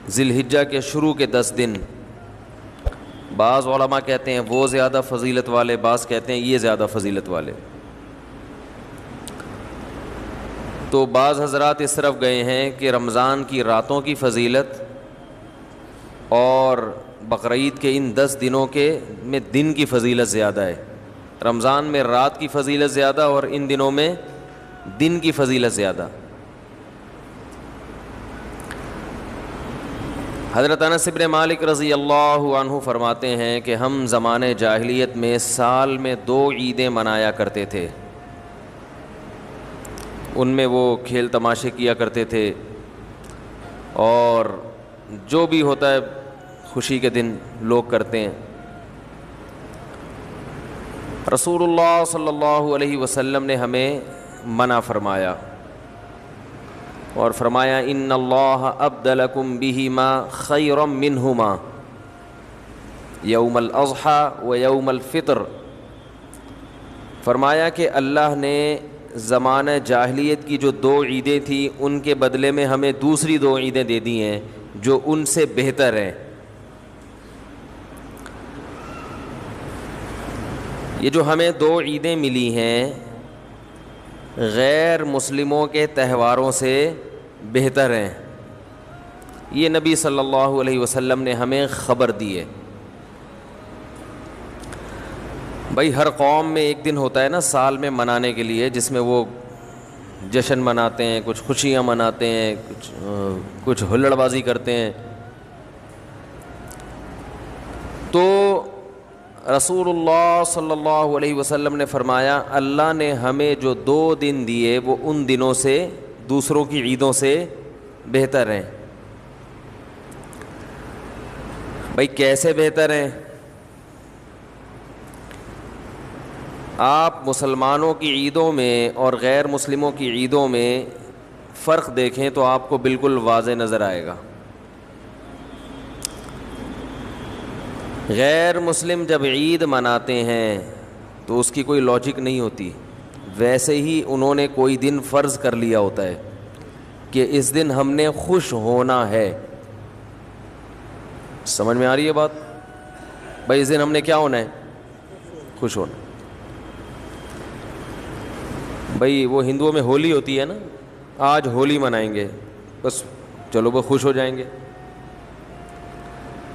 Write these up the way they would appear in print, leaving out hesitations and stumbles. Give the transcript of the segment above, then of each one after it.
ذی الحجہ کے شروع کے 10 دن، بعض علماء کہتے ہیں وہ زیادہ فضیلت والے، بعض کہتے ہیں یہ زیادہ فضیلت والے. تو بعض حضرات اس طرف گئے ہیں کہ رمضان کی راتوں کی فضیلت اور بقرعید کے ان 10 دنوں کے میں دن کی فضیلت زیادہ ہے. رمضان میں رات کی فضیلت زیادہ اور ان دنوں میں دن کی فضیلت زیادہ. حضرت انس بن مالک رضی اللہ عنہ فرماتے ہیں کہ ہم زمانے جاہلیت میں سال میں 2 عیدیں منایا کرتے تھے. ان میں وہ کھیل تماشے کیا کرتے تھے اور جو بھی ہوتا ہے خوشی کے دن لوگ کرتے ہیں. رسول اللہ صلی اللہ علیہ وسلم نے ہمیں منع فرمایا اور فرمایا ان اللہ ابدلکم بہما خیرا منہما یوم الاضحی و یوم الفطر. فرمایا کہ اللہ نے زمانہ جاہلیت کی جو 2 عیدیں تھیں ان کے بدلے میں ہمیں دوسری 2 عیدیں دے دی ہیں جو ان سے بہتر ہیں. یہ جو ہمیں 2 عیدیں ملی ہیں غیر مسلموں کے تہواروں سے بہتر ہیں. یہ نبی صلی اللہ علیہ وسلم نے ہمیں خبر دی ہے. بھائی ہر قوم میں ایک دن ہوتا ہے نا سال میں منانے کے لیے جس میں وہ جشن مناتے ہیں، کچھ خوشیاں مناتے ہیں، کچھ ہلڑ بازی کرتے ہیں. تو رسول اللہ صلی اللہ علیہ وسلم نے فرمایا اللہ نے ہمیں جو 2 دن دیے وہ ان دنوں سے دوسروں کی عیدوں سے بہتر ہیں. بھائی کیسے بہتر ہیں؟ آپ مسلمانوں کی عیدوں میں اور غیر مسلموں کی عیدوں میں فرق دیکھیں تو آپ کو بالکل واضح نظر آئے گا. غیر مسلم جب عید مناتے ہیں تو اس کی کوئی لاجک نہیں ہوتی. ویسے ہی انہوں نے کوئی دن فرض کر لیا ہوتا ہے کہ اس دن ہم نے خوش ہونا ہے. سمجھ میں آ رہی ہے بات؟ بھائی اس دن ہم نے کیا ہونا ہے؟ خوش ہونا. بھائی وہ ہندوؤں میں ہولی ہوتی ہے نا، آج ہولی منائیں گے، بس چلو وہ خوش ہو جائیں گے.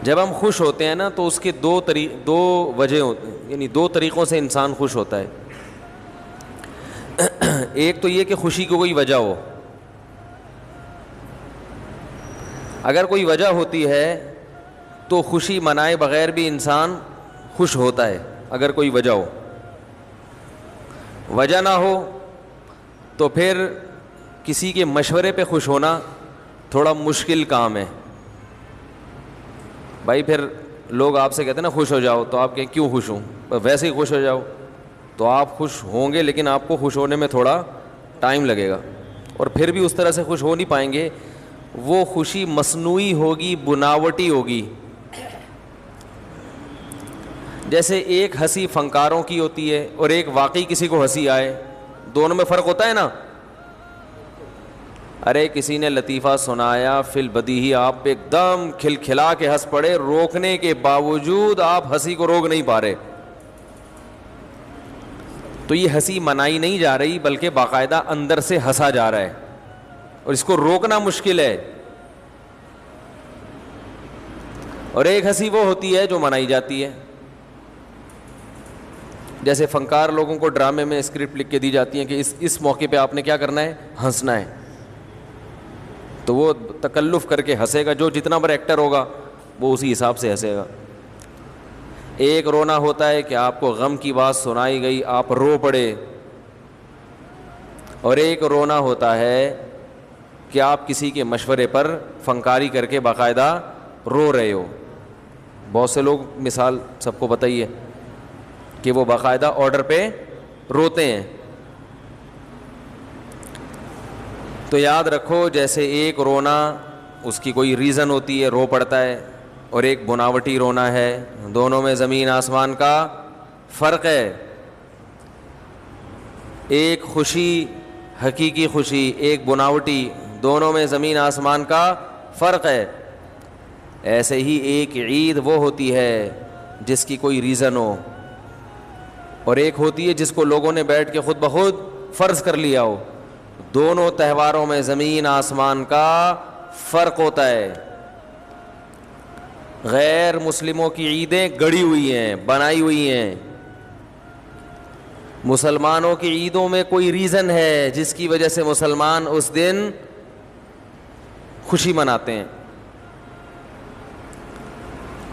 جب ہم خوش ہوتے ہیں نا تو اس کے 2 وجہ ہوتے ہیں، یعنی 2 طریقوں سے انسان خوش ہوتا ہے. ایک تو یہ کہ خوشی کی کوئی وجہ ہو. اگر کوئی وجہ ہوتی ہے تو خوشی منائے بغیر بھی انسان خوش ہوتا ہے اگر کوئی وجہ ہو. وجہ نہ ہو تو پھر کسی کے مشورے پہ خوش ہونا تھوڑا مشکل کام ہے. بھائی پھر لوگ آپ سے کہتے ہیں نا خوش ہو جاؤ تو آپ کہیں کیوں خوش ہوں، ویسے ہی خوش ہو جاؤ. تو آپ خوش ہوں گے لیکن آپ کو خوش ہونے میں تھوڑا ٹائم لگے گا اور پھر بھی اس طرح سے خوش ہو نہیں پائیں گے. وہ خوشی مصنوعی ہوگی، بناوٹی ہوگی. جیسے ایک ہنسی فنکاروں کی ہوتی ہے اور ایک واقعی کسی کو ہنسی آئے، دونوں میں فرق ہوتا ہے نا. ارے کسی نے لطیفہ سنایا فی البدیہی، آپ ایک دم کھلکھلا کے ہنس پڑے، روکنے کے باوجود آپ ہنسی کو روک نہیں پا رہے. تو یہ ہنسی منائی نہیں جا رہی بلکہ باقاعدہ اندر سے ہنسا جا رہا ہے اور اس کو روکنا مشکل ہے. اور ایک ہنسی وہ ہوتی ہے جو منائی جاتی ہے. جیسے فنکار لوگوں کو ڈرامے میں اسکرپٹ لکھ کے دی جاتی ہیں کہ اس موقع پہ آپ نے کیا کرنا ہے، ہنسنا ہے. تو وہ تکلف کر کے ہنسے گا، جو جتنا بڑا ایکٹر ہوگا وہ اسی حساب سے ہنسے گا. ایک رونا ہوتا ہے کہ آپ کو غم کی بات سنائی گئی، آپ رو پڑے. اور ایک رونا ہوتا ہے کہ آپ کسی کے مشورے پر فنکاری کر کے باقاعدہ رو رہے ہو. بہت سے لوگ مثال سب کو پتہ ہی ہے کہ وہ باقاعدہ آرڈر پہ روتے ہیں. تو یاد رکھو جیسے ایک رونا اس کی کوئی ریزن ہوتی ہے، رو پڑتا ہے، اور ایک بناوٹی رونا ہے. دونوں میں زمین آسمان کا فرق ہے. ایک خوشی حقیقی خوشی، ایک بناوٹی، دونوں میں زمین آسمان کا فرق ہے. ایسے ہی ایک عید وہ ہوتی ہے جس کی کوئی ریزن ہو، اور ایک ہوتی ہے جس کو لوگوں نے بیٹھ کے خود بخود فرض کر لیا ہو. دونوں تہواروں میں زمین آسمان کا فرق ہوتا ہے. غیر مسلموں کی عیدیں گڑی ہوئی ہیں، بنائی ہوئی ہیں. مسلمانوں کی عیدوں میں کوئی ریزن ہے جس کی وجہ سے مسلمان اس دن خوشی مناتے ہیں.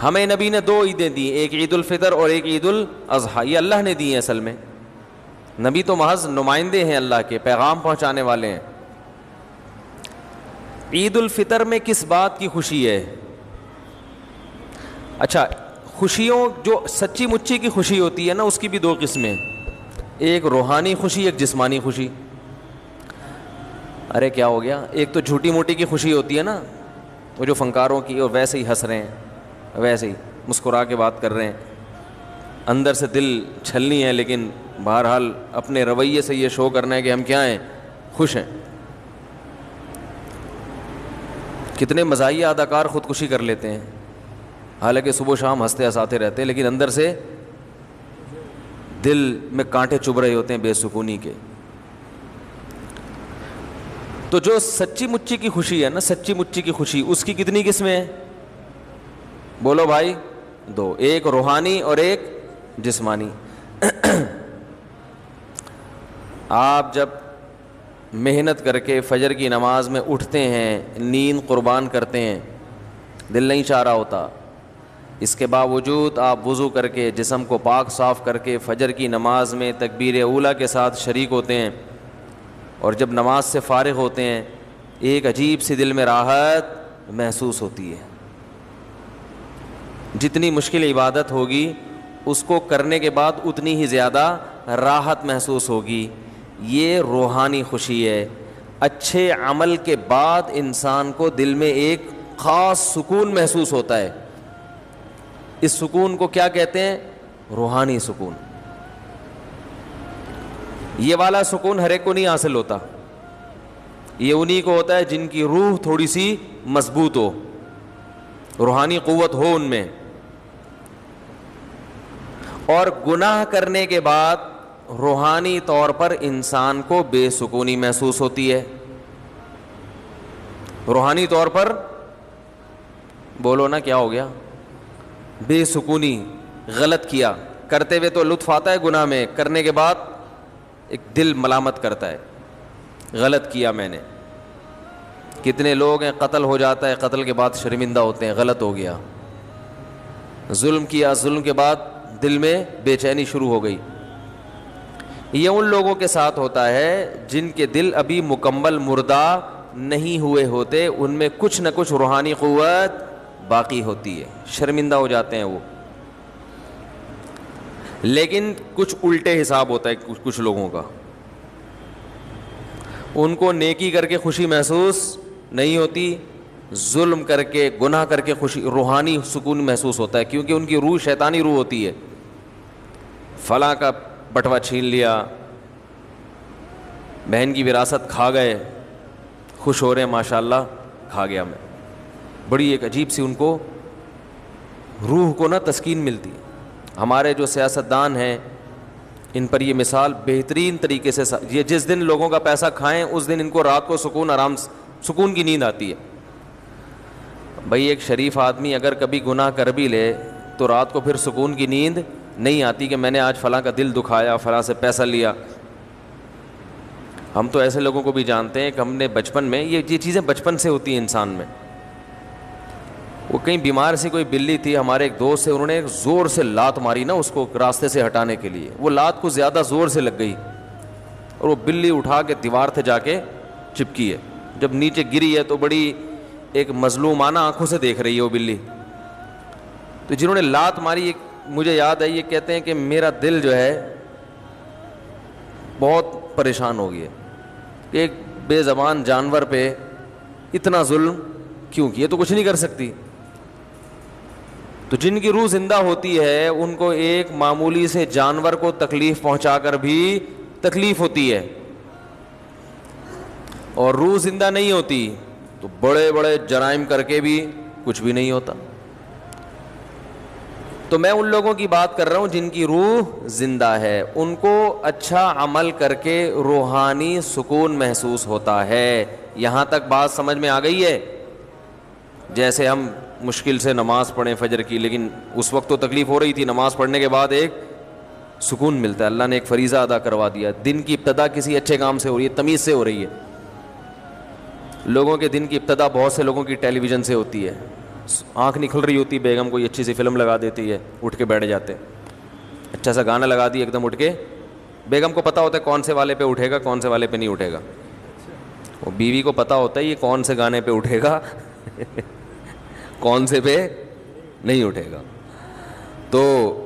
ہمیں نبی نے 2 عیدیں دی، ایک عید الفطر اور ایک عید الاضحیٰ. یہ اللہ نے دی ہیں. اصل میں نبی تو محض نمائندے ہیں، اللہ کے پیغام پہنچانے والے ہیں. عید الفطر میں کس بات کی خوشی ہے؟ اچھا، خوشیوں جو سچی مچی کی خوشی ہوتی ہے نا، اس کی بھی 2 قسمیں، ایک روحانی خوشی، ایک جسمانی خوشی. ارے کیا ہو گیا؟ ایک تو جھوٹی موٹی کی خوشی ہوتی ہے نا، وہ جو فنکاروں کی، اور ویسے ہی ہنس رہے ہیں، ویسے ہی مسکرا کے بات کر رہے ہیں، اندر سے دل چھلنی ہے، لیکن بہرحال اپنے رویے سے یہ شو کرنا ہے کہ ہم کیا ہیں، خوش ہیں. کتنے مزاحیہ اداکار خودکشی کر لیتے ہیں، حالانکہ صبح و شام ہنستے ہنساتے رہتے ہیں، لیکن اندر سے دل میں کانٹے چبھ رہے ہوتے ہیں بے سکونی کے. تو جو سچی مچی کی خوشی ہے نا، سچی مچی کی خوشی، اس کی کتنی قسمیں ہیں؟ بولو بھائی. 2، ایک روحانی اور ایک جسمانی. آپ جب محنت کر کے فجر کی نماز میں اٹھتے ہیں، نیند قربان کرتے ہیں، دل نہیں چاہ رہا ہوتا، اس کے باوجود آپ وضو کر کے جسم کو پاک صاف کر کے فجر کی نماز میں تکبیر اولیٰ کے ساتھ شریک ہوتے ہیں، اور جب نماز سے فارغ ہوتے ہیں ایک عجیب سی دل میں راحت محسوس ہوتی ہے. جتنی مشکل عبادت ہوگی اس کو کرنے کے بعد اتنی ہی زیادہ راحت محسوس ہوگی. یہ روحانی خوشی ہے. اچھے عمل کے بعد انسان کو دل میں ایک خاص سکون محسوس ہوتا ہے. اس سکون کو کیا کہتے ہیں؟ روحانی سکون. یہ والا سکون ہر ایک کو نہیں حاصل ہوتا، یہ انہی کو ہوتا ہے جن کی روح تھوڑی سی مضبوط ہو، روحانی قوت ہو ان میں. اور گناہ کرنے کے بعد روحانی طور پر انسان کو بے سکونی محسوس ہوتی ہے. روحانی طور پر بولو نا، کیا ہو گیا؟ بے سکونی. غلط کیا، کرتے ہوئے تو لطف آتا ہے گناہ میں، کرنے کے بعد ایک دل ملامت کرتا ہے، غلط کیا میں نے. کتنے لوگ ہیں قتل ہو جاتا ہے، قتل کے بعد شرمندہ ہوتے ہیں، غلط ہو گیا. ظلم کیا، ظلم کے بعد دل میں بے چینی شروع ہو گئی. یہ ان لوگوں کے ساتھ ہوتا ہے جن کے دل ابھی مکمل مردہ نہیں ہوئے ہوتے، ان میں کچھ نہ کچھ روحانی قوت باقی ہوتی ہے، شرمندہ ہو جاتے ہیں وہ. لیکن کچھ الٹے حساب ہوتا ہے کچھ لوگوں کا، ان کو نیکی کر کے خوشی محسوس نہیں ہوتی، ظلم کر کے گناہ کر کے خوشی، روحانی سکون محسوس ہوتا ہے، کیونکہ ان کی روح شیطانی روح ہوتی ہے. فلاں کا بٹوا چھین لیا، بہن کی وراثت کھا گئے، خوش ہو رہے ہیں ماشاءاللہ، کھا گیا میں. بڑی ایک عجیب سی ان کو روح کو نا تسکین ملتی. ہمارے جو سیاستدان ہیں ان پر یہ مثال بہترین طریقے سے، یہ جس دن لوگوں کا پیسہ کھائیں اس دن ان کو رات کو سکون کی نیند آتی ہے. بھائی ایک شریف آدمی اگر کبھی گناہ کر بھی لے تو رات کو پھر سکون کی نیند نہیں آتی کہ میں نے آج فلاں کا دل دکھایا، فلاں سے پیسہ لیا. ہم تو ایسے لوگوں کو بھی جانتے ہیں کہ ہم نے بچپن میں یہ چیزیں بچپن سے ہوتی ہیں انسان میں. وہ کہیں بیمار سی کوئی بلی تھی، ہمارے ایک دوست سے، انہوں نے ایک زور سے لات ماری نا اس کو راستے سے ہٹانے کے لیے، وہ لات کو زیادہ زور سے لگ گئی اور وہ بلی اٹھا کے دیوار تھے جا کے چپکی ہے. جب نیچے گری ہے تو بڑی ایک مظلومانہ آنکھوں سے دیکھ رہی ہے وہ بلی. تو جنہوں نے لات ماری، مجھے یاد ہے، یہ کہتے ہیں کہ میرا دل جو ہے بہت پریشان ہو گیا کہ ایک بے زبان جانور پہ اتنا ظلم کیوں کیا، تو کچھ نہیں کر سکتی. تو جن کی روح زندہ ہوتی ہے ان کو ایک معمولی سے جانور کو تکلیف پہنچا کر بھی تکلیف ہوتی ہے، اور روح زندہ نہیں ہوتی تو بڑے بڑے جرائم کر کے بھی کچھ بھی نہیں ہوتا. تو میں ان لوگوں کی بات کر رہا ہوں جن کی روح زندہ ہے, ان کو اچھا عمل کر کے روحانی سکون محسوس ہوتا ہے. یہاں تک بات سمجھ میں آ گئی ہے؟ جیسے ہم مشکل سے نماز پڑھیں فجر کی, لیکن اس وقت تو تکلیف ہو رہی تھی, نماز پڑھنے کے بعد ایک سکون ملتا ہے, اللہ نے ایک فریضہ ادا کروا دیا. دن کی ابتدا کسی اچھے کام سے ہو رہی ہے, تمیز سے ہو رہی ہے. لوگوں کے دن کی ابتدا بہت سے لوگوں کی ٹیلی ویژن سے ہوتی ہے. آنکھ نکل رہی ہوتی, بیگم کوئی اچھی سی فلم لگا دیتی ہے, اٹھ کے بیٹھ جاتے, اچھا سا گانا لگا دی ایک دم اٹھ کے. بیگم کو پتہ ہوتا ہے کون سے والے پہ اٹھے گا, کون سے والے پہ نہیں اٹھے گا. وہ بیوی کو پتہ ہوتا ہے یہ کون سے گانے پہ اٹھے گا کون سے پہ نہیں اٹھے گا. تو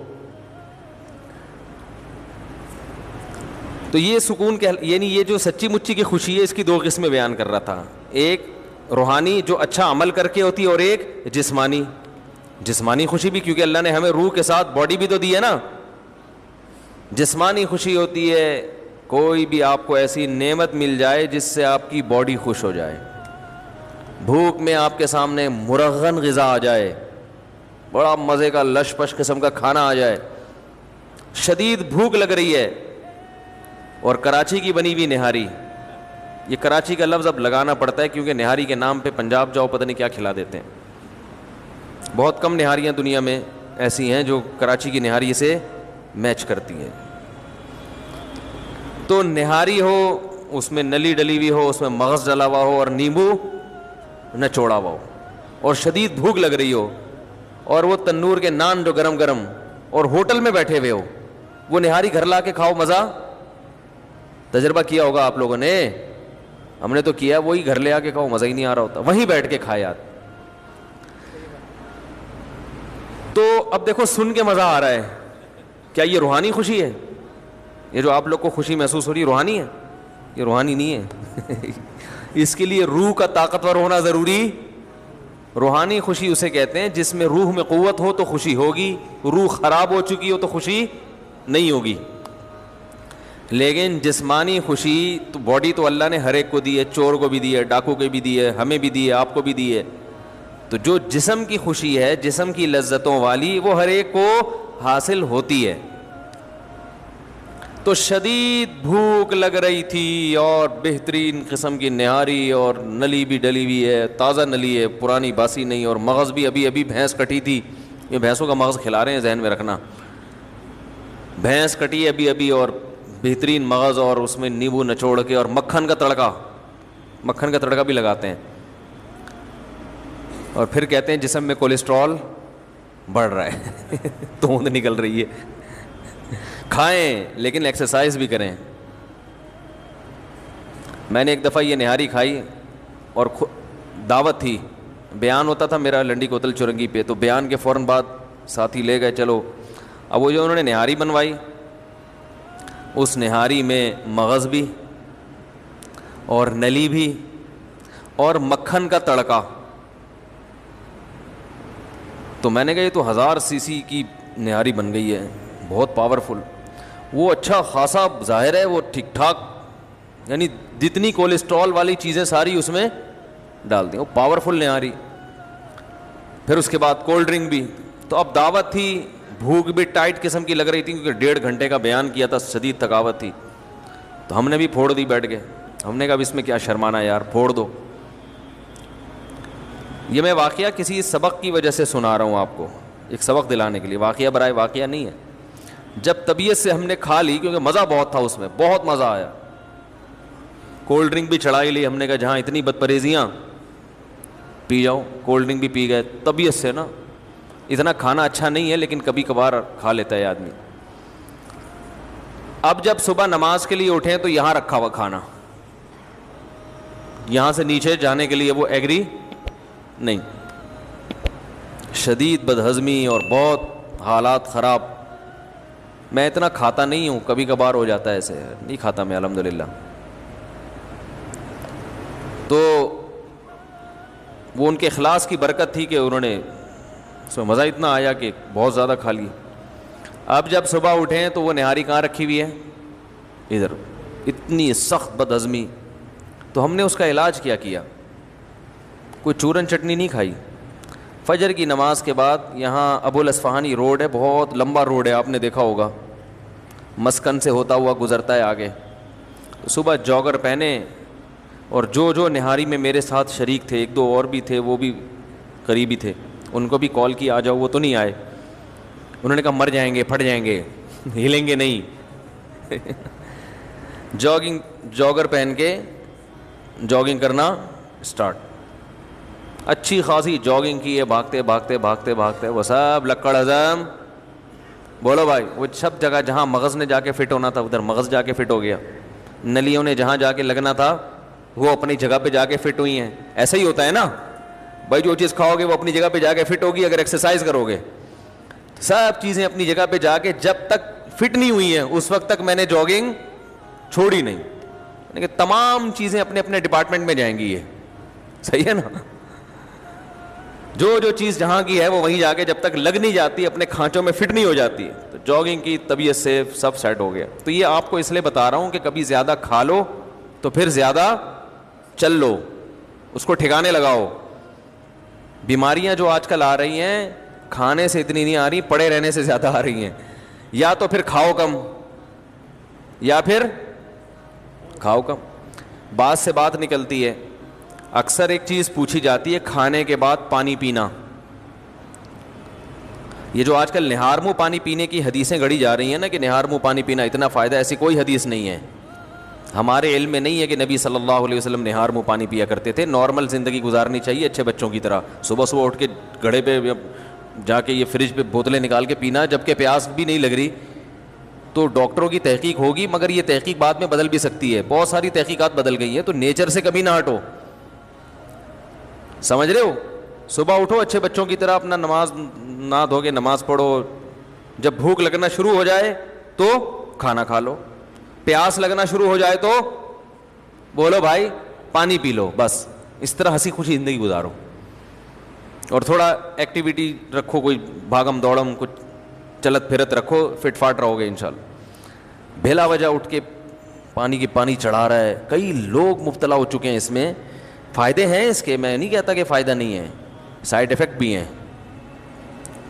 یہ سکون کے, یعنی یہ جو سچی مچی کی خوشی ہے, اس کی دو قسمیں بیان کر رہا تھا. ایک روحانی جو اچھا عمل کر کے ہوتی ہے, اور ایک جسمانی خوشی بھی, کیونکہ اللہ نے ہمیں روح کے ساتھ باڈی بھی تو دی ہے نا. جسمانی خوشی ہوتی ہے کوئی بھی آپ کو ایسی نعمت مل جائے جس سے آپ کی باڈی خوش ہو جائے. بھوک میں آپ کے سامنے مرغن غذا آ جائے, بڑا مزے کا لش پش قسم کا کھانا آ جائے, شدید بھوک لگ رہی ہے, اور کراچی کی بنی ہوئی نہاری. یہ کراچی کا لفظ اب لگانا پڑتا ہے کیونکہ نہاری کے نام پہ پنجاب جاؤ پتہ نہیں کیا کھلا دیتے ہیں. بہت کم نہاریاں دنیا میں ایسی ہیں جو کراچی کی نہاری سے میچ کرتی ہیں. تو نہاری ہو, اس میں نلی ڈلی ہوئی ہو, اس میں مغز ڈلا ہوا ہو اور نیمبو نچوڑا ہوا ہو, اور شدید بھوک لگ رہی ہو, اور وہ تنور کے نان جو گرم گرم, اور ہوٹل میں بیٹھے ہوئے ہو, وہ نہاری گھر لا کے کھاؤ, مزہ. تجربہ کیا ہوگا آپ لوگوں نے, ہم نے تو کیا, وہی گھر لے آ کے کھاؤ, مزہ ہی نہیں آ رہا ہوتا, وہیں بیٹھ کے کھائے یار. تو اب دیکھو سن کے مزہ آ رہا ہے, کیا یہ روحانی خوشی ہے؟ یہ جو آپ لوگ کو خوشی محسوس ہو رہی ہے روحانی ہے؟ یہ روحانی نہیں ہے اس کے لیے روح کا طاقتور ہونا ضروری. روحانی خوشی اسے کہتے ہیں جس میں روح میں قوت ہو تو خوشی ہوگی, روح خراب ہو چکی ہو تو خوشی نہیں ہوگی. لیکن جسمانی خوشی تو باڈی تو اللہ نے ہر ایک کو دی ہے, چور کو بھی دی ہے, ڈاکو کو بھی دی ہے, ہمیں بھی دی ہے, آپ کو بھی دی ہے. تو جو جسم کی خوشی ہے, جسم کی لذتوں والی, وہ ہر ایک کو حاصل ہوتی ہے. تو شدید بھوک لگ رہی تھی, اور بہترین قسم کی نہاری, اور نلی بھی ڈلی ہوئی ہے, تازہ نلی ہے, پرانی باسی نہیں, اور مغز بھی ابھی بھینس کٹی تھی. یہ بھینسوں کا مغز کھلا رہے ہیں, ذہن میں رکھنا, بھینس کٹی ابھی, اور بہترین مغز, اور اس میں نیمبو نچوڑ کے, اور مکھن کا تڑکا بھی لگاتے ہیں, اور پھر کہتے ہیں جسم میں کولیسٹرول بڑھ رہا ہے توند نکل رہی ہے. کھائیں لیکن ایکسرسائز بھی کریں. میں نے ایک دفعہ یہ نہاری کھائی, اور دعوت تھی, بیان ہوتا تھا میرا لنڈی کوتل چورنگی پہ, تو بیان کے فوراً بعد ساتھی لے گئے, چلو. اب وہ جو انہوں نے نہاری بنوائی, اس نہاری میں مغز بھی, اور نلی بھی, اور مکھن کا تڑکا. تو میں نے کہا یہ تو 1000 cc کی نہاری بن گئی ہے, بہت پاورفل. وہ اچھا خاصا ظاہر ہے وہ ٹھیک ٹھاک, یعنی جتنی کولیسٹرول والی چیزیں ساری اس میں ڈال دیں, وہ پاورفل نہاری. پھر اس کے بعد کولڈ ڈرنک بھی. تو اب دعوت تھی, بھوک بھی ٹائٹ قسم کی لگ رہی تھی کیونکہ 1.5 گھنٹے کا بیان کیا تھا, شدید تھکاوٹ تھی. تو ہم نے بھی پھوڑ دی بیٹھ کے. ہم نے کہا اب اس میں کیا شرمانا یار, پھوڑ دو. یہ میں واقعہ کسی سبق کی وجہ سے سنا رہا ہوں آپ کو, ایک سبق دلانے کے لیے, واقعہ برائے واقعہ نہیں ہے. جب طبیعت سے ہم نے کھا لی, کیونکہ مزہ بہت تھا اس میں, بہت مزہ آیا, کولڈ ڈرنک بھی چڑھائی لی. ہم نے کہا جہاں اتنی بدپریزیاں, پی جاؤ. کولڈ ڈرنک بھی پی گئے طبیعت سے نا. اتنا کھانا اچھا نہیں ہے لیکن کبھی کبھار کھا لیتا ہے آدمی. اب جب صبح نماز کے لیے اٹھیں تو یہاں رکھا ہوا کھانا, یہاں سے نیچے جانے کے لیے وہ ایگری نہیں, شدید بدہضمی اور بہت حالات خراب. میں اتنا کھاتا نہیں ہوں, کبھی کبھار ہو جاتا ہے, ایسے نہیں کھاتا میں الحمدللہ. تو وہ ان کے اخلاص کی برکت تھی کہ انہوں نے, اس میں مزہ اتنا آیا کہ بہت زیادہ کھا لی. اب جب صبح اٹھیں تو وہ نہاری کہاں رکھی ہوئی ہے, ادھر. اتنی سخت بدہضمی. تو ہم نے اس کا علاج کیا, کوئی چورن چٹنی نہیں کھائی, فجر کی نماز کے بعد یہاں ابو الاصفہانی روڈ ہے، بہت لمبا روڈ ہے، آپ نے دیکھا ہوگا، مسکن سے ہوتا ہوا گزرتا ہے آگے. صبح جاگر پہنے اور جو نہاری میں میرے ساتھ شریک تھے، ایک دو اور بھی تھے، وہ بھی قریبی تھے، ان کو بھی کال کی آ جاؤ، وہ تو نہیں آئے. انہوں نے کہا مر جائیں گے، پھٹ جائیں گے، ہلیں گے نہیں. جاگر پہن کے جاگنگ کرنا اسٹارٹ. اچھی خاصی جاگنگ کی ہے، بھاگتے بھاگتے بھاگتے بھاگتے، وہ سب لکڑ ہضم، بولو بھائی، وہ سب جگہ جہاں مغز نے جا کے فٹ ہونا تھا ادھر مغز جا کے فٹ ہو گیا، نلیوں نے جہاں جا کے لگنا تھا وہ اپنی جگہ پہ جا کے فٹ ہوئی ہیں. ایسا ہی ہوتا ہے نا بھائی، جو چیز کھاؤ گے وہ اپنی جگہ پہ جا کے فٹ ہوگی. اگر ایکسرسائز کرو گے سب چیزیں اپنی جگہ پہ جا کے جب تک فٹ نہیں ہوئی ہیں اس وقت تک میں نے جاگنگ چھوڑی نہیں. یعنی کہ تمام چیزیں اپنے اپنے ڈپارٹمنٹ میں جائیں گی. یہ صحیح ہے نا؟ جو چیز جہاں کی ہے وہ وہیں جا کے جب تک لگ نہیں جاتی، اپنے کھانچوں میں فٹ نہیں ہو جاتی. تو جاگنگ کی طبیعت سے سب سیٹ ہو گیا. تو یہ آپ کو اس لیے بتا رہا ہوں کہ کبھی زیادہ کھا لو تو پھر زیادہ چل لو، اس کو ٹھکانے لگاؤ. بیماریاں جو آج کل آ رہی ہیں کھانے سے اتنی نہیں آ رہی، پڑے رہنے سے زیادہ آ رہی ہیں. یا تو پھر کھاؤ کم یا پھر کھاؤ کم. بات سے بات نکلتی ہے. اکثر ایک چیز پوچھی جاتی ہے کھانے کے بعد پانی پینا. یہ جو آج کل نہار منہ پانی پینے کی حدیثیں گڑھی جا رہی ہیں نا کہ نہار منہ پانی پینا اتنا فائدہ، ایسی کوئی حدیث نہیں ہے. ہمارے علم میں نہیں ہے کہ نبی صلی اللہ علیہ وسلم نہار منہ پانی پیا کرتے تھے. نارمل زندگی گزارنی چاہیے اچھے بچوں کی طرح. صبح صبح اٹھ کے گھڑے پہ جا کے یہ فریج پہ بوتلیں نکال کے پینا جبکہ پیاس بھی نہیں لگ رہی. تو ڈاکٹروں کی تحقیق ہوگی، مگر یہ تحقیق بعد میں بدل بھی سکتی ہے. بہت ساری تحقیقات بدل گئی ہیں. تو نیچر سے کبھی نہ ہٹو، سمجھ رہے ہو؟ صبح اٹھو اچھے بچوں کی طرح، اپنا نماز نہ دھو کے نماز پڑھو. جب بھوک لگنا شروع ہو جائے تو کھانا کھا لو. پیاس لگنا شروع ہو جائے تو بولو بھائی پانی پی لو. بس اس طرح ہنسی خوشی زندگی گزارو اور تھوڑا ایکٹیویٹی رکھو، کوئی بھاگم دوڑم، کچھ چلت پھرت رکھو، فٹ فاٹ رہو گے انشاءاللہ. بھلا وجہ اٹھ کے پانی چڑھا رہا ہے. کئی لوگ مبتلا ہو چکے ہیں اس میں. فائدے ہیں اس کے، میں نہیں کہتا کہ فائدہ نہیں ہے، سائیڈ افیکٹ بھی ہیں.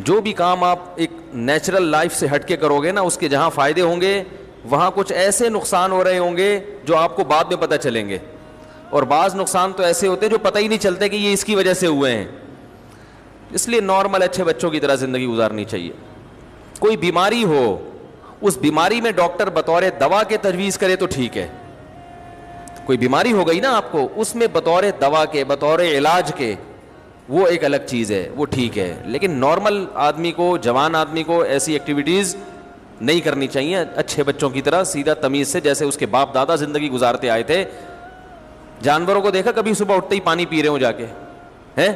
جو بھی کام آپ ایک نیچرل لائف سے ہٹ کے کرو گے نا، اس کے جہاں فائدے ہوں گے وہاں کچھ ایسے نقصان ہو رہے ہوں گے جو آپ کو بعد میں پتہ چلیں گے. اور بعض نقصان تو ایسے ہوتے ہیں جو پتہ ہی نہیں چلتے کہ یہ اس کی وجہ سے ہوئے ہیں. اس لیے نارمل اچھے بچوں کی طرح زندگی گزارنی چاہیے. کوئی بیماری ہو، اس بیماری میں ڈاکٹر بطور دوا کے تجویز کرے تو ٹھیک ہے. کوئی بیماری ہو گئی نا آپ کو، اس میں بطور دوا کے، بطور علاج کے، وہ ایک الگ چیز ہے، وہ ٹھیک ہے. لیکن نارمل آدمی کو، جوان آدمی کو ایسی ایکٹیویٹیز نہیں کرنی چاہیے. اچھے بچوں کی طرح سیدھا تمیز سے، جیسے اس کے باپ دادا زندگی گزارتے آئے تھے. جانوروں کو دیکھا کبھی صبح اٹھتے ہی پانی پی رہے ہوں جا کے؟ ہیں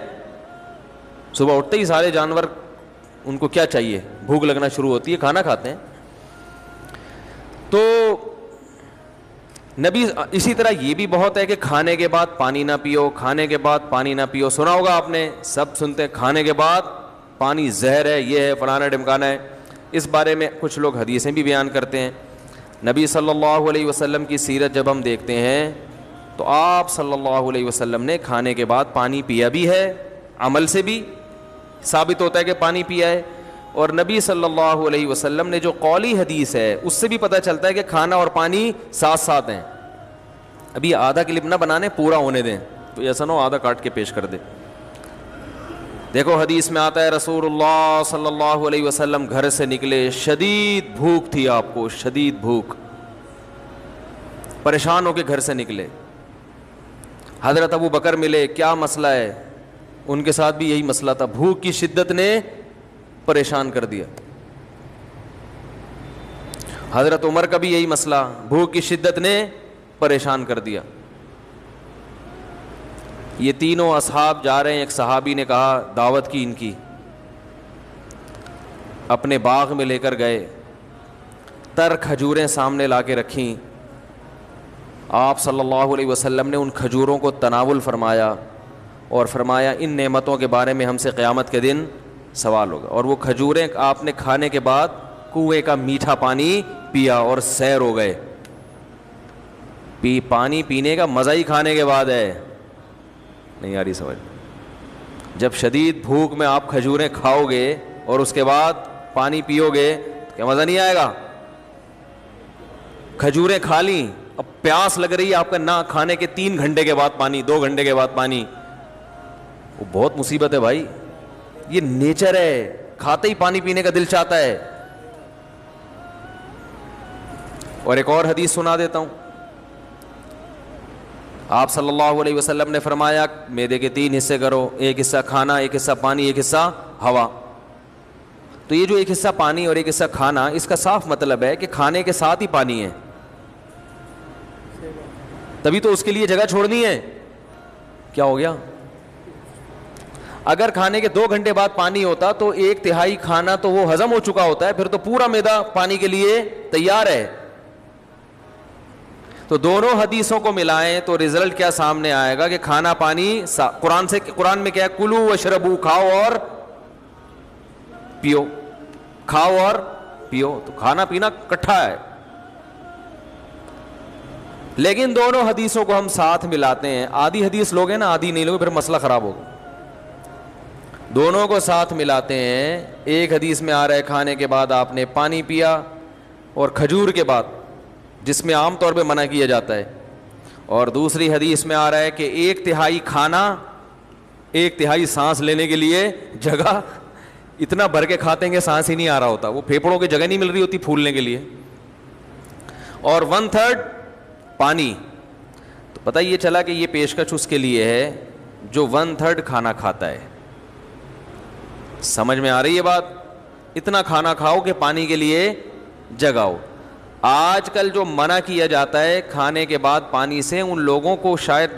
صبح اٹھتے ہی سارے جانور، ان کو کیا چاہیے؟ بھوک لگنا شروع ہوتی ہے، کھانا کھاتے ہیں. تو نبی اسی طرح یہ بھی بہت ہے کہ کھانے کے بعد پانی نہ پیو، کھانے کے بعد پانی نہ پیو. سنا ہوگا آپ نے، سب سنتے ہیں کھانے کے بعد پانی زہر ہے، یہ ہے، فلانا ڈمکانا ہے. اس بارے میں کچھ لوگ حدیثیں بھی بیان کرتے ہیں. نبی صلی اللہ علیہ وسلم کی سیرت جب ہم دیکھتے ہیں تو آپ صلی اللہ علیہ وسلم نے کھانے کے بعد پانی پیا بھی ہے، عمل سے بھی ثابت ہوتا ہے کہ پانی پیا ہے. اور نبی صلی اللہ علیہ وسلم نے جو قولی حدیث ہے اس سے بھی پتہ چلتا ہے کہ کھانا اور پانی ساتھ ساتھ ہیں. ابھی آدھا کلپ نہ بنانے، پورا ہونے دیں، تو ایسا نہ ہو آدھا کاٹ کے پیش کر دے. دیکھو حدیث میں آتا ہے رسول اللہ صلی اللہ علیہ وسلم گھر سے نکلے، شدید بھوک تھی آپ کو، شدید بھوک، پریشان ہو کے گھر سے نکلے. حضرت ابو بکر ملے، کیا مسئلہ ہے؟ ان کے ساتھ بھی یہی مسئلہ تھا، بھوک کی شدت نے پریشان کر دیا. حضرت عمر کا بھی یہی مسئلہ، بھوک کی شدت نے پریشان کر دیا. یہ تینوں اصحاب جا رہے ہیں. ایک صحابی نے کہا، دعوت کی ان کی، اپنے باغ میں لے کر گئے، تر کھجوریں سامنے لا کے رکھیں. آپ صلی اللہ علیہ وسلم نے ان کھجوروں کو تناول فرمایا اور فرمایا ان نعمتوں کے بارے میں ہم سے قیامت کے دن سوال ہوگا. اور وہ کھجوریں آپ نے کھانے کے بعد کنویں کا میٹھا پانی پیا اور سیر ہو گئے. پانی پینے کا مزہ ہی کھانے کے بعد ہے. نہیں آ رہی سمجھ؟ جب شدید بھوک میں آپ کھجوریں کھاؤ گے اور اس کے بعد پانی پیو گے تو کیا مزہ نہیں آئے گا؟ کھجوریں کھا لیں، اب پیاس لگ رہی ہے آپ کا، نہ کھانے کے 3 گھنٹے کے بعد پانی، 2 گھنٹے کے بعد پانی، وہ بہت مصیبت ہے بھائی. یہ نیچر ہے، کھاتے ہی پانی پینے کا دل چاہتا ہے. اور ایک اور حدیث سنا دیتا ہوں. آپ صلی اللہ علیہ وسلم نے فرمایا معدے کے 3 حصے کرو، ایک حصہ کھانا، ایک حصہ پانی، ایک حصہ ہوا. تو یہ جو ایک حصہ پانی اور ایک حصہ کھانا، اس کا صاف مطلب ہے کہ کھانے کے ساتھ ہی پانی ہے، تبھی تو اس کے لیے جگہ چھوڑنی ہے. کیا ہو گیا؟ اگر کھانے کے 2 گھنٹے بعد پانی ہوتا تو 1/3 کھانا تو وہ ہضم ہو چکا ہوتا ہے، پھر تو پورا معدہ پانی کے لیے تیار ہے. تو دونوں حدیثوں کو ملائیں تو رزلٹ کیا سامنے آئے گا کہ کھانا پانی قرآن میں کیا ہے؟ کلو واشربو، کھاؤ اور پیو، کھاؤ اور پیو. تو کھانا پینا کٹھا ہے. لیکن دونوں حدیثوں کو ہم ساتھ ملاتے ہیں. آدھی حدیث لوگ ہیں نا، آدھی نہیں لوگ، پھر مسئلہ خراب ہوگا. دونوں کو ساتھ ملاتے ہیں. ایک حدیث میں آ رہا ہے کھانے کے بعد آپ نے پانی پیا، اور کھجور کے بعد، جس میں عام طور پہ منع کیا جاتا ہے. اور دوسری حدیث میں آ رہا ہے کہ 1/3 کھانا، 1/3 سانس لینے کے لیے جگہ. اتنا بھر کے کھاتے ہیں کہ سانس ہی نہیں آ رہا ہوتا، وہ پھیپھڑوں کی جگہ نہیں مل رہی ہوتی پھولنے کے لیے. اور 1/3 پانی. تو پتہ یہ چلا کہ یہ پیشکش اس کے لیے ہے جو 1/3 کھانا کھاتا ہے. سمجھ میں آ رہی ہے بات؟ اتنا کھانا کھاؤ کہ پانی کے لیے جگہ ہو. آج کل جو منع کیا جاتا ہے کھانے کے بعد پانی سے، ان لوگوں کو شاید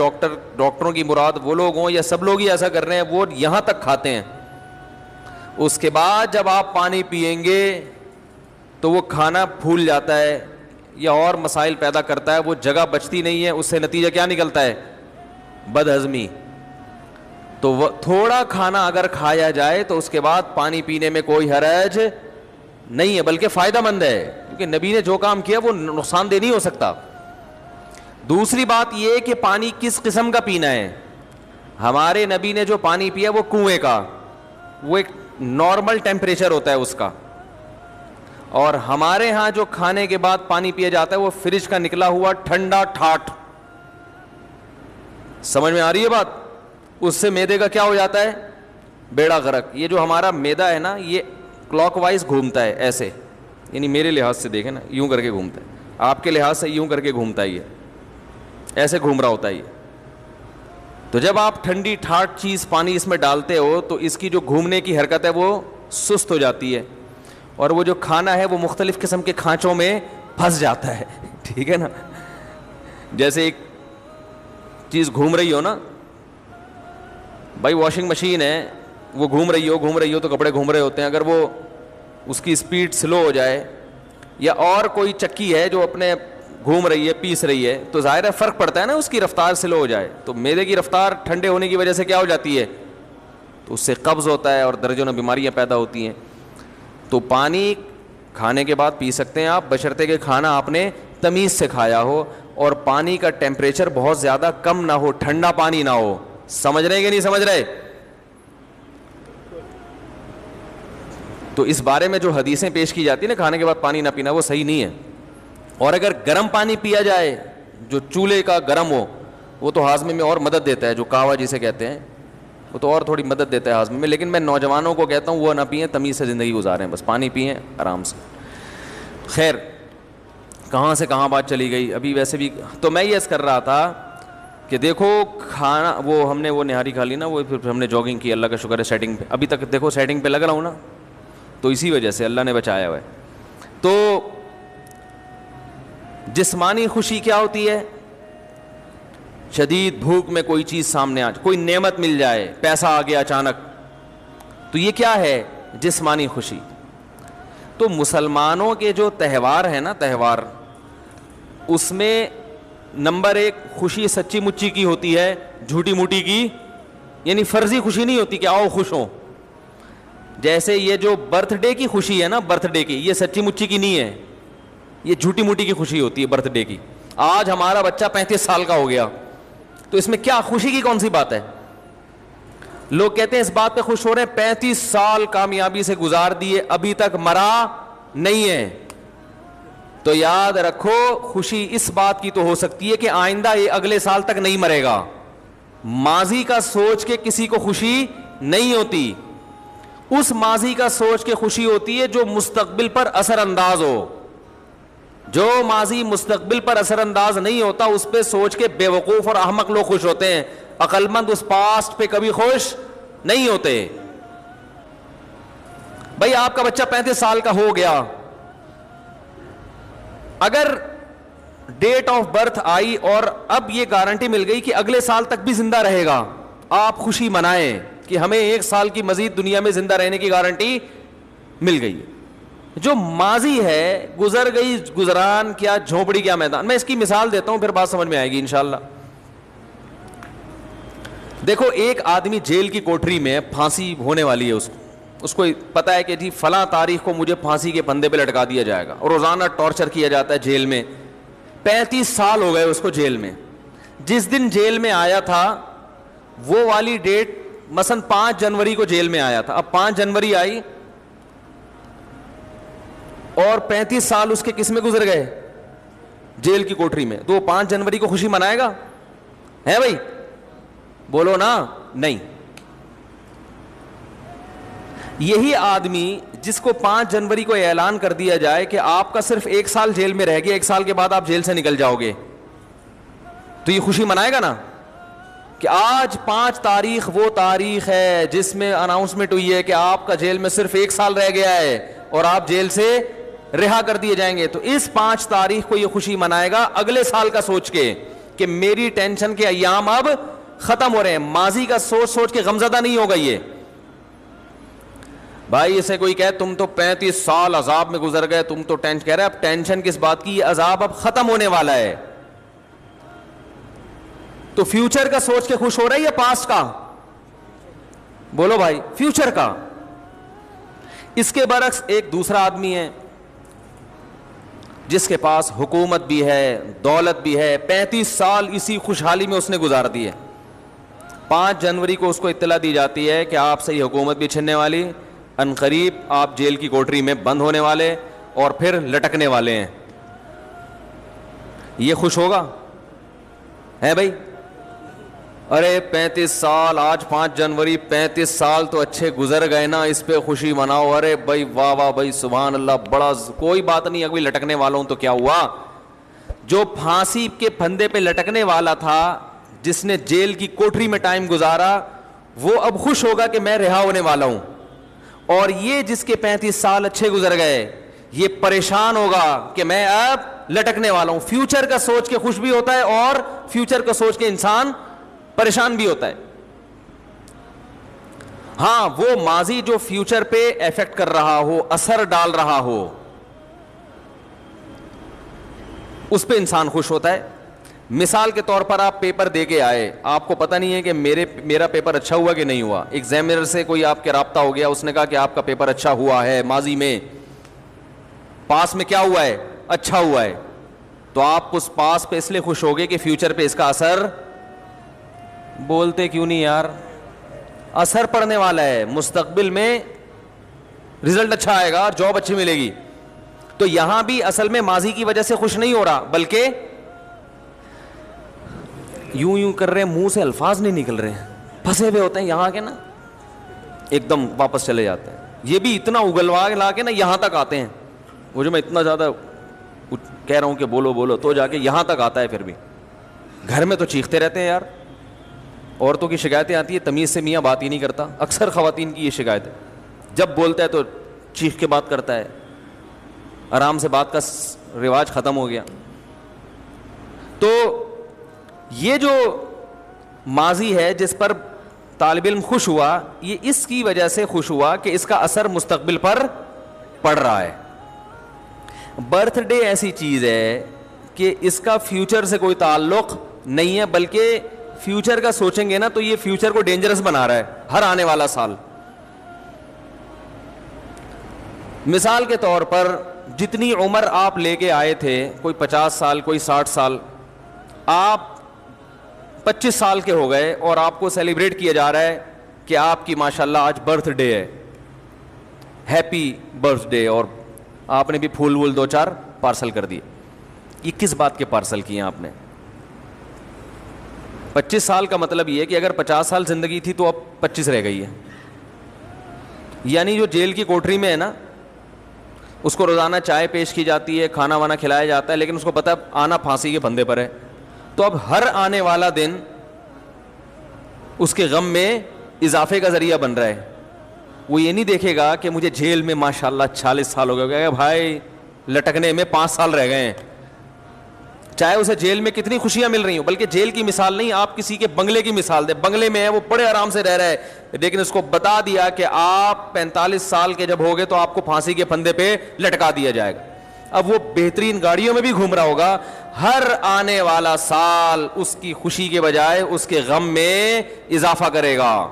ڈاکٹروں کی مراد وہ لوگ ہوں یا سب لوگ ہی ایسا کر رہے ہیں، وہ یہاں تک کھاتے ہیں. اس کے بعد جب آپ پانی پیئیں گے تو وہ کھانا پھول جاتا ہے یا اور مسائل پیدا کرتا ہے، وہ جگہ بچتی نہیں ہے. اس سے نتیجہ کیا نکلتا ہے؟ بد ہضمی. تو تھوڑا کھانا اگر کھایا جائے تو اس کے بعد پانی پینے میں کوئی حرج نہیں ہے، بلکہ فائدہ مند ہے، کیونکہ نبی نے جو کام کیا وہ نقصان دہ نہیں ہو سکتا. دوسری بات یہ کہ پانی کس قسم کا پینا ہے. ہمارے نبی نے جو پانی پیا وہ کنویں کا، وہ ایک نارمل ٹیمپریچر ہوتا ہے اس کا. اور ہمارے ہاں جو کھانے کے بعد پانی پیا جاتا ہے وہ فریج کا نکلا ہوا ٹھنڈا ٹھاٹ. سمجھ میں آ رہی ہے بات؟ اس سے معدے کا کیا ہو جاتا ہے؟ بیڑا غرق. یہ جو ہمارا معدہ ہے نا، یہ کلاک وائز گھومتا ہے ایسے، یعنی میرے لحاظ سے دیکھیں نا، یوں کر کے گھومتا ہے. آپ کے لحاظ سے یوں کر کے گھومتا ہے، یہ ایسے گھوم رہا ہوتا ہے یہ. تو جب آپ ٹھنڈی ٹھاٹ چیز پانی اس میں ڈالتے ہو تو اس کی جو گھومنے کی حرکت ہے وہ سست ہو جاتی ہے، اور وہ جو کھانا ہے وہ مختلف قسم کے کھانچوں میں پھنس جاتا ہے. ٹھیک ہے نا؟ جیسے ایک چیز گھوم رہی ہو نا بھائی، واشنگ مشین ہے، وہ گھوم رہی ہو تو کپڑے گھوم رہے ہوتے ہیں. اگر وہ اس کی سپیڈ سلو ہو جائے، یا اور کوئی چکی ہے جو اپنے گھوم رہی ہے، پیس رہی ہے، تو ظاہر ہے فرق پڑتا ہے نا، اس کی رفتار سلو ہو جائے تو معدے کی رفتار ٹھنڈے ہونے کی وجہ سے کیا ہو جاتی ہے؟ تو اس سے قبض ہوتا ہے اور درجنوں بیماریاں پیدا ہوتی ہیں. تو پانی کھانے کے بعد پی سکتے ہیں آپ، بشرطے کہ کھانا آپ نے تمیز سے کھایا ہو اور پانی کا ٹیمپریچر بہت زیادہ کم نہ ہو، ٹھنڈا پانی نہ ہو. سمجھ رہے کہ نہیں سمجھ رہے؟ تو اس بارے میں جو حدیثیں پیش کی جاتی ہیں نا کھانے کے بعد پانی نہ پینا، وہ صحیح نہیں ہے. اور اگر گرم پانی پیا جائے جو چولہے کا گرم ہو، وہ تو ہاضمے میں اور مدد دیتا ہے، جو قہوہ جسے کہتے ہیں، وہ تو اور تھوڑی مدد دیتا ہے ہاضمے میں. لیکن میں نوجوانوں کو کہتا ہوں وہ نہ پئیں، تمیز سے زندگی گزاریں، بس پانی پئیں آرام سے. خیر، کہاں سے کہاں بات چلی گئی ابھی. ویسے بھی تو میں یہ عرض کر رہا تھا کہ دیکھو کھانا، وہ ہم نے وہ نہاری کھا لی نا، وہ پھر ہم نے جاگنگ کی، اللہ کا شکر ہے سیٹنگ پہ ابھی تک دیکھو سیٹنگ پہ لگ رہا ہوں نا، تو اسی وجہ سے اللہ نے بچایا ہوا ہے. تو جسمانی خوشی کیا ہوتی ہے؟ شدید بھوک میں کوئی چیز سامنے آ جائے، کوئی نعمت مل جائے، پیسہ آ گیا اچانک، تو یہ کیا ہے؟ جسمانی خوشی. تو مسلمانوں کے جو تہوار ہیں نا، تہوار، اس میں نمبر 1 خوشی سچی مچی کی ہوتی ہے، جھوٹی موٹی کی، یعنی فرضی خوشی نہیں ہوتی کہ آؤ خوش ہوں. جیسے یہ جو برتھ ڈے کی خوشی ہے نا، برتھ ڈے کی، یہ سچی مچی کی نہیں ہے، یہ جھوٹی موٹی کی خوشی ہوتی ہے برتھ ڈے کی. آج ہمارا بچہ 35 سال کا ہو گیا، تو اس میں کیا خوشی کی کون سی بات ہے؟ لوگ کہتے ہیں اس بات پہ خوش ہو رہے ہیں 35 سال کامیابی سے گزار دیے, ابھی تک مرا نہیں ہے. تو یاد رکھو خوشی اس بات کی تو ہو سکتی ہے کہ آئندہ یہ اگلے سال تک نہیں مرے گا. ماضی کا سوچ کے کسی کو خوشی نہیں ہوتی, اس ماضی کا سوچ کے خوشی ہوتی ہے جو مستقبل پر اثر انداز ہو. جو ماضی مستقبل پر اثر انداز نہیں ہوتا اس پہ سوچ کے بے وقوف اور احمق لوگ خوش ہوتے ہیں. عقل مند اس پاسٹ پہ کبھی خوش نہیں ہوتے. بھائی آپ کا بچہ 35 سال کا ہو گیا, اگر ڈیٹ آف برتھ آئی اور اب یہ گارنٹی مل گئی کہ اگلے سال تک بھی زندہ رہے گا, آپ خوشی منائیں کہ ہمیں 1 سال کی مزید دنیا میں زندہ رہنے کی گارنٹی مل گئی. جو ماضی ہے گزر گئی, گزران کیا جھونپڑی کیا میدان. میں اس کی مثال دیتا ہوں پھر بات سمجھ میں آئے گی انشاءاللہ. دیکھو ایک آدمی جیل کی کوٹری میں, پھانسی ہونے والی ہے, اس کو پتا ہے کہ جی فلاں تاریخ کو مجھے پھانسی کے پھندے پہ لٹکا دیا جائے گا, اور روزانہ ٹارچر کیا جاتا ہے جیل میں. 35 سال ہو گئے اس کو جیل میں. جس دن جیل میں آیا تھا وہ والی ڈیٹ مثلا 5 جنوری کو جیل میں آیا تھا. اب 5 جنوری آئی اور 35 سال اس کے کس میں گزر گئے, جیل کی کوٹری میں. تو وہ 5 جنوری کو خوشی منائے گا؟ ہے بھائی بولو نا. نہیں. یہی آدمی جس کو 5 جنوری کو اعلان کر دیا جائے کہ آپ کا صرف 1 سال جیل میں رہ گیا, 1 سال کے بعد آپ جیل سے نکل جاؤ گے, تو یہ خوشی منائے گا نا کہ آج 5 تاریخ وہ تاریخ ہے جس میں اناؤنسمنٹ ہوئی ہے کہ آپ کا جیل میں صرف 1 سال رہ گیا ہے اور آپ جیل سے رہا کر دیے جائیں گے. تو اس 5 تاریخ کو یہ خوشی منائے گا اگلے سال کا سوچ کے کہ میری ٹینشن کے ایام اب ختم ہو رہے ہیں. ماضی کا سوچ کے غمزدہ نہیں ہوگا. یہ بھائی اسے کوئی کہے تم تو 35 سال عذاب میں گزر گئے, تم تو ٹینشن, کہہ رہے اب ٹینشن کس بات کی, یہ عذاب اب ختم ہونے والا ہے. تو فیوچر کا سوچ کے خوش ہو رہا ہے یا پاسٹ کا؟ بولو بھائی, فیوچر کا. اس کے برعکس ایک دوسرا آدمی ہے جس کے پاس حکومت بھی ہے, دولت بھی ہے, 35 سال اسی خوشحالی میں اس نے گزار دیے. 5 جنوری کو اس کو اطلاع دی جاتی ہے کہ آپ سے یہ حکومت بھی چھننے والی, عنقریب آپ جیل کی کوٹری میں بند ہونے والے اور پھر لٹکنے والے ہیں. یہ خوش ہوگا؟ ہے بھائی؟ ارے 35 سال, آج 5 جنوری, 35 سال تو اچھے گزر گئے نا, اس پہ خوشی مناؤ. ارے بھائی واہ واہ بھائی سبحان اللہ, بڑا کوئی بات نہیں, اگر لٹکنے والوں تو کیا ہوا. جو پھانسی کے پھندے پہ لٹکنے والا تھا, جس نے جیل کی کوٹری میں ٹائم گزارا, وہ اب خوش ہوگا کہ میں رہا ہونے والا ہوں. اور یہ جس کے 35 سال اچھے گزر گئے, یہ پریشان ہوگا کہ میں اب لٹکنے والا ہوں. فیوچر کا سوچ کے خوش بھی ہوتا ہے اور فیوچر کا سوچ کے انسان پریشان بھی ہوتا ہے. ہاں وہ ماضی جو فیوچر پہ ایفیکٹ کر رہا ہو, اثر ڈال رہا ہو, اس پہ انسان خوش ہوتا ہے. مثال کے طور پر آپ پیپر دے کے آئے, آپ کو پتہ نہیں ہے کہ میرا پیپر اچھا ہوا کہ نہیں ہوا. ایگزامینر سے کوئی آپ کے رابطہ ہو گیا, اس نے کہا کہ آپ کا پیپر اچھا ہوا ہے, ماضی میں پاس میں کیا ہوا ہے, اچھا ہوا ہے. تو آپ اس پاس پہ اس لیے خوش ہوگے کہ فیوچر پہ اس کا اثر, بولتے کیوں نہیں یار, اثر پڑنے والا ہے, مستقبل میں رزلٹ اچھا آئے گا, جاب اچھی ملے گی. تو یہاں بھی اصل میں ماضی کی وجہ سے خوش نہیں ہو رہا, بلکہ یوں کر رہے ہیں, منہ سے الفاظ نہیں نکل رہے ہیں, پھنسے ہوئے ہوتے ہیں یہاں کے نا, ایک دم واپس چلے جاتے ہیں. یہ بھی اتنا اگلوا لا کے نا یہاں تک آتے ہیں. وہ جو میں اتنا زیادہ کہہ رہا ہوں کہ بولو تو جا کے یہاں تک آتا ہے. پھر بھی گھر میں تو چیختے رہتے ہیں یار. عورتوں کی شکایتیں آتی ہے, تمیز سے میاں بات ہی نہیں کرتا. اکثر خواتین کی یہ شکایت ہے, جب بولتا ہے تو چیخ کے بات کرتا ہے, آرام سے بات کا رواج ختم ہو گیا. تو یہ جو ماضی ہے جس پر طالب علم خوش ہوا, یہ اس کی وجہ سے خوش ہوا کہ اس کا اثر مستقبل پر پڑ رہا ہے. برتھ ڈے ایسی چیز ہے کہ اس کا فیوچر سے کوئی تعلق نہیں ہے, بلکہ فیوچر کا سوچیں گے نا تو یہ فیوچر کو ڈینجرس بنا رہا ہے ہر آنے والا سال. مثال کے طور پر جتنی عمر آپ لے کے آئے تھے, کوئی 50 سال, کوئی 60 سال, آپ 25 سال کے ہو گئے اور آپ کو سیلیبریٹ کیا جا رہا ہے کہ آپ کی ماشاءاللہ آج برتھ ڈے ہے, ہیپی برتھ ڈے, اور آپ نے بھی پھول وول 2-4 پارسل کر دیے. یہ کس بات کے پارسل کیے آپ نے؟ 25 سال کا مطلب یہ ہے کہ اگر 50 سال زندگی تھی تو اب 25 رہ گئی ہے. یعنی جو جیل کی کوٹری میں ہے نا, اس کو روزانہ چائے پیش کی جاتی ہے, کھانا وانا کھلایا جاتا ہے, لیکن اس کو پتہ آنا پھانسی کے پھندے پر ہے. تو اب ہر آنے والا دن اس کے غم میں اضافے کا ذریعہ بن رہا ہے. وہ یہ نہیں دیکھے گا کہ مجھے جیل میں ماشاءاللہ 40 سال ہو گئے, بھائی لٹکنے میں 5 سال رہ گئے ہیں. چاہے اسے جیل میں کتنی خوشیاں مل رہی ہوں, بلکہ جیل کی مثال نہیں, آپ کسی کے بنگلے کی مثال دیں. بنگلے میں ہے, وہ بڑے آرام سے رہ رہا ہے, لیکن اس کو بتا دیا کہ آپ 45 سال کے جب ہوگے تو آپ کو پھانسی کے پھندے پہ لٹکا دیا جائے گا. اب وہ بہترین گاڑیوں میں بھی گھوم رہا ہوگا, ہر آنے والا سال اس کی خوشی کے بجائے اس کے غم میں اضافہ کرے گا.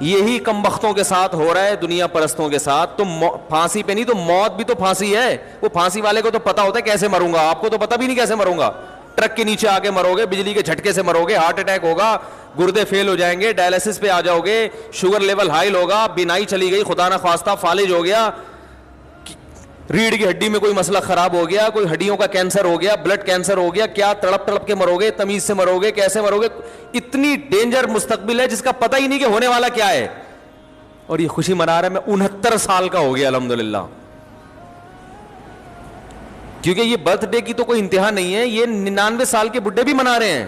یہی کم بختوں کے ساتھ ہو رہا ہے, دنیا پرستوں کے ساتھ. تو پھانسی پہ نہیں تو موت بھی تو پھانسی ہے. وہ پھانسی والے کو تو پتا ہوتا ہے کیسے مروں گا, آپ کو تو پتا بھی نہیں کیسے مروں گا. ٹرک کے نیچے آ کے مرو گے, بجلی کے جھٹکے سے مرو گے, ہارٹ اٹیک ہوگا, گردے فیل ہو جائیں گے, ڈائلسس پہ آ جاؤ گے, شوگر لیول ہائی ہوگا, بینائی چلی گئی, خدا نہ خواستہ فالج ہو گیا, ریڑھ کی ہڈی میں کوئی مسئلہ خراب ہو گیا, کوئی ہڈیوں کا کینسر ہو گیا, بلڈ کینسر ہو گیا, کیا تڑپ تڑپ کے مرو گے, تمیز سے مرو گے, کیسے مرو گے. اتنی ڈینجر مستقبل ہے جس کا پتہ ہی نہیں کہ ہونے والا کیا ہے. اور یہ خوشی منا رہا ہے, میں 69 سال کا ہو گیا الحمدللہ. کیونکہ یہ برتھ ڈے کی تو کوئی انتہا نہیں ہے, یہ 99 سال کے بڈھے بھی منا رہے ہیں.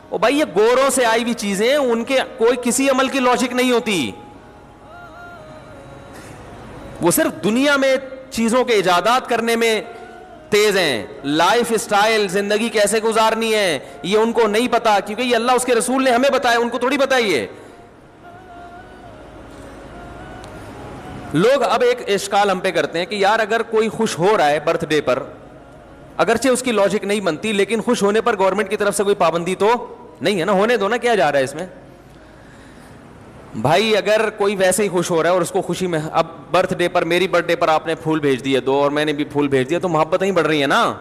اور بھائی یہ گوروں سے آئی ہوئی چیزیں, ان کے کوئی کسی عمل کی لاجک نہیں ہوتی. وہ صرف دنیا میں چیزوں کے ایجادات کرنے میں تیز ہیں. لائف سٹائل, زندگی کیسے گزارنی ہے, یہ ان کو نہیں پتا, کیونکہ یہ اللہ اس کے رسول نے ہمیں بتایا, ان کو تھوڑی بتائیے. لوگ اب ایک اشکال ہم پہ کرتے ہیں کہ یار اگر کوئی خوش ہو رہا ہے برتھ ڈے پر, اگرچہ اس کی لاجک نہیں بنتی, لیکن خوش ہونے پر گورنمنٹ کی طرف سے کوئی پابندی تو نہیں ہے نا, ہونے دو نا, کیا جا رہا ہے اس میں. بھائی اگر کوئی ویسے ہی خوش ہو رہا ہے اور اس کو خوشی میں, اب برتھ ڈے پر, میری برتھ ڈے پر آپ نے پھول بھیج دیے 2 اور میں نے بھی پھول بھیج دیا, تو محبت نہیں بڑھ رہی ہے نا.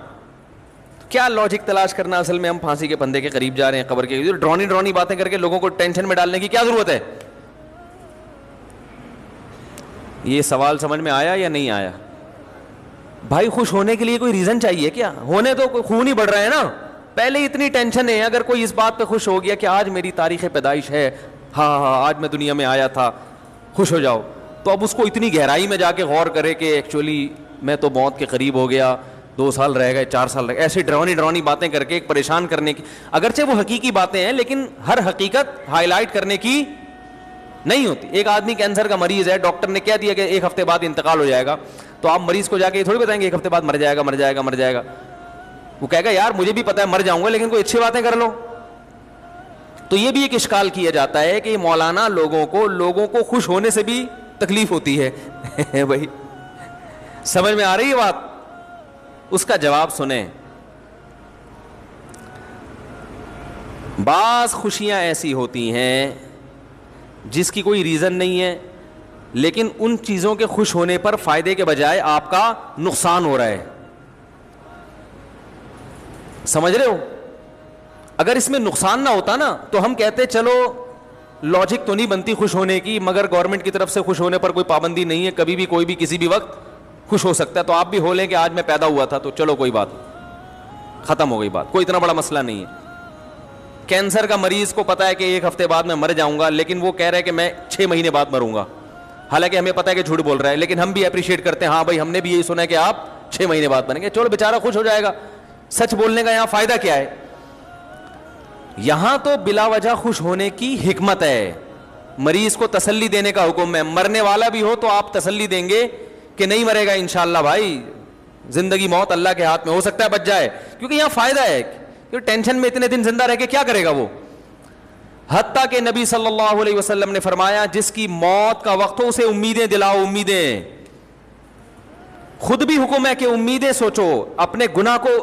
کیا لاجک تلاش کرنا, اصل میں ہم پھانسی کے پھندے کے قریب جا رہے ہیں, قبر کے. ڈرونی باتیں کر کے لوگوں کو ٹینشن میں ڈالنے کی کیا ضرورت ہے. یہ سوال سمجھ میں آیا یا نہیں آیا؟ بھائی خوش ہونے کے لیے کوئی ریزن چاہیے کیا؟ ہونے تو خون ہی بڑھ رہا ہے نا. پہلے اتنی ٹینشن ہے, اگر کوئی اس بات پہ خوش ہو گیا کہ آج میری تاریخ پیدائش ہے, ہاں آج میں دنیا میں آیا تھا, خوش ہو جاؤ. تو اب اس کو اتنی گہرائی میں جا کے غور کرے کہ ایکچولی میں تو موت کے قریب ہو گیا, 2 سال رہ گئے, 4 سال رہ گئے, ایسی ڈرونی باتیں کر کے ایک پریشان کرنے کی. اگرچہ وہ حقیقی باتیں ہیں, لیکن ہر حقیقت ہائی لائٹ کرنے کی نہیں ہوتی. ایک آدمی کینسر کا مریض ہے, ڈاکٹر نے کہہ دیا کہ 1 ہفتے بعد انتقال ہو جائے گا, تو آپ مریض کو جا کے یہ تھوڑی بتائیں گے 1 ہفتے بعد مر جائے گا. وہ کہے گا یار مجھے بھی پتا ہے مر جاؤں گا, لیکن کوئی اچھی باتیں کر لو. تو یہ بھی ایک اشکال کیا جاتا ہے کہ مولانا لوگوں کو خوش ہونے سے بھی تکلیف ہوتی ہے. بھائی سمجھ میں آ رہی ہے بات؟ اس کا جواب سنیں. بعض خوشیاں ایسی ہوتی ہیں جس کی کوئی ریزن نہیں ہے, لیکن ان چیزوں کے خوش ہونے پر فائدے کے بجائے آپ کا نقصان ہو رہا ہے. سمجھ رہے ہو؟ اگر اس میں نقصان نہ ہوتا نا تو ہم کہتے چلو لاجک تو نہیں بنتی خوش ہونے کی, مگر گورنمنٹ کی طرف سے خوش ہونے پر کوئی پابندی نہیں ہے, کبھی بھی کوئی بھی کسی بھی وقت خوش ہو سکتا ہے. تو آپ بھی ہو لیں کہ آج میں پیدا ہوا تھا, تو چلو کوئی بات, ختم ہو گئی بات, کوئی اتنا بڑا مسئلہ نہیں ہے. کینسر کا مریض کو پتا ہے کہ 1 ہفتے بعد میں مر جاؤں گا, لیکن وہ کہہ رہے کہ میں 6 مہینے بعد مروں گا, حالانکہ ہمیں پتا ہے کہ جھوٹ بول رہا ہے, لیکن ہم بھی اپریشیٹ کرتے ہیں, ہاں بھائی ہم نے بھی یہی سنا ہے کہ آپ 6 مہینے بعد مریں گے. چلو بیچارہ خوش ہو جائے گا. سچ بولنے کا یہاں فائدہ کیا ہے؟ یہاں تو بلا وجہ خوش ہونے کی حکمت ہے. مریض کو تسلی دینے کا حکم ہے. مرنے والا بھی ہو تو آپ تسلی دیں گے کہ نہیں مرے گا انشاءاللہ بھائی, زندگی موت اللہ کے ہاتھ میں, ہو سکتا ہے بچ جائے, کیونکہ یہاں فائدہ ہے. کہ ٹینشن میں اتنے دن زندہ رہ کے کیا کرے گا وہ. حتیٰ کہ نبی صلی اللہ علیہ وسلم نے فرمایا جس کی موت کا وقت ہو اسے امیدیں دلاؤ, امیدیں. خود بھی حکم ہے کہ امیدیں سوچو, اپنے گناہ کو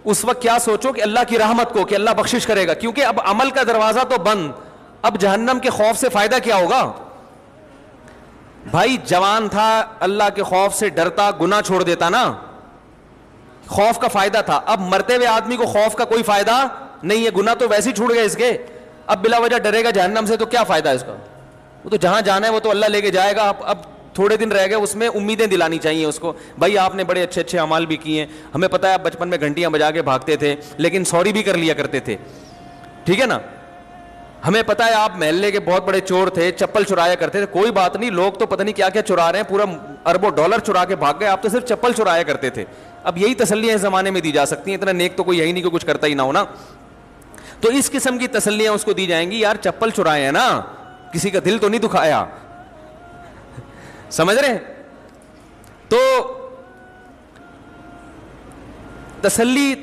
اس وقت کیا سوچو کہ اللہ کی رحمت کو, کہ اللہ بخشش کرے گا, کیونکہ اب عمل کا دروازہ تو بند, اب جہنم کے خوف سے فائدہ کیا ہوگا. بھائی جوان تھا, اللہ کے خوف سے ڈرتا, گناہ چھوڑ دیتا نا, خوف کا فائدہ تھا. اب مرتے ہوئے آدمی کو خوف کا کوئی فائدہ نہیں ہے, گناہ تو ویسے ہی چھوٹ گئے اس کے. اب بلا وجہ ڈرے گا جہنم سے تو کیا فائدہ ہے اس کا؟ وہ تو جہاں جانا ہے وہ تو اللہ لے کے جائے گا. اب تھوڑے دن رہ گئے, اس میں امیدیں دلانی چاہیے اس کو, بھائی آپ نے بڑے اچھے اچھے اعمال بھی کیے ہیں, ہمیں پتہ ہے آپ بچپن میں گھنٹیاں بجا کے بھاگتے تھے لیکن سوری بھی کر لیا کرتے تھے, ٹھیک ہے نا, ہمیں پتہ ہے آپ محلے کے بہت بڑے چور تھے, چپل چرایا کرتے تھے, کوئی بات نہیں, لوگ تو پتہ نہیں کیا کیا چرا رہے ہیں, پورا اربوں ڈالر چرا کے بھاگ گئے, آپ تو صرف چپل چرایا کرتے تھے. اب یہی تسلیاں اس زمانے میں دی جا سکتی ہیں, اتنا نیک تو کوئی یہی نہیں کہ کچھ کرتا ہی نہ ہو نا. تو اس قسم کی تسلیاں اس کو دی جائیں گی, یار چپل چرائے ہیں نا, کسی کا دل تو نہیں دکھایا, سمجھ رہے ہیں؟ تو تسلی,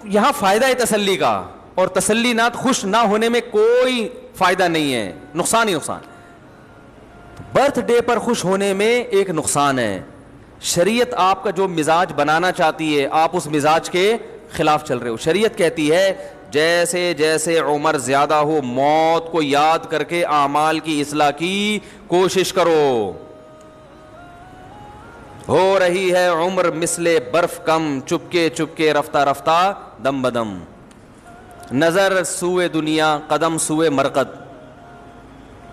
یہاں فائدہ ہے تسلی کا, اور تسلی نہ خوش نہ ہونے میں کوئی فائدہ نہیں ہے, نقصان ہی نقصان. برتھ ڈے پر خوش ہونے میں ایک نقصان ہے, شریعت آپ کا جو مزاج بنانا چاہتی ہے آپ اس مزاج کے خلاف چل رہے ہو. شریعت کہتی ہے جیسے جیسے عمر زیادہ ہو موت کو یاد کر کے اعمال کی اصلاح کی کوشش کرو. ہو رہی ہے عمر مثل برف کم, چپکے چپکے رفتہ رفتہ دم بدم, نظر سوئے دنیا قدم سوئے مرقد,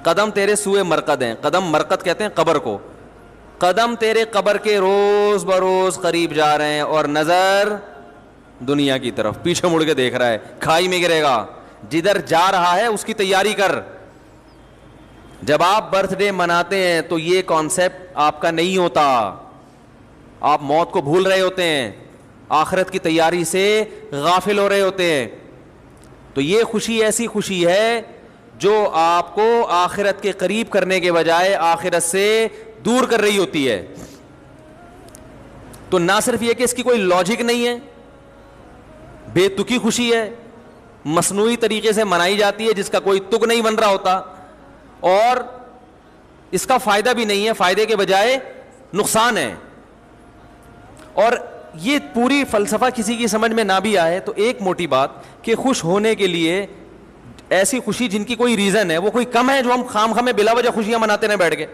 قدم تیرے سوئے مرقد ہیں, قدم مرقد کہتے ہیں قبر کو, قدم تیرے قبر کے روز بروز قریب جا رہے ہیں, اور نظر دنیا کی طرف, پیچھے مڑ کے دیکھ رہا ہے, کھائی میں گرے گا, جدھر جا رہا ہے اس کی تیاری کر. جب آپ برتھ ڈے مناتے ہیں تو یہ کانسیپٹ آپ کا نہیں ہوتا, آپ موت کو بھول رہے ہوتے ہیں, آخرت کی تیاری سے غافل ہو رہے ہوتے ہیں. تو یہ خوشی ایسی خوشی ہے جو آپ کو آخرت کے قریب کرنے کے بجائے آخرت سے دور کر رہی ہوتی ہے. تو نہ صرف یہ کہ اس کی کوئی لاجک نہیں ہے, بے تکی خوشی ہے, مصنوعی طریقے سے منائی جاتی ہے جس کا کوئی تک نہیں بن رہا ہوتا, اور اس کا فائدہ بھی نہیں ہے, فائدے کے بجائے نقصان ہے. اور یہ پوری فلسفہ کسی کی سمجھ میں نہ بھی آئے تو ایک موٹی بات کہ خوش ہونے کے لیے ایسی خوشی جن کی کوئی ریزن ہے وہ کوئی کم ہے جو ہم خام خامے بلا وجہ خوشیاں مناتے رہے بیٹھ کے.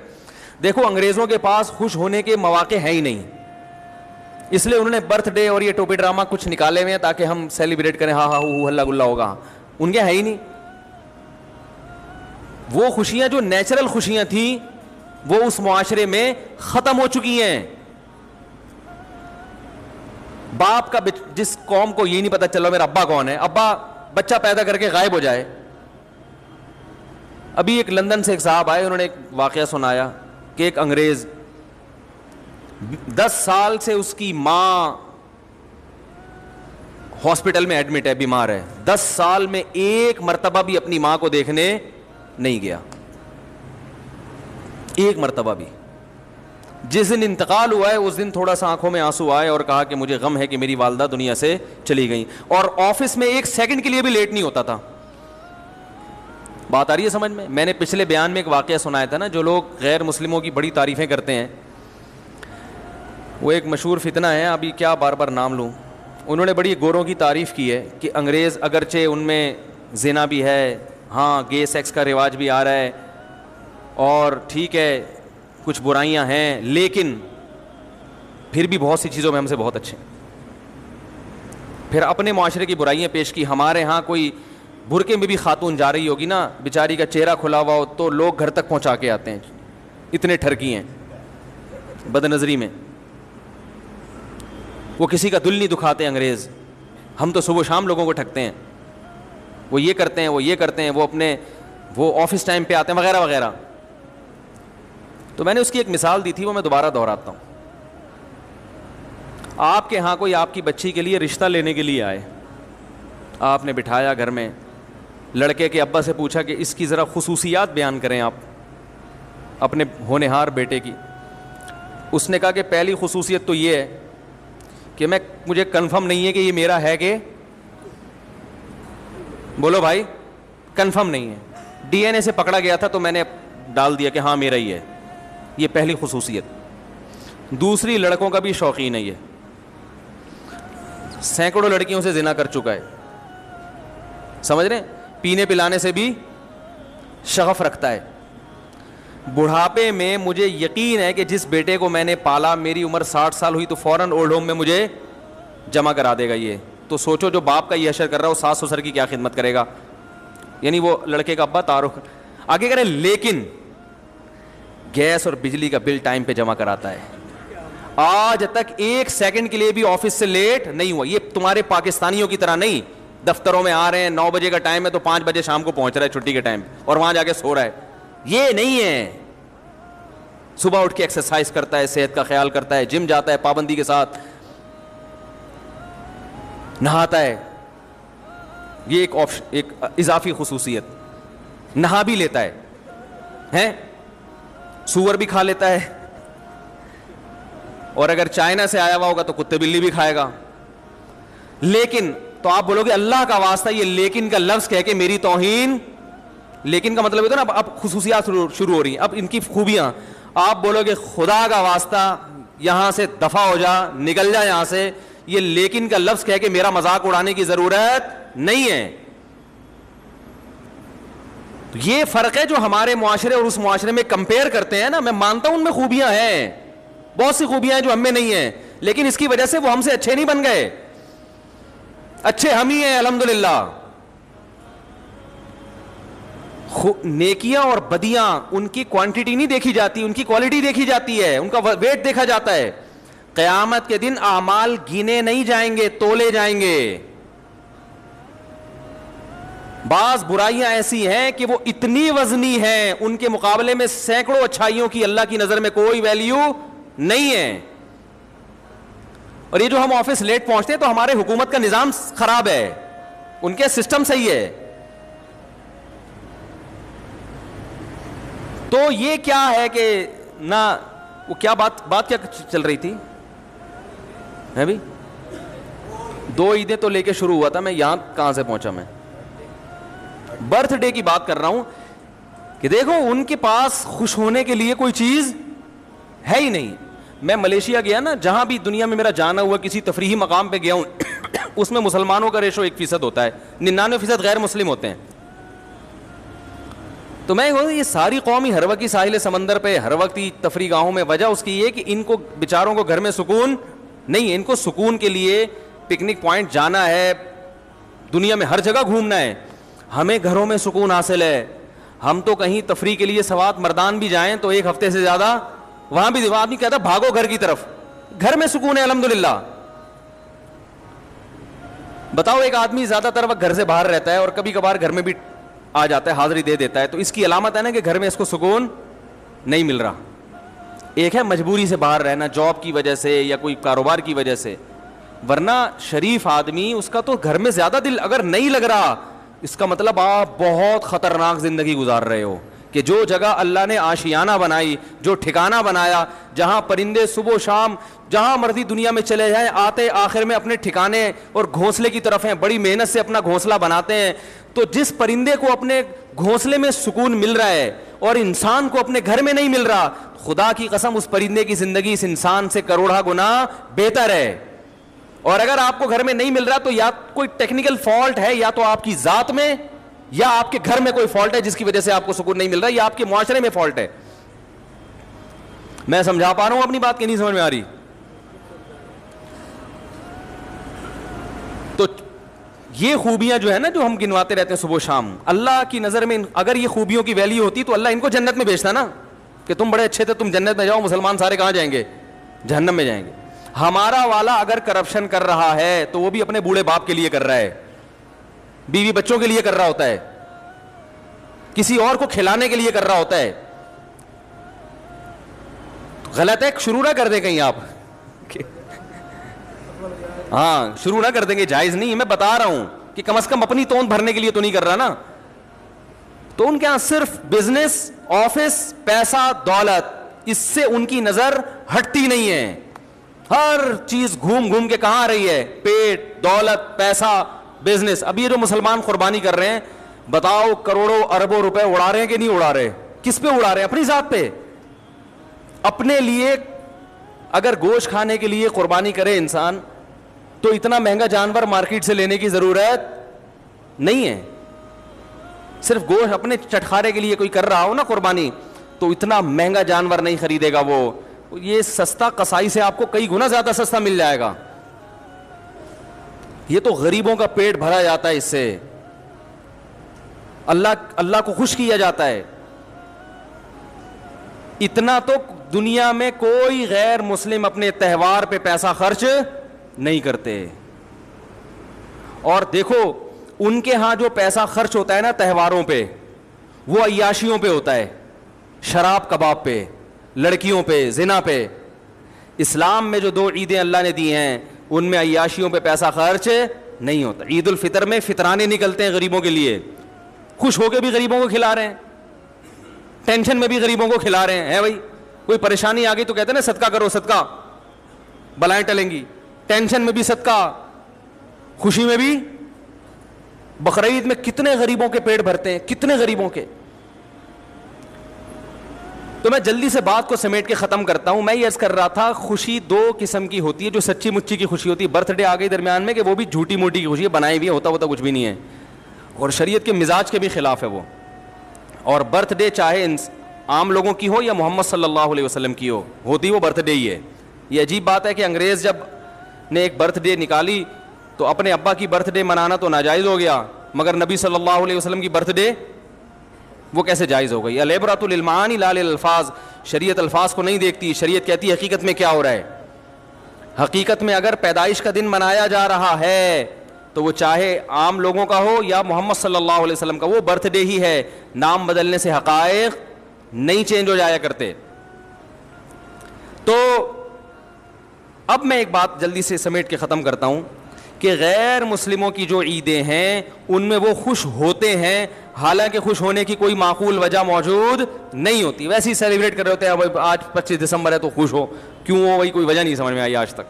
دیکھو انگریزوں کے پاس خوش ہونے کے مواقع ہیں ہی نہیں, اس لیے انہوں نے برتھ ڈے اور یہ ٹوپی ڈرامہ کچھ نکالے ہوئے ہیں تاکہ ہم سیلیبریٹ کریں, ہاں ہاں ہو ہلا گلا ہوگا, ان کے ہے ہی نہیں. وہ خوشیاں جو نیچرل خوشیاں تھیں وہ اس معاشرے میں ختم ہو چکی ہیں. باپ کا جس قوم کو یہ نہیں پتا چلا میرا ابا کون ہے, ابا بچہ پیدا کر کے غائب ہو جائے. ابھی ایک لندن سے ایک صاحب آئے, انہوں نے ایک واقعہ سنایا کہ ایک انگریز 10 سال سے اس کی ماں ہاسپٹل میں ایڈمٹ ہے, بیمار ہے, 10 سال میں ایک مرتبہ بھی اپنی ماں کو دیکھنے نہیں گیا, ایک مرتبہ بھی. جس دن انتقال ہوا ہے اس دن تھوڑا سا آنکھوں میں آنسو آئے اور کہا کہ مجھے غم ہے کہ میری والدہ دنیا سے چلی گئیں, اور آفس میں ایک سیکنڈ کے لیے بھی لیٹ نہیں ہوتا تھا. بات آ رہی ہے سمجھ میں؟ میں نے پچھلے بیان میں ایک واقعہ سنایا تھا نا, جو لوگ غیر مسلموں کی بڑی تعریفیں کرتے ہیں, وہ ایک مشہور فتنہ ہے, ابھی کیا بار بار نام لوں. انہوں نے بڑی گوروں کی تعریف کی ہے کہ انگریز اگرچہ ان میں زنا بھی ہے, ہاں گے سیکس کا رواج بھی آ رہا ہے, اور ٹھیک ہے کچھ برائیاں ہیں, لیکن پھر بھی بہت سی چیزوں میں ہم سے بہت اچھے ہیں. پھر اپنے معاشرے کی برائیاں پیش کی. ہمارے ہاں کوئی برقعے میں بھی خاتون جا رہی ہوگی نا, بیچاری کا چہرہ کھلا ہوا ہو تو لوگ گھر تک پہنچا کے آتے ہیں, اتنے ٹھرکی ہیں بد نظری میں. وہ کسی کا دل نہیں دکھاتے انگریز. ہم تو صبح شام لوگوں کو ٹھگتے ہیں, وہ یہ کرتے ہیں, وہ یہ کرتے ہیں, وہ آفس ٹائم پہ آتے ہیں وغیرہ وغیرہ. تو میں نے اس کی ایک مثال دی تھی, وہ میں دوبارہ دہراتا ہوں. آپ کے ہاں کوئی آپ کی بچی کے لیے رشتہ لینے کے لیے آئے, آپ نے بٹھایا گھر میں, لڑکے کے ابا سے پوچھا کہ اس کی ذرا خصوصیات بیان کریں آپ اپنے ہونہار بیٹے کی. اس نے کہا کہ پہلی خصوصیت تو یہ ہے کہ مجھے کنفرم نہیں ہے کہ یہ میرا ہے کہ, بولو بھائی, کنفرم نہیں ہے, ڈی این اے سے پکڑا گیا تھا تو میں نے ڈال دیا کہ ہاں میرا ہی ہے. یہ پہلی خصوصیت. دوسری, لڑکوں کا بھی شوقین ہے, یہ سینکڑوں لڑکیوں سے زنا کر چکا ہے, سمجھ رہے ہیں, پینے پلانے سے بھی شغف رکھتا ہے. بڑھاپے میں مجھے یقین ہے کہ جس بیٹے کو میں نے پالا, میری عمر 60 سال ہوئی تو فوراً اولڈ ہوم میں مجھے جمع کرا دے گا یہ. تو سوچو جو باپ کا یہ حشر کر رہا ہے وہ ساس سسر کی کیا خدمت کرے گا. یعنی وہ لڑکے کا ابا تعارف. آگے کریں لیکن گیس اور بجلی کا بل ٹائم پہ جمع کراتا ہے. آج تک ایک سیکنڈ کے لیے بھی آفس سے لیٹ نہیں ہوا. یہ تمہارے پاکستانیوں کی طرح نہیں, دفتروں میں آ رہے ہیں 9 بجے کا ٹائم ہے تو 5 بجے شام کو پہنچ رہا ہے چھٹی کے ٹائم اور وہاں جا کے سو رہا ہے. یہ نہیں ہے. صبح اٹھ کے ایکسرسائز کرتا ہے, صحت کا خیال کرتا ہے, جم جاتا ہے پابندی کے ساتھ, نہاتا ہے. یہ ایک آپشن, ایک اضافی خصوصیت, نہا بھی لیتا ہے, سور بھی کھا لیتا ہے, اور اگر چائنا سے آیا ہوا ہوگا تو کتے بلی بھی کھائے گا. لیکن تو آپ بولو گے اللہ کا واسطہ یہ لیکن کا لفظ کہہ کے میری توہین, لیکن کا مطلب ہوتا ہے نا اب خصوصیات شروع ہو رہی ہیں, اب ان کی خوبیاں. آپ بولو گے خدا کا واسطہ یہاں سے دفع ہو جا, نکل جا یہاں سے, یہ لیکن کا لفظ کہہ کے میرا مذاق اڑانے کی ضرورت نہیں ہے. یہ فرق ہے جو ہمارے معاشرے اور اس معاشرے میں کمپیئر کرتے ہیں نا. میں مانتا ہوں ان میں خوبیاں ہیں, بہت سی خوبیاں ہیں جو ہم میں نہیں ہیں, لیکن اس کی وجہ سے وہ ہم سے اچھے نہیں بن گئے. اچھے ہم ہی ہیں الحمدللہ. نیکیاں اور بدیاں ان کی کوانٹٹی نہیں دیکھی جاتی, ان کی کوالٹی دیکھی جاتی ہے, ان کا ویٹ دیکھا جاتا ہے. قیامت کے دن اعمال گینے نہیں جائیں گے, تولے جائیں گے. بعض برائیاں ایسی ہیں کہ وہ اتنی وزنی ہیں ان کے مقابلے میں سینکڑوں اچھائیوں کی اللہ کی نظر میں کوئی ویلیو نہیں ہے. اور یہ جو ہم آفس لیٹ پہنچتے ہیں تو ہمارے حکومت کا نظام خراب ہے, ان کے سسٹم صحیح ہے. تو یہ کیا ہے کہ نہ وہ کیا بات کیا چل رہی تھی ہے بھی. 2 عیدیں تو لے کے شروع ہوا تھا, میں یہاں کہاں سے پہنچا, میں برتھ ڈے کی بات کر رہا ہوں کہ دیکھو ان کے پاس خوش ہونے کے لیے کوئی چیز ہے ہی نہیں. میں ملیشیا گیا نا, جہاں بھی دنیا میں میرا جانا ہوا کسی تفریحی مقام پہ گیا ہوں اس میں مسلمانوں کا ریشو 1% ہوتا ہے, 99% غیر مسلم ہوتے ہیں. تو میں یہ ساری قوم ہی ہر وقت ساحل سمندر پہ, ہر وقت تفریح گاہوں میں, وجہ اس کی یہ کہ ان کو بیچاروں کو گھر میں سکون نہیں ہے. ان کو سکون کے لیے پکنک پوائنٹ جانا ہے, دنیا میں ہر جگہ گھومنا ہے. ہمیں گھروں میں سکون حاصل ہے. ہم تو کہیں تفریح کے لیے سوات مردان بھی جائیں تو 1 ہفتے سے زیادہ وہاں بھی آدمی کہتا بھاگو گھر کی طرف. گھر میں سکون ہے الحمدللہ. بتاؤ ایک آدمی زیادہ تر وقت گھر سے باہر رہتا ہے اور کبھی کبھار گھر میں بھی آ جاتا ہے, حاضری دے دیتا ہے, تو اس کی علامت ہے نا کہ گھر میں اس کو سکون نہیں مل رہا. ایک ہے مجبوری سے باہر رہنا, جاب کی وجہ سے یا کوئی کاروبار کی وجہ سے, ورنہ شریف آدمی اس کا تو گھر میں زیادہ دل اگر نہیں لگ رہا, اس کا مطلب آپ بہت خطرناک زندگی گزار رہے ہو. کہ جو جگہ اللہ نے آشیانہ بنائی, جو ٹھکانہ بنایا, جہاں پرندے صبح و شام جہاں مرضی دنیا میں چلے جائیں آتے آخر میں اپنے ٹھکانے اور گھونسلے کی طرف ہیں, بڑی محنت سے اپنا گھونسلہ بناتے ہیں. تو جس پرندے کو اپنے گھونسلے میں سکون مل رہا ہے اور انسان کو اپنے گھر میں نہیں مل رہا, خدا کی قسم اس پرندے کی زندگی اس انسان سے کروڑا گنا بہتر ہے. اور اگر آپ کو گھر میں نہیں مل رہا تو یا کوئی ٹیکنیکل فالٹ ہے, یا تو آپ کی ذات میں یا آپ کے گھر میں کوئی فالٹ ہے جس کی وجہ سے آپ کو سکون نہیں مل رہا, یا آپ کے معاشرے میں فالٹ ہے. میں سمجھا پا رہا ہوں اپنی بات کہ نہیں سمجھ میں آ رہی؟ تو یہ خوبیاں جو ہے نا جو ہم گنواتے رہتے ہیں صبح و شام, اللہ کی نظر میں اگر یہ خوبیوں کی ویلیو ہوتی تو اللہ ان کو جنت میں بھیجتا نا, کہ تم بڑے اچھے تھے, تم جنت میں جاؤ, مسلمان سارے کہاں جائیں گے؟ جہنم میں جائیں گے. ہمارا والا اگر کرپشن کر رہا ہے تو وہ بھی اپنے بوڑھے باپ کے لیے کر رہا ہے, بیوی بچوں کے لیے کر رہا ہوتا ہے, کسی اور کو کھلانے کے لیے کر رہا ہوتا ہے. غلط ہے, شروع نہ کر دیں کہیں آپ, ہاں شروع نہ کر دیں گے, جائز نہیں. میں بتا رہا ہوں کہ کم از کم اپنی توند بھرنے کے لیے تو نہیں کر رہا نا. تو ان کے یہاں صرف بزنس, آفس, پیسہ, دولت, اس سے ان کی نظر ہٹتی نہیں ہے. ہر چیز گھوم گھوم کے کہاں آ رہی ہے؟ پیٹ, دولت, پیسہ, بزنس. اب یہ جو مسلمان قربانی کر رہے ہیں, بتاؤ کروڑوں اربوں روپے اڑا رہے ہیں کہ نہیں اڑا رہے؟ کس پہ اڑا رہے ہیں؟ اپنی ذات پہ. اپنے لیے اگر گوشت کھانے کے لیے قربانی کرے انسان تو اتنا مہنگا جانور مارکیٹ سے لینے کی ضرورت نہیں ہے. صرف گوشت اپنے چٹخارے کے لیے کوئی کر رہا ہو نا قربانی, تو اتنا مہنگا جانور نہیں خریدے گا وہ. یہ سستا قصائی سے آپ کو کئی گنا زیادہ سستا مل جائے گا. یہ تو غریبوں کا پیٹ بھرا جاتا ہے اس سے. اللہ کو خوش کیا جاتا ہے. اتنا تو دنیا میں کوئی غیر مسلم اپنے تہوار پہ پیسہ خرچ نہیں کرتے. اور دیکھو ان کے ہاں جو پیسہ خرچ ہوتا ہے نا تہواروں پہ, وہ عیاشیوں پہ ہوتا ہے, شراب کباب پہ, لڑکیوں پہ, زنا پہ. اسلام میں جو 2 عیدیں اللہ نے دی ہیں ان میں عیاشیوں پہ پیسہ خرچ نہیں ہوتا. عید الفطر میں فطرانے نکلتے ہیں غریبوں کے لیے, خوش ہو کے بھی غریبوں کو کھلا رہے ہیں, ٹینشن میں بھی غریبوں کو کھلا رہے ہیں. بھائی کوئی پریشانی آ گئی تو کہتے ہیں نا صدقہ کرو, صدقہ بلائیں ٹلیں گی. ٹینشن میں بھی صدقہ, خوشی میں بھی. بقرعید میں کتنے غریبوں کے پیٹ بھرتے ہیں, کتنے غریبوں کے. تو میں جلدی سے بات کو سمیٹ کے ختم کرتا ہوں. میں یہ عرض کر رہا تھا خوشی 2 قسم کی ہوتی ہے, جو سچی مچی کی خوشی ہوتی ہے. برتھ ڈے آ گئی درمیان میں کہ وہ بھی جھوٹی موٹی کی خوشی ہے, بنائی بھی ہوتا کچھ بھی نہیں ہے, اور شریعت کے مزاج کے بھی خلاف ہے وہ. اور برتھ ڈے چاہے عام لوگوں کی ہو یا محمد صلی اللہ علیہ وسلم کی ہو, ہوتی وہ برتھ ڈے ہی ہے. یہ عجیب بات ہے کہ انگریز جب نے ایک برتھ ڈے نکالی تو اپنے ابا کی برتھ ڈے منانا تو ناجائز ہو گیا, مگر نبی صلی اللہ علیہ وسلم کی برتھ ڈے وہ کیسے جائز ہو گئی؟ العبرۃ للمعانی لا للالفاظ. شریعت الفاظ کو نہیں دیکھتی, شریعت کہتی ہے حقیقت میں کیا ہو رہا ہے. حقیقت میں اگر پیدائش کا دن منایا جا رہا ہے تو وہ چاہے عام لوگوں کا ہو یا محمد صلی اللہ علیہ وسلم کا, وہ برتھ ڈے ہی ہے. نام بدلنے سے حقائق نہیں چینج ہو جایا کرتے. تو اب میں ایک بات جلدی سے سمیٹ کے ختم کرتا ہوں کہ غیر مسلموں کی جو عیدیں ہیں ان میں وہ خوش ہوتے ہیں, حالانکہ خوش ہونے کی کوئی معقول وجہ موجود نہیں ہوتی. ویسے ہی سیلیبریٹ کر رہے ہوتے ہیں, آج 25 دسمبر ہے تو خوش ہو, کیوں ہو وہی کوئی وجہ نہیں سمجھ میں آئی آج تک.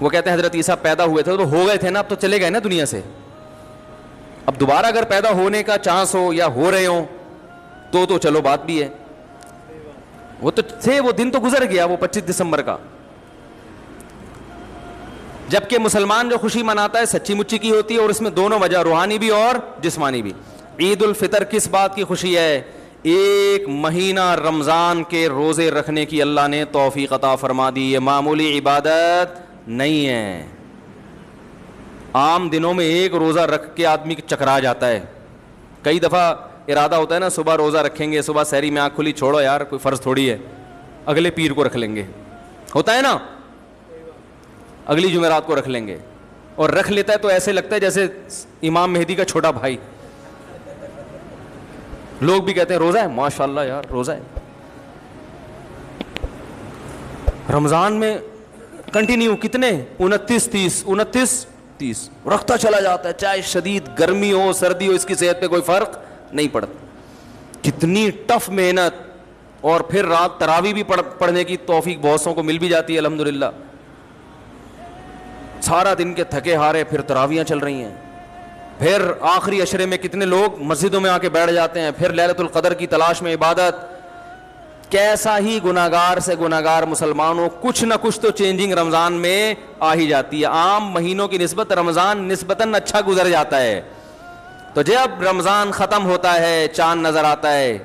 وہ کہتے ہیں حضرت عیسیٰ پیدا ہوئے تھے تو ہو گئے تھے نا, اب تو چلے گئے نا دنیا سے. اب دوبارہ اگر پیدا ہونے کا چانس ہو یا ہو رہے ہوں تو چلو بات بھی ہے. وہ تو تھے, وہ دن تو گزر گیا, وہ 25 دسمبر کا. جبکہ مسلمان جو خوشی مناتا ہے سچی مچی کی ہوتی ہے, اور اس میں دونوں وجہ, روحانی بھی اور جسمانی بھی. عید الفطر کس بات کی خوشی ہے؟ 1 مہینہ رمضان کے روزے رکھنے کی اللہ نے توفیق عطا فرما دی. یہ معمولی عبادت نہیں ہے. عام دنوں میں 1 روزہ رکھ کے آدمی چکرا جاتا ہے. کئی دفعہ ارادہ ہوتا ہے نا صبح روزہ رکھیں گے, صبح سحری میں آنکھ کھلی, چھوڑو یار کوئی فرض تھوڑی ہے, اگلے پیر کو رکھ لیں گے, ہوتا ہے نا, اگلی جمعرات کو رکھ لیں گے. اور رکھ لیتا ہے تو ایسے لگتا ہے جیسے امام مہدی کا چھوٹا بھائی. لوگ بھی کہتے ہیں روزہ ہے, ماشاءاللہ یار روزہ ہے. رمضان میں کنٹینیو کتنے 29 رکھتا چلا جاتا ہے, چاہے شدید گرمی ہو سردی ہو, اس کی صحت پہ کوئی فرق نہیں پڑتا. کتنی ٹف محنت, اور پھر رات تراویح بھی پڑھنے کی توفیق بہت سو کو مل بھی جاتی ہے الحمدللہ. سارا دن کے تھکے ہارے پھر تراویحاں چل رہی ہیں. پھر آخری عشرے میں کتنے لوگ مسجدوں میں آ کے بیٹھ جاتے ہیں, پھر لیلۃ القدر کی تلاش میں عبادت. کیسا ہی گناہگار سے گناہگار مسلمانوں, کچھ نہ کچھ تو چینجنگ رمضان میں آ ہی جاتی ہے. عام مہینوں کی نسبت رمضان نسبتاً اچھا گزر جاتا ہے. تو جب رمضان ختم ہوتا ہے, چاند نظر آتا ہے,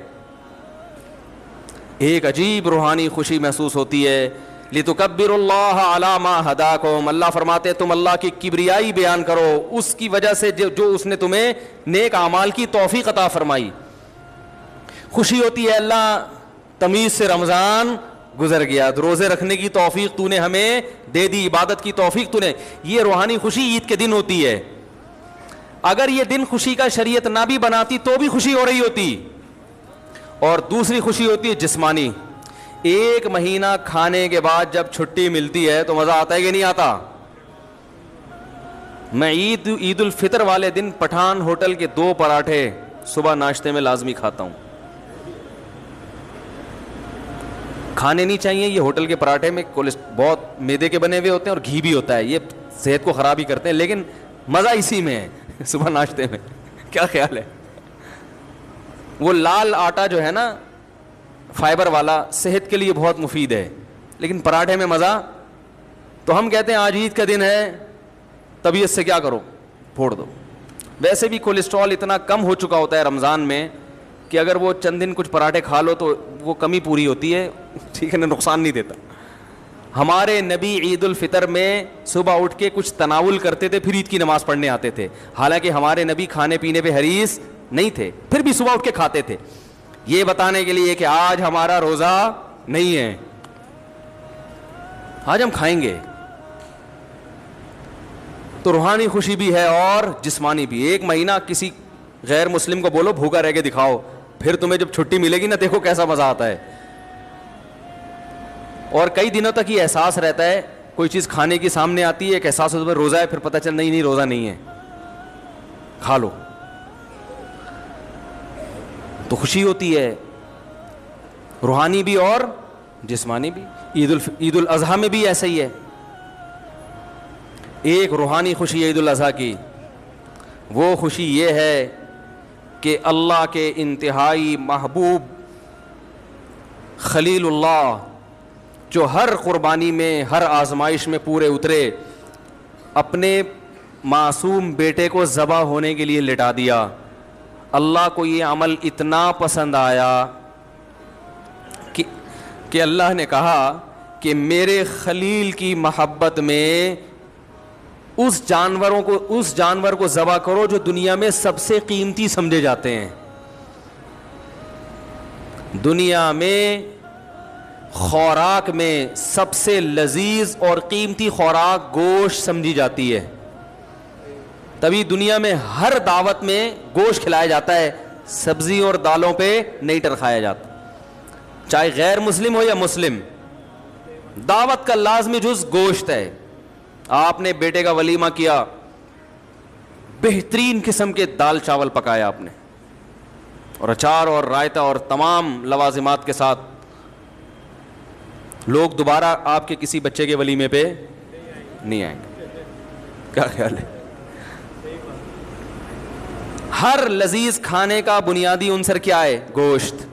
ایک عجیب روحانی خوشی محسوس ہوتی ہے. لِتُكَبِّرُوا اللَّهَ عَلَى مَا هَدَاكُمْ, اللہ فرماتے تم اللہ کی کبریائی بیان کرو اس کی وجہ سے جو اس نے تمہیں نیک اعمال کی توفیق عطا فرمائی. خوشی ہوتی ہے اللہ تمیز سے رمضان گزر گیا, روزے رکھنے کی توفیق تو نے ہمیں دے دی, عبادت کی توفیق تو نے. یہ روحانی خوشی عید کے دن ہوتی ہے. اگر یہ دن خوشی کا شریعت نہ بھی بناتی تو بھی خوشی ہو رہی ہوتی. اور دوسری خوشی ہوتی ہے جسمانی. 1 مہینہ کھانے کے بعد جب چھٹی ملتی ہے تو مزہ آتا ہے کہ نہیں آتا؟ میں عید الفطر والے دن پٹھان ہوٹل کے 2 پراٹھے صبح ناشتے میں لازمی کھاتا ہوں. کھانے نہیں چاہیے یہ ہوٹل کے پراٹھے میں بہت میدے کے بنے ہوئے ہوتے ہیں اور گھی بھی ہوتا ہے, یہ صحت کو خراب ہی کرتے ہیں, لیکن مزہ اسی میں ہے صبح ناشتے میں. کیا خیال ہے؟ وہ لال آٹا جو ہے نا فائبر والا, صحت کے لیے بہت مفید ہے, لیکن پراٹھے میں مزہ. تو ہم کہتے ہیں آج عید کا دن ہے, طبیعت سے کیا کرو, پھوڑ دو. ویسے بھی کولیسٹرول اتنا کم ہو چکا ہوتا ہے رمضان میں کہ اگر وہ چند دن کچھ پراٹھے کھا لو تو وہ کمی پوری ہوتی ہے, ٹھیک ہے نا, نقصان نہیں دیتا. ہمارے نبی عید الفطر میں صبح اٹھ کے کچھ تناول کرتے تھے، پھر عید کی نماز پڑھنے آتے تھے. حالانکہ ہمارے نبی کھانے پینے پہ حریص نہیں تھے، پھر بھی صبح اٹھ کے کھاتے تھے، یہ بتانے کے لیے کہ آج ہمارا روزہ نہیں ہے، آج ہم کھائیں گے. تو روحانی خوشی بھی ہے اور جسمانی بھی. ایک مہینہ کسی غیر مسلم کو بولو بھوکا رہ کے دکھاؤ، پھر تمہیں جب چھٹی ملے گی نا دیکھو کیسا مزہ آتا ہے. اور کئی دنوں تک یہ احساس رہتا ہے، کوئی چیز کھانے کی سامنے آتی ہے، ایک احساس ہوتا ہے روزہ ہے، پھر پتہ چل نہیں روزہ نہیں ہے، کھا لو. تو خوشی ہوتی ہے روحانی بھی اور جسمانی بھی. عید الاضحیٰ میں بھی ایسا ہی ہے. ایک روحانی خوشی عید الاضحیٰ کی، وہ خوشی یہ ہے کہ اللہ کے انتہائی محبوب خلیل اللہ جو ہر قربانی میں ہر آزمائش میں پورے اترے، اپنے معصوم بیٹے کو ذبح ہونے کے لیے لٹا دیا. اللہ کو یہ عمل اتنا پسند آیا کہ اللہ نے کہا کہ میرے خلیل کی محبت میں اس جانور کو ذبح کرو جو دنیا میں سب سے قیمتی سمجھے جاتے ہیں. دنیا میں خوراک میں سب سے لذیذ اور قیمتی خوراک گوشت سمجھی جاتی ہے، تبھی دنیا میں ہر دعوت میں گوشت کھلایا جاتا ہے، سبزی اور دالوں پہ نہیں ٹرکھایا جاتا. چاہے غیر مسلم ہو یا مسلم، دعوت کا لازمی جز گوشت ہے. آپ نے بیٹے کا ولیمہ کیا، بہترین قسم کے دال چاول پکایا آپ نے، اور اچار اور رائتا اور تمام لوازمات کے ساتھ. لوگ دوبارہ آپ کے کسی بچے کے ولیمے پہ نہیں آئیں گے. کیا خیال ہے؟ ہر لذیذ کھانے کا بنیادی عنصر کیا ہے؟ گوشت.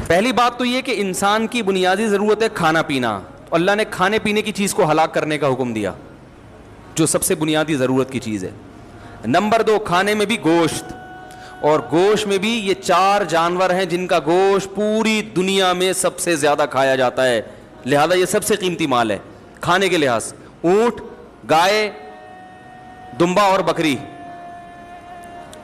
پہلی بات تو یہ کہ انسان کی بنیادی ضرورت ہے کھانا پینا. اللہ نے کھانے پینے کی چیز کو ہلاک کرنے کا حکم دیا جو سب سے بنیادی ضرورت کی چیز ہے. نمبر 2، کھانے میں بھی گوشت، اور گوشت میں بھی یہ 4 جانور ہیں جن کا گوشت پوری دنیا میں سب سے زیادہ کھایا جاتا ہے، لہذا یہ سب سے قیمتی مال ہے کھانے کے لحاظ سے. اونٹ، گائے، دمبا اور بکری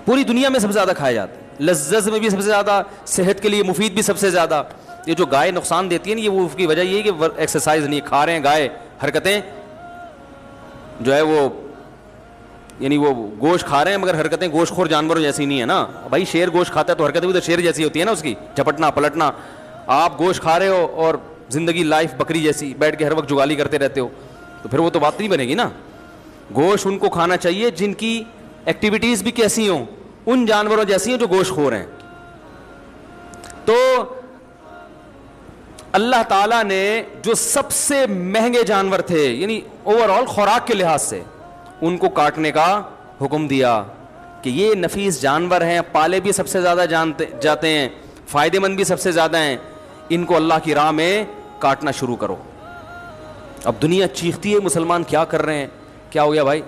پوری دنیا میں سب سے زیادہ کھایا جاتا ہے. لذت میں بھی سب سے زیادہ، صحت کے لیے مفید بھی سب سے زیادہ. یہ جو گائے نقصان دیتی ہے نا، یہ وہ اس کی وجہ یہ ہے کہ ایکسرسائز نہیں، کھا رہے ہیں گائے، حرکتیں جو ہے وہ یعنی وہ گوشت کھا رہے ہیں مگر حرکتیں گوشت خور جانوروں جیسی نہیں ہے نا. بھائی شیر گوشت کھاتا ہے تو حرکتیں بھی تو شیر جیسی ہوتی ہے نا، اس کی جھپٹنا پلٹنا. آپ گوشت کھا رہے ہو اور زندگی لائف بکری جیسی بیٹھ کے ہر وقت جگالی کرتے رہتے ہو، تو پھر وہ تو بات نہیں بنے گی نا. گوشت ان کو کھانا چاہیے جن کی ایکٹیویٹیز بھی کیسی ہوں، ان جانوروں جیسی ہیں جو گوشت خور ہیں. تو اللہ تعالیٰ نے جو سب سے مہنگے جانور تھے یعنی اوور آل خوراک کے لحاظ سے، ان کو کاٹنے کا حکم دیا کہ یہ نفیس جانور ہیں، پالے بھی سب سے زیادہ جاتے ہیں، فائدے مند بھی سب سے زیادہ ہیں، ان کو اللہ کی راہ میں کاٹنا شروع کرو. اب دنیا چیختی ہے مسلمان کیا کر رہے ہیں، کیا ہو گیا بھائی؟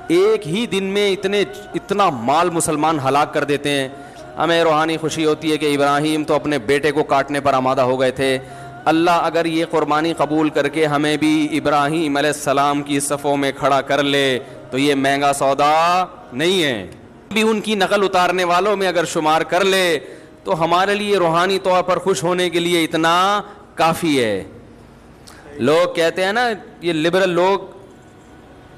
ایک ہی دن میں اتنا مال مسلمان ہلاک کر دیتے ہیں. ہمیں روحانی خوشی ہوتی ہے کہ ابراہیم تو اپنے بیٹے کو کاٹنے پر آمادہ ہو گئے تھے. اللہ اگر یہ قربانی قبول کر کے ہمیں بھی ابراہیم علیہ السلام کی صفوں میں کھڑا کر لے تو یہ مہنگا سودا نہیں ہے. بھی ان کی نقل اتارنے والوں میں اگر شمار کر لے تو ہمارے لیے روحانی طور پر خوش ہونے کے لیے اتنا کافی ہے. لوگ کہتے ہیں نا، یہ لبرل لوگ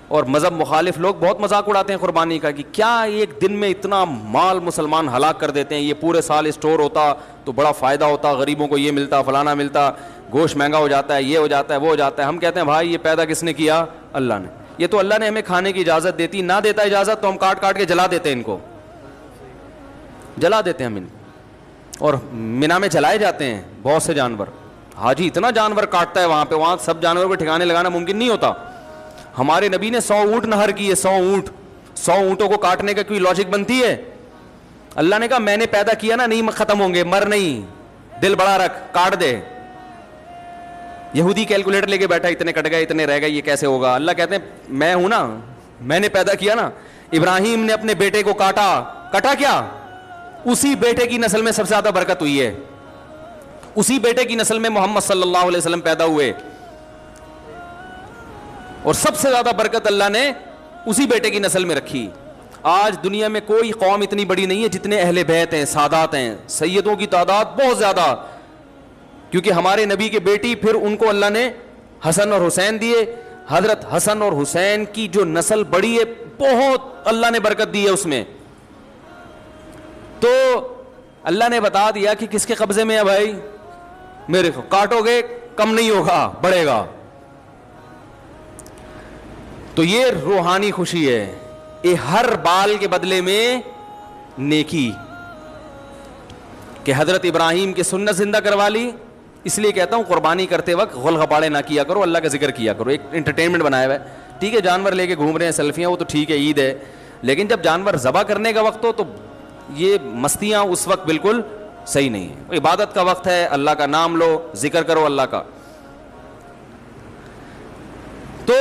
اور مذہب مخالف لوگ بہت مذاق اڑاتے ہیں قربانی کا کہ کیا ایک دن میں اتنا مال مسلمان ہلاک کر دیتے ہیں، یہ پورے سال اسٹور ہوتا تو بڑا فائدہ ہوتا، غریبوں کو یہ ملتا، فلانا ملتا، گوشت مہنگا ہو جاتا ہے، یہ ہو جاتا ہے، وہ ہو جاتا ہے. ہم کہتے ہیں بھائی یہ پیدا کس نے کیا؟ اللہ نے. یہ تو اللہ نے ہمیں کھانے کی اجازت دیتی، نہ دیتا اجازت تو ہم کاٹ کاٹ کے جلا دیتے ہیں، ان کو جلا دیتے ہیں ہم اور مینا میں جلائے جاتے ہیں بہت سے جانور. حاجی اتنا جانور کاٹتا ہے وہاں سب جانوروں کو ٹھکانے لگانا ممکن نہیں ہوتا. ہمارے نبی نے 100 اونٹ نہر کیے، 100 اونٹ. 100 اونٹوں کو کاٹنے کا کوئی لاجک بنتی ہے؟ اللہ نے کہا میں نے پیدا کیا نا، نہیں ختم ہوں گے، مر نہیں، دل بڑا رکھ، کاٹ دے. یہودی کیلکولیٹر لے کے بیٹھا، اتنے کٹ گئے، اتنے رہ گئے، یہ کیسے ہوگا؟ اللہ کہتے ہیں میں ہوں نا، میں نے پیدا کیا نا. ابراہیم نے اپنے بیٹے کو کاٹا کیا؟ اسی بیٹے کی نسل میں سب سے زیادہ برکت ہوئی ہے. اسی بیٹے کی نسل میں محمد صلی اللہ علیہ وسلم پیدا ہوئے, اور سب سے زیادہ برکت اللہ نے اسی بیٹے کی نسل میں رکھی. آج دنیا میں کوئی قوم اتنی بڑی نہیں ہے جتنے اہل بیت ہیں, سادات ہیں, سیدوں کی تعداد بہت زیادہ, کیونکہ ہمارے نبی کے بیٹی, پھر ان کو اللہ نے حسن اور حسین دیے. حضرت حسن اور حسین کی جو نسل بڑی ہے, بہت اللہ نے برکت دی ہے اس میں. تو اللہ نے بتا دیا کہ کس کے قبضے میں ہے بھائی, میرے کو کاٹو گے کم نہیں ہوگا, بڑھے گا. تو یہ روحانی خوشی ہے, یہ ہر بال کے بدلے میں نیکی, کہ حضرت ابراہیم کی سنت زندہ کروا لی. اس لیے کہتا ہوں قربانی کرتے وقت غل غباڑے نہ کیا کرو, اللہ کا ذکر کیا کرو. ایک انٹرٹینمنٹ بنایا ہوا ہے, ٹھیک ہے, جانور لے کے گھوم رہے ہیں, سیلفیاں, وہ تو ٹھیک ہے, عید ہے, لیکن جب جانور ذبح کرنے کا وقت ہو تو یہ مستیاں اس وقت بالکل صحیح نہیں ہے. عبادت کا وقت ہے, اللہ کا نام لو, ذکر کرو اللہ کا. تو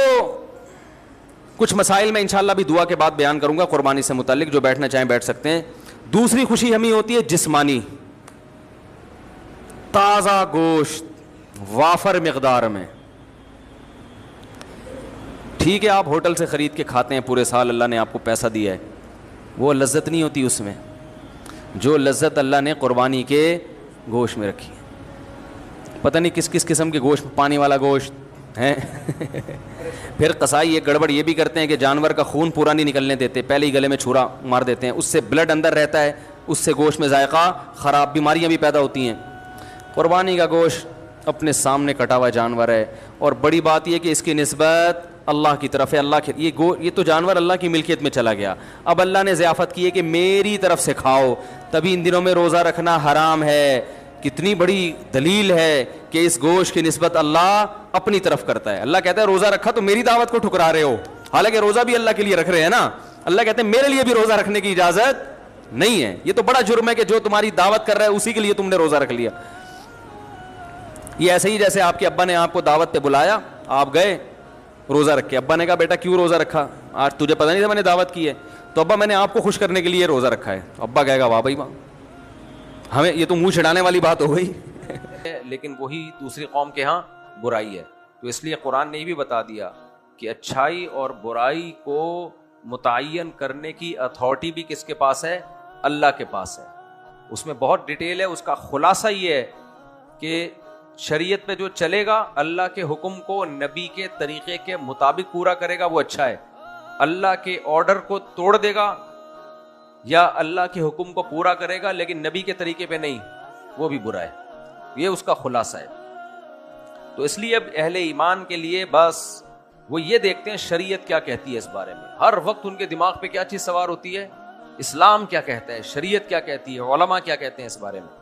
کچھ مسائل میں انشاءاللہ بھی دعا کے بعد بیان کروں گا قربانی سے متعلق, جو بیٹھنا چاہیں بیٹھ سکتے ہیں. دوسری خوشی ہمیں ہوتی ہے جسمانی, تازہ گوشت وافر مقدار میں. ٹھیک ہے آپ ہوٹل سے خرید کے کھاتے ہیں پورے سال, اللہ نے آپ کو پیسہ دیا ہے, وہ لذت نہیں ہوتی اس میں جو لذت اللہ نے قربانی کے گوشت میں رکھی ہے. پتہ نہیں کس کس قسم کے گوشت, پانی والا گوشت ہے. پھر قصائی ایک گڑبڑ یہ بھی کرتے ہیں کہ جانور کا خون پورا نہیں نکلنے دیتے, پہلے ہی گلے میں چھرا مار دیتے ہیں, اس سے بلڈ اندر رہتا ہے, اس سے گوشت میں ذائقہ خراب, بیماریاں بھی پیدا ہوتی ہیں. قربانی کا گوشت اپنے سامنے کٹا ہوا جانور ہے, اور بڑی بات یہ کہ اس کی نسبت اللہ کی طرف ہے. اللہ کے یہ تو جانور اللہ کی ملکیت میں چلا گیا. اب اللہ نے ضیافت کی ہے کہ میری طرف سے کھاؤ, تبھی ان دنوں میں روزہ رکھنا حرام ہے. کتنی بڑی دلیل ہے کہ اس گوشت کی نسبت اللہ اپنی طرف کرتا ہے. اللہ کہتا ہے روزہ رکھا تو میری دعوت کو ٹھکرا رہے ہو, حالانکہ روزہ بھی اللہ کے لیے رکھ رہے ہیں نا. اللہ کہتے ہیں میرے لیے بھی روزہ رکھنے کی اجازت نہیں ہے. یہ تو بڑا جرم ہے کہ جو تمہاری دعوت کر رہا ہے اسی کے لیے تم نے روزہ رکھ لیا. یہ ایسے ہی جیسے آپ کے ابا نے آپ کو دعوت پہ بلایا, آپ گئے روزہ رکھ کے, ابا نے کہا بیٹا کیوں روزہ رکھا, آج تجھے پتہ نہیں تھا میں نے دعوت کی ہے, تو ابا میں نے آپ کو خوش کرنے کے لیے روزہ رکھا ہے. ابا کہے گا واہ بھائی واہ, ہمیں یہ تو منہ چھڑانے والی بات ہو گئی. لیکن وہی دوسری قوم کے ہاں برائی ہے. تو اس لیے قرآن نے یہ بھی بتا دیا کہ اچھائی اور برائی کو متعین کرنے کی اتھارٹی بھی کس کے پاس ہے, اللہ کے پاس ہے. اس میں بہت ڈیٹیل ہے. اس کا خلاصہ یہ ہے کہ شریعت پہ جو چلے گا, اللہ کے حکم کو نبی کے طریقے کے مطابق پورا کرے گا, وہ اچھا ہے. اللہ کے آرڈر کو توڑ دے گا یا اللہ کے حکم کو پورا کرے گا لیکن نبی کے طریقے پہ نہیں, وہ بھی برا ہے. یہ اس کا خلاصہ ہے. تو اس لیے اب اہل ایمان کے لیے بس وہ یہ دیکھتے ہیں شریعت کیا کہتی ہے اس بارے میں. ہر وقت ان کے دماغ پہ کیا چیز سوار ہوتی ہے, اسلام کیا کہتا ہے, شریعت کیا کہتی ہے, علماء کیا کہتے ہیں اس بارے میں.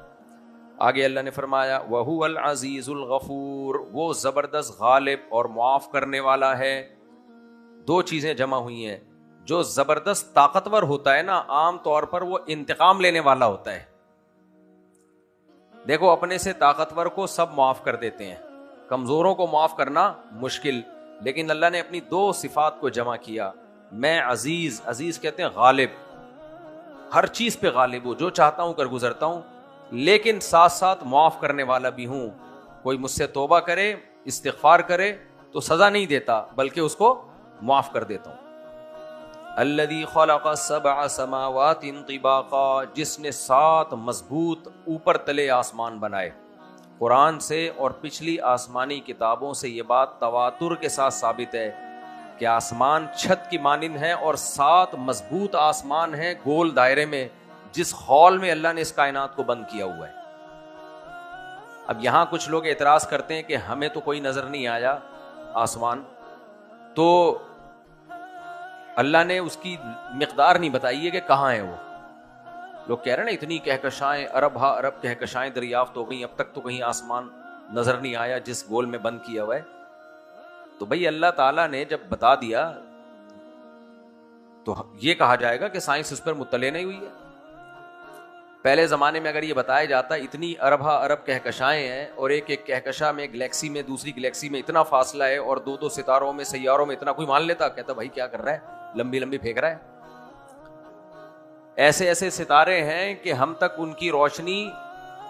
آگے اللہ نے فرمایا وَهُوَ الْعَزِيزُ الْغَفُورُ, وہ زبردست غالب اور معاف کرنے والا ہے. دو چیزیں جمع ہوئی ہیں. جو زبردست طاقتور ہوتا ہے نا, عام طور پر وہ انتقام لینے والا ہوتا ہے. دیکھو اپنے سے طاقتور کو سب معاف کر دیتے ہیں, کمزوروں کو معاف کرنا مشکل, لیکن اللہ نے اپنی دو صفات کو جمع کیا. میں عزیز, عزیز کہتے ہیں غالب, ہر چیز پہ غالب ہوں, جو چاہتا ہوں کر گزرتا ہوں, لیکن ساتھ ساتھ معاف کرنے والا بھی ہوں. کوئی مجھ سے توبہ کرے, استغفار کرے تو سزا نہیں دیتا بلکہ اس کو معاف کر دیتا ہوں. الذی خلق سبع سماوات طباقا, جس نے 7 مضبوط اوپر تلے آسمان بنائے. قرآن سے اور پچھلی آسمانی کتابوں سے یہ بات تواتر کے ساتھ ثابت ہے کہ آسمان چھت کی مانند ہے اور 7 مضبوط آسمان ہیں گول دائرے میں, جس ہال میں اللہ نے اس کائنات کو بند کیا ہوا ہے. اب یہاں کچھ لوگ اعتراض کرتے ہیں کہ ہمیں تو کوئی نظر نہیں آیا آسمان, تو اللہ نے اس کی مقدار نہیں بتائی ہے کہ کہاں ہے وہ. لوگ کہہ رہے ہیں نا اتنی کہکشائیں, ارب ہا ارب کہکشائیں دریافت ہو گئیں, اب تک تو کہیں آسمان نظر نہیں آیا جس گول میں بند کیا ہوا ہے. تو بھئی اللہ تعالیٰ نے جب بتا دیا تو یہ کہا جائے گا کہ سائنس اس پر مطلع نہیں ہوئی ہے. پہلے زمانے میں اگر یہ بتایا جاتا اتنی ارب ہا ارب کہکشائیں ہیں اور ایک ایک کہکشاں میں گلیکسی میں دوسری گلیکسی میں اتنا فاصلہ ہے اور 2 ستاروں میں سیاروں میں اتنا, کوئی مان لیتا, کہتا بھائی کیا کر رہا ہے, لمبی لمبی پھینک رہا ہے. ایسے ایسے ستارے ہیں کہ ہم تک ان کی روشنی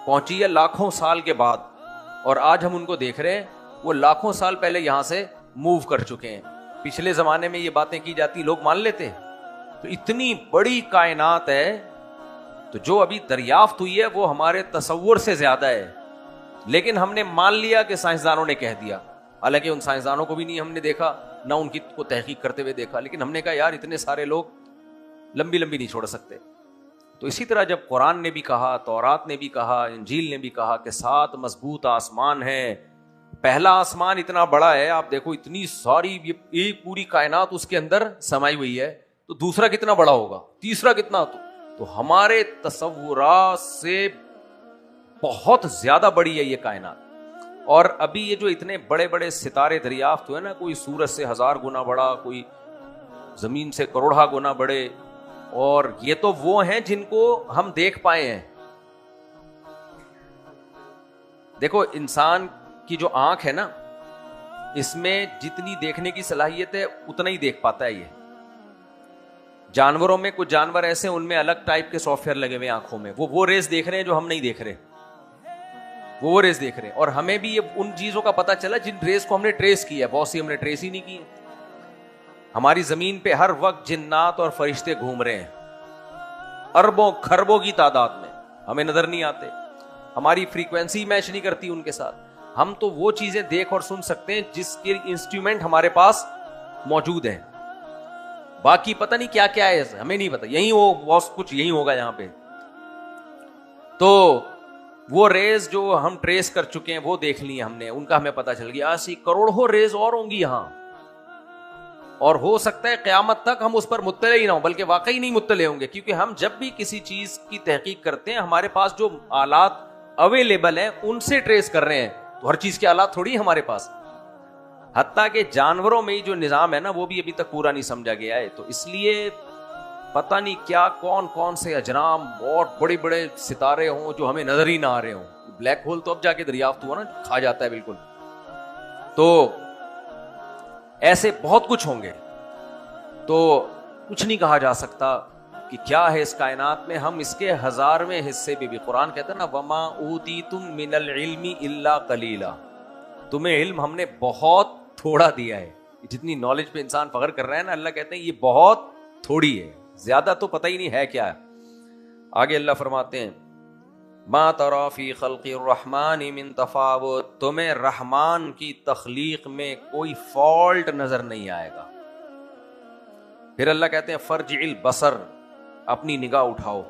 پہنچی ہے لاکھوں سال کے بعد، اور آج ہم ان کو دیکھ رہے ہیں، وہ لاکھوں سال پہلے یہاں سے موو کر چکے ہیں. پچھلے زمانے میں یہ باتیں کی جاتی لوگ مان لیتے. تو اتنی بڑی کائنات ہے، تو جو ابھی دریافت ہوئی ہے وہ ہمارے تصور سے زیادہ ہے، لیکن ہم نے مان لیا کہ سائنسدانوں نے کہہ دیا. حالانکہ ان سائنسدانوں کو بھی نہیں ہم نے دیکھا، نہ ان کی کو تحقیق کرتے ہوئے دیکھا، لیکن ہم نے کہا یار اتنے سارے لوگ لمبی نہیں چھوڑ سکتے. تو اسی طرح جب قرآن نے بھی کہا، تورات نے بھی کہا، انجیل نے بھی کہا کہ 7 مضبوط آسمان ہیں. پہلا آسمان اتنا بڑا ہے، آپ دیکھو اتنی ساری ایک پوری کائنات اس کے اندر سمائی ہوئی ہے، تو دوسرا کتنا بڑا ہوگا، تیسرا کتنا. تو ہمارے تصورات سے بہت زیادہ بڑی ہے یہ کائنات. اور ابھی یہ جو اتنے بڑے بڑے ستارے دریافت ہوئے نا، کوئی سورج سے 1000 گنا بڑا، کوئی زمین سے کروڑا گنا بڑے، اور یہ تو وہ ہیں جن کو ہم دیکھ پائے ہیں. دیکھو انسان کی جو آنکھ ہے نا، اس میں جتنی دیکھنے کی صلاحیت ہے اتنا ہی دیکھ پاتا ہے. یہ جانوروں میں کچھ جانور ایسے ان میں الگ ٹائپ کے سافٹ ویئر لگے ہوئے آنکھوں میں، وہ ریز دیکھ رہے ہیں جو ہم نہیں دیکھ رہے، وہ ریز دیکھ رہے ہیں. اور ہمیں بھی یہ ان چیزوں کا پتہ چلا جن ریز کو ہم نے ٹریس کیا، بہت سی ہم نے ٹریس ہی نہیں کی. ہماری زمین پہ ہر وقت جنات اور فرشتے گھوم رہے ہیں اربوں کھربوں کی تعداد میں، ہمیں نظر نہیں آتے، ہماری فریکوینسی میچ نہیں کرتی ان کے ساتھ. ہم تو وہ چیزیں دیکھ اور سن سکتے ہیں جس کے انسٹرومنٹ ہمارے پاس موجود ہیں، باقی پتہ نہیں کیا کیا ہے ہمیں نہیں پتا. یہی وہ بہت کچھ یہی ہوگا یہاں پہ. تو وہ ریز جو ہم ٹریس کر چکے ہیں وہ دیکھ لی ہم نے، ان کا ہمیں پتا چل گیا ایسی کروڑوں ریز اور ہوں گی یہاں، اور ہو سکتا ہے قیامت تک ہم اس پر مطلع ہی نہ ہوں، بلکہ واقعی نہیں مطلع ہوں گے. کیونکہ ہم جب بھی کسی چیز کی تحقیق کرتے ہیں ہمارے پاس جو آلات اویلیبل ہیں ان سے ٹریس کر رہے ہیں، تو ہر چیز کے آلات تھوڑی ہمارے پاس. حتیٰ کہ جانوروں میں ہی جو نظام ہے نا وہ بھی ابھی تک پورا نہیں سمجھا گیا ہے. تو اس لیے پتہ نہیں کیا کون سے اجرام اور بڑے بڑے ستارے ہوں جو ہمیں نظر ہی نہ آ رہے ہوں. بلیک ہول تو اب جا کے دریافت ہوا نا، کھا جاتا ہے بالکل. تو ایسے بہت کچھ ہوں گے، تو کچھ نہیں کہا جا سکتا کہ کیا ہے اس کائنات میں. ہم اس کے 1000ویں حصے بھی قرآن کہتا ہے نا وما اوتیتم من العلم الا قلیلا، تمہیں علم ہم نے بہت تھوڑا دیا ہے. جتنی نالج پہ انسان فخر کر رہا ہے نا، اللہ کہتے ہیں یہ بہت تھوڑی ہے، زیادہ تو پتہ ہی نہیں ہے کیا ہے. آگے اللہ فرماتے ہیں ما تری فی خلق الرحمن من تفاوت، تمہیں رحمان کی تخلیق میں کوئی فالٹ نظر نہیں آئے گا. پھر اللہ کہتے ہیں فرجع البصر، اپنی نگاہ اٹھاؤ،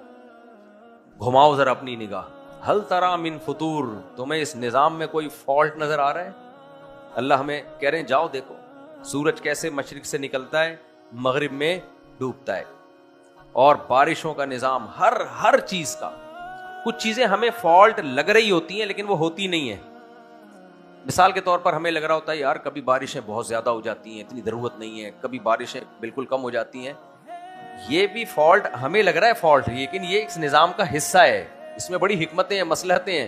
گھماؤ ذرا اپنی نگاہ. ہل تری من فطور، تمہیں اس نظام میں کوئی فالٹ نظر آ رہا ہے؟ اللہ ہمیں کہہ رہے ہیں جاؤ دیکھو سورج کیسے مشرق سے نکلتا ہے مغرب میں ڈوبتا ہے، اور بارشوں کا نظام، ہر چیز کا. کچھ چیزیں ہمیں فالٹ لگ رہی ہوتی ہیں لیکن وہ ہوتی نہیں ہیں. مثال کے طور پر ہمیں لگ رہا ہوتا ہے یار کبھی بارشیں بہت زیادہ ہو جاتی ہیں، اتنی ضرورت نہیں ہے، کبھی بارشیں بالکل کم ہو جاتی ہیں. یہ بھی فالٹ ہمیں لگ رہا ہے فالٹ، لیکن یہ اس نظام کا حصہ ہے، اس میں بڑی حکمتیں ہیں، مصلحتیں ہیں.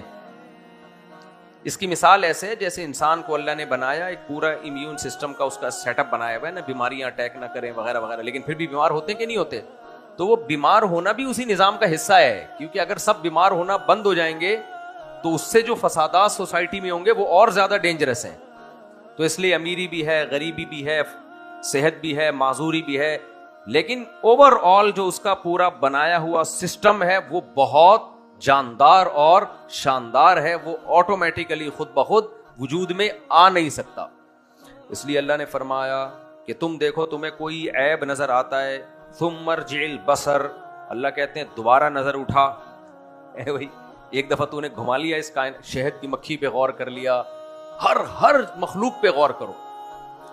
اس کی مثال ایسے ہے جیسے انسان کو اللہ نے بنایا، ایک پورا امیون سسٹم کا اس کا سیٹ اپ بنایا ہوا ہے نا، بیماریاں اٹیک نہ کریں وغیرہ وغیرہ، لیکن پھر بھی بیمار ہوتے ہیں کہ نہیں ہوتے؟ تو وہ بیمار ہونا بھی اسی نظام کا حصہ ہے، کیونکہ اگر سب بیمار ہونا بند ہو جائیں گے تو اس سے جو فسادات سوسائٹی میں ہوں گے وہ اور زیادہ ڈینجرس ہیں. تو اس لیے امیری بھی ہے، غریبی بھی ہے، صحت بھی ہے، معذوری بھی ہے، لیکن اوور آل جو اس کا پورا بنایا ہوا سسٹم ہے وہ بہت جاندار اور شاندار ہے، وہ آٹومیٹیکلی خود بخود وجود میں آ نہیں سکتا. اس لیے اللہ نے فرمایا کہ تم دیکھو تمہیں کوئی عیب نظر آتا ہے، ثم ارجع البصر، اللہ کہتے ہیں دوبارہ نظر اٹھا. اے بھائی ایک دفعہ تو نے گھما لیا اس شہد کی مکھی پہ غور کر لیا، ہر مخلوق پہ غور کرو.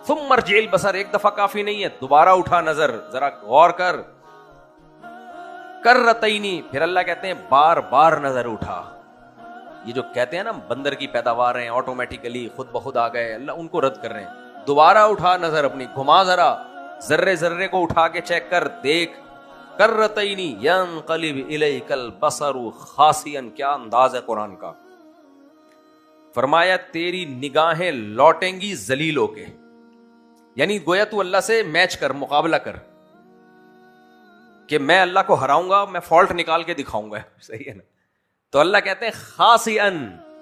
ثم ارجع البصر، ایک دفعہ کافی نہیں ہے، دوبارہ اٹھا نظر، ذرا غور کر. کرتینی، پھر اللہ کہتے ہیں بار بار نظر اٹھا. یہ جو کہتے ہیں نا بندر کی پیداوار ہیں آٹومیٹیکلی خود بخود آ گئے، اللہ ان کو رد کر رہے ہیں. دوبارہ اٹھا نظر اپنی، گھما ذرا، ذرے کو اٹھا کے چیک کر، دیکھ. کرتینی ینقلب الیک البصر خاسئا، کیا انداز ہے قرآن کا. فرمایا تیری نگاہیں لوٹیں گی ذلیل ہو کے، یعنی گویا تو اللہ سے میچ کر، مقابلہ کر کہ میں اللہ کو ہراؤں گا، میں فالٹ نکال کے دکھاؤں گا. صحیح ہے نا؟ تو اللہ کہتے ہیں خاسئن،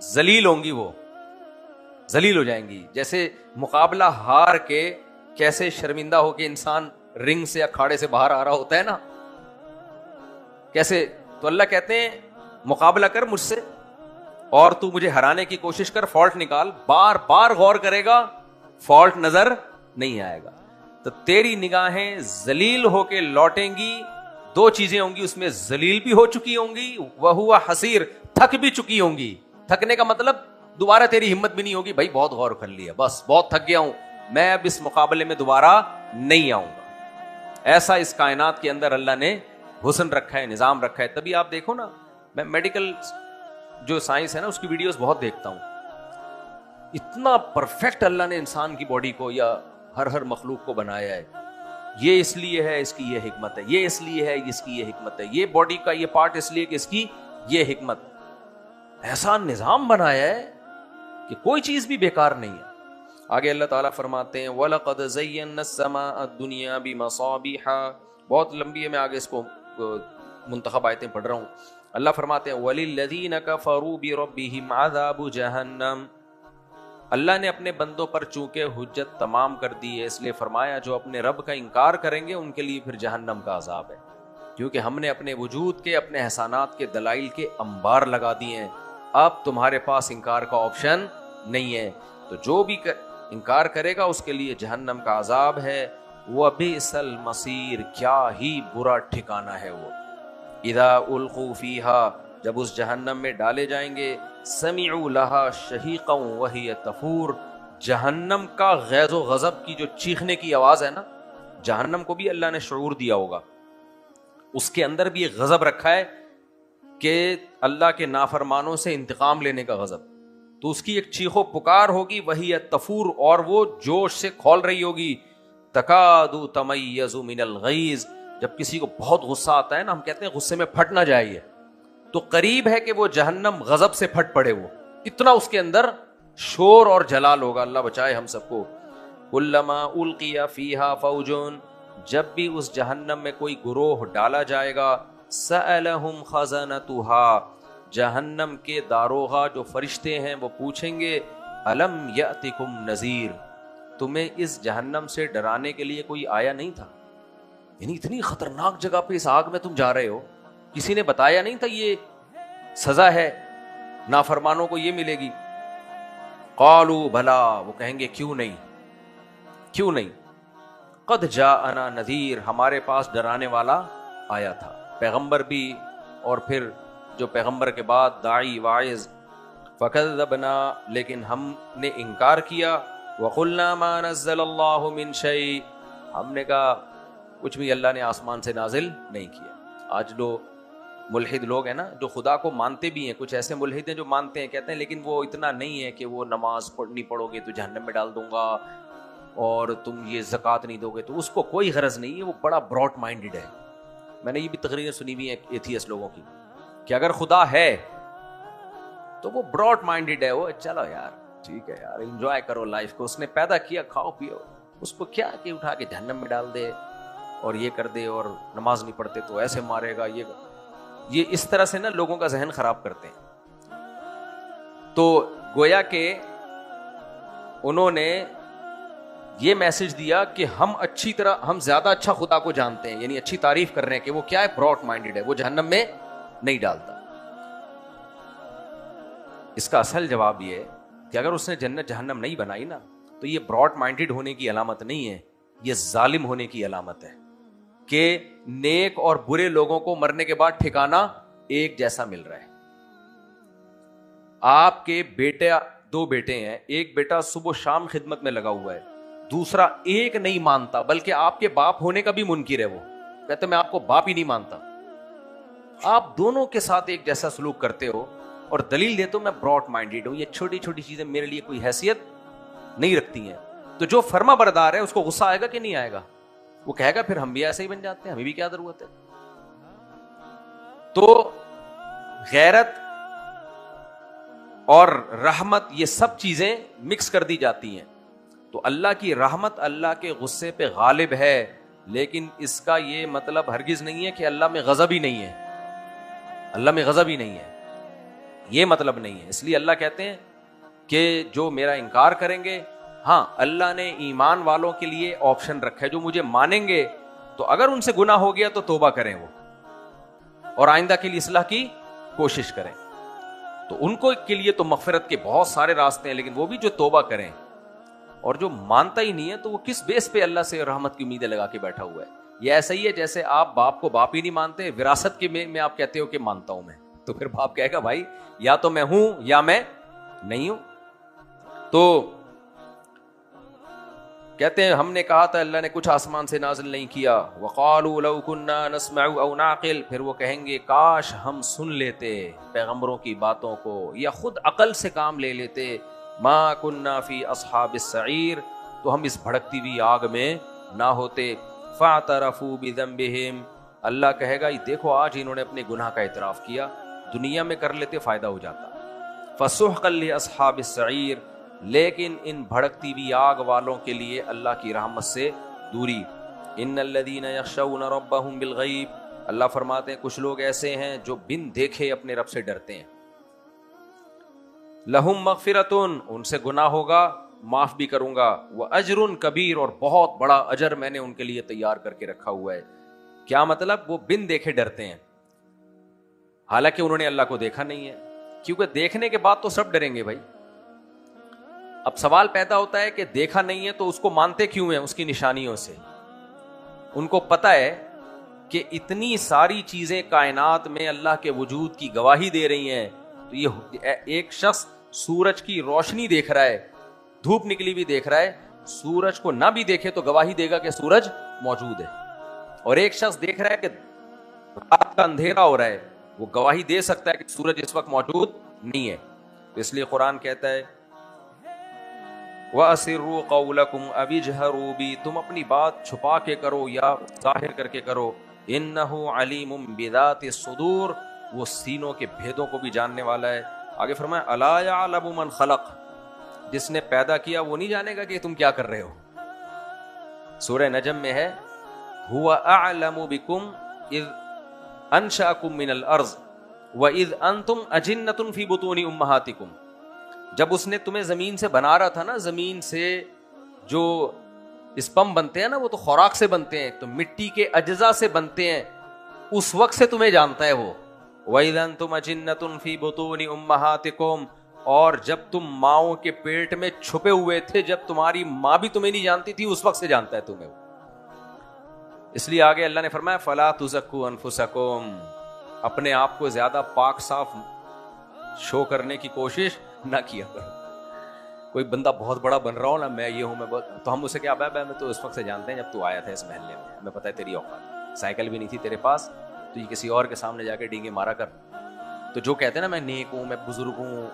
ذلیل ہوں گی، وہ ذلیل ہو جائیں گی. جیسے مقابلہ ہار کے کیسے شرمندہ ہو کے انسان رنگ سے اکھاڑے سے باہر آ رہا ہوتا ہے نا، کیسے. تو اللہ کہتے ہیں مقابلہ کر مجھ سے اور تو مجھے ہرانے کی کوشش کر، فالٹ نکال، بار بار غور کرے گا، فالٹ نظر نہیں آئے گا. تو تیری نگاہیں ذلیل ہو کے لوٹیں گی. دو چیزیں ہوں گی اس میں، ذلیل بھی ہو چکی ہوں گی، وہو حسیر، تھک بھی چکی ہوں گی. تھکنے کا مطلب دوبارہ تیری ہمت بھی نہیں ہوگی، بھائی بہت غور کر لیا، بس بہت تھک گیا ہوں، میں اب اس مقابلے میں دوبارہ نہیں آؤں گا. ایسا اس کائنات کے اندر اللہ نے حسن رکھا ہے، نظام رکھا ہے. تبھی آپ دیکھو نا، میں میڈیکل جو سائنس ہے نا اس کی ویڈیوز بہت دیکھتا ہوں. اتنا پرفیکٹ اللہ نے انسان کی باڈی کو یا ہر مخلوق کو بنایا ہے. یہ اس لیے ہے، اس کی یہ حکمت ہے، یہ اس لیے ہے، اس کی یہ حکمت ہے، یہ باڈی کا یہ پارٹ اس لیے کہ اس کی یہ حکمت. ایسا نظام بنایا ہے کہ کوئی چیز بھی بیکار نہیں ہے. آگے اللہ تعالیٰ فرماتے ہیں وَلَقَدْ زَيَّنَّا السَّمَاءَ الدُّنْيَا بِمَصَابِيحَ. بہت لمبی ہے، میں آگے اس کو منتخب آیتیں پڑھ رہا ہوں. اللہ فرماتے ہیں وَلِلَّذِينَ كَفَرُوا بِرَبِّهِمْ عَذَابُ جَهَنَّمَ. اللہ نے اپنے بندوں پر چونکہ حجت تمام کر دی ہے، اس لیے فرمایا جو اپنے رب کا انکار کریں گے ان کے لیے پھر جہنم کا عذاب ہے. کیونکہ ہم نے اپنے وجود کے، اپنے احسانات کے دلائل کے انبار لگا دیے ہیں، اب تمہارے پاس انکار کا آپشن نہیں ہے. تو جو بھی انکار کرے گا اس کے لیے جہنم کا عذاب ہے. وَبِئْسَ الْمَصِيرُ، کیا ہی برا ٹھکانہ ہے وہ. اِذَا أُلْقُوا فِيهَا، جب اس جہنم میں ڈالے جائیں گے، سمعوا لها شہیقا وہی تفور. جہنم کا غیظ و غضب کی جو چیخنے کی آواز ہے نا، جہنم کو بھی اللہ نے شعور دیا ہوگا، اس کے اندر بھی ایک غضب رکھا ہے کہ اللہ کے نافرمانوں سے انتقام لینے کا غضب. تو اس کی ایک چیخ و پکار ہوگی، وہی تفور، اور وہ جوش سے کھول رہی ہوگی. تکاد تمیز من الغیظ، جب کسی کو بہت غصہ آتا ہے نا، ہم کہتے ہیں غصے میں پھٹ نہ جائے، تو قریب ہے کہ وہ جہنم غضب سے پھٹ پڑے. وہ اتنا اس کے اندر شور اور جلال ہوگا، اللہ بچائے ہم سب کو. کلما القی فیہا فوج، جب بھی اس جہنم میں کوئی گروہ ڈالا جائے گا، سألہم خزنتها، جہنم کے داروغہ جو فرشتے ہیں وہ پوچھیں گے، الم یأتکم نذیر، تمہیں اس جہنم سے ڈرانے کے لیے کوئی آیا نہیں تھا؟ یعنی اتنی خطرناک جگہ پہ اس آگ میں تم جا رہے ہو، کسی نے بتایا نہیں تھا یہ سزا ہے، نافرمانوں کو یہ ملے گی؟ قالوا بھلا، وہ کہیں گے کیوں نہیں، کیوں نہیں. قد جاءنا نذیر، ہمارے پاس ڈرانے والا آیا تھا، پیغمبر بھی اور پھر جو پیغمبر کے بعد داعی واعظ. فکذبنا، لیکن ہم نے انکار کیا. وقلنا ما نزل اللہ من شیء، ہم نے کہا کچھ بھی اللہ نے آسمان سے نازل نہیں کیا. آج جو ملحد لوگ ہیں نا، جو خدا کو مانتے بھی ہیں، کچھ ایسے ملحد ہیں جو مانتے ہیں، کہتے ہیں لیکن وہ اتنا نہیں ہے کہ وہ نماز نہیں پڑھو گے تو جہنم میں ڈال دوں گا، اور تم یہ زکوٰۃ نہیں دو گے تو. اس کو کوئی غرض نہیں ہے، وہ بڑا براڈ مائنڈڈ ہے. میں نے یہ بھی تقریریں سنی ہوئی ہیں ایتھیسٹ لوگوں کی کہ اگر خدا ہے تو وہ براڈ مائنڈڈ ہے، وہ چلو یار ٹھیک ہے یار، انجوائے کرو لائف کو، اس نے پیدا کیا، کھاؤ پیو، اس کو کیا کہ اٹھا کے جہنم میں ڈال دے اور یہ کر دے، اور نماز نہیں پڑھتے تو ایسے مارے گا. یہ اس طرح سے نا لوگوں کا ذہن خراب کرتے ہیں. تو گویا کہ انہوں نے یہ میسج دیا کہ ہم اچھی طرح، ہم زیادہ اچھا خدا کو جانتے ہیں، یعنی اچھی تعریف کر رہے ہیں کہ وہ کیا ہے، براڈ مائنڈڈ ہے، وہ جہنم میں نہیں ڈالتا. اس کا اصل جواب یہ ہے کہ اگر اس نے جنت جہنم نہیں بنائی نا، تو یہ براڈ مائنڈڈ ہونے کی علامت نہیں ہے، یہ ظالم ہونے کی علامت ہے کہ نیک اور برے لوگوں کو مرنے کے بعد ٹھکانہ ایک جیسا مل رہا ہے. آپ کے بیٹے، دو بیٹے ہیں، ایک بیٹا صبح و شام خدمت میں لگا ہوا ہے، دوسرا ایک نہیں مانتا، بلکہ آپ کے باپ ہونے کا بھی منکر ہے. وہ کہتے میں آپ کو باپ ہی نہیں مانتا. آپ دونوں کے ساتھ ایک جیسا سلوک کرتے ہو اور دلیل دیتے ہو میں براڈ مائنڈڈ ہوں، یہ چھوٹی چھوٹی چیزیں میرے لیے کوئی حیثیت نہیں رکھتی ہیں. تو جو فرما بردار ہے اس کو غصہ آئے گا کہ نہیں آئے گا؟ وہ کہے گا پھر ہم بھی ایسے ہی بن جاتے ہیں، ہمیں بھی کیا ضرورت ہے. تو غیرت اور رحمت یہ سب چیزیں مکس کر دی جاتی ہیں. تو اللہ کی رحمت اللہ کے غصے پہ غالب ہے، لیکن اس کا یہ مطلب ہرگز نہیں ہے کہ اللہ میں غضب ہی نہیں ہے. اللہ میں غضب ہی نہیں ہے. یہ مطلب نہیں ہے. اس لیے اللہ کہتے ہیں کہ جو میرا انکار کریں گے, ہاں اللہ نے ایمان والوں کے لیے آپشن رکھا ہے, جو مجھے مانیں گے تو اگر ان سے گناہ ہو گیا تو توبہ کریں وہ, اور آئندہ کے لیے اصلاح کی کوشش کریں. تو ان کو کے لیے تو مغفرت کے بہت سارے راستے ہیں, لیکن وہ بھی جو توبہ کریں. اور جو مانتا ہی نہیں ہے تو وہ کس بیس پہ اللہ سے رحمت کی امیدیں لگا کے بیٹھا ہوا ہے. یہ ایسا ہی ہے جیسے آپ باپ کو باپ ہی نہیں مانتے, وراثت کے میں آپ کہتے ہو کہ مانتا ہوں میں, تو پھر باپ کہے گا بھائی یا تو میں ہوں یا میں نہیں ہوں. تو کہتے ہیں ہم نے کہا تھا اللہ نے کچھ آسمان سے نازل نہیں کیا. وقالوا لو كنا نسمع او نعقل, پھر وہ کہیں گے کاش ہم سن لیتے پیغمبروں کی باتوں کو یا خود عقل سے کام لے لیتے. ما كنا في اصحاب السعیر, تو ہم اس بھڑکتی ہوئی آگ میں نہ ہوتے. فاعترفوا بذنبهم, اللہ کہے گا یہ دیکھو آج انہوں نے اپنے گناہ کا اعتراف کیا, دنیا میں کر لیتے فائدہ ہو جاتا. فسحقا لاصحاب السعیر, لیکن ان بھڑکتی ہوئی آگ والوں کے لیے اللہ کی رحمت سے دوری. ان الذین یخشون ربهم بالغیب, اللہ فرماتے ہیں کچھ لوگ ایسے ہیں جو بن دیکھے اپنے رب سے ڈرتے ہیں. لہم مغفرتن, ان سے گناہ ہوگا معاف بھی کروں گا. واجر کبیر, اور بہت بڑا اجر میں نے ان کے لیے تیار کر کے رکھا ہوا ہے. کیا مطلب؟ وہ بن دیکھے ڈرتے ہیں, حالانکہ انہوں نے اللہ کو دیکھا نہیں ہے, کیونکہ دیکھنے کے بعد تو سب ڈریں گے بھائی. اب سوال پیدا ہوتا ہے کہ دیکھا نہیں ہے تو اس کو مانتے کیوں ہیں؟ اس کی نشانیوں سے. ان کو پتا ہے کہ اتنی ساری چیزیں کائنات میں اللہ کے وجود کی گواہی دے رہی ہیں, تو یہ ایک شخص سورج کی روشنی دیکھ رہا ہے, دھوپ نکلی بھی دیکھ رہا ہے, سورج کو نہ بھی دیکھے تو گواہی دے گا کہ سورج موجود ہے. اور ایک شخص دیکھ رہا ہے کہ رات کا اندھیرا ہو رہا ہے, وہ گواہی دے سکتا ہے کہ سورج اس وقت موجود نہیں ہے. اس لیے قرآن کہتا ہے وَأَسِرُّوا قَوْلَكُمْ أَوِ اجْهَرُوا بِهِ, تم اپنی بات چھپا کے کرو یا ظاہر کر کے کرو. إِنَّهُ عَلِيمٌ بِذَاتِ الصُّدُورِ, وہ سینوں کے بھیدوں کو بھی جاننے والا ہے. آگے فرمایا أَلَا يَعْلَمُ مَنْ خَلَقَ, جس نے پیدا کیا وہ نہیں جانے گا کہ تم کیا کر رہے ہو. سورہ نجم میں ہے هُوَ أَعْلَمُ بِكُمْ إِذْ أَنشَأَكُمْ مِنَ الْأَرْضِ وَإِذْ أَنْتُمْ أَجِنَّةٌ فِي بُطُونِ أُمَّهَاتِكُمْ, جب اس نے تمہیں زمین سے بنا رہا تھا نا, زمین سے جو اسپم بنتے ہیں نا وہ تو خوراک سے بنتے ہیں, تو مٹی کے اجزاء سے بنتے ہیں, اس وقت سے تمہیں جانتا ہے وہ. وَإِذْ أَنْتُمْ أَجِنَّةٌ فِي بُطُونِ أُمَّهَاتِكُمْ, اور جب تم ماؤں کے پیٹ میں چھپے ہوئے تھے, جب تمہاری ماں بھی تمہیں نہیں جانتی تھی, اس وقت سے جانتا ہے تمہیں. اس لیے آگے اللہ نے فرمایا فَلَا تُزَكُّوا أَنفُسَكُمْ, اپنے آپ کو زیادہ پاک صاف شو کرنے کی کوشش نہ کیا کرو. کوئی بندہ بہت بڑا بن رہا ہو نا, میں یہ ہوں, میں بہت, تو ہم اسے کیا بھائی میں تو اس وقت سے جانتے ہیں جب تو آیا تھا اس محلے میں, ہمیں پتہ ہے تیری اوقات, سائیکل بھی نہیں تھی تیرے پاس, تو یہ کسی اور کے سامنے جا کے ڈینگے مارا کر. تو جو کہتے ہیں نا میں نیک ہوں, میں بزرگ ہوں,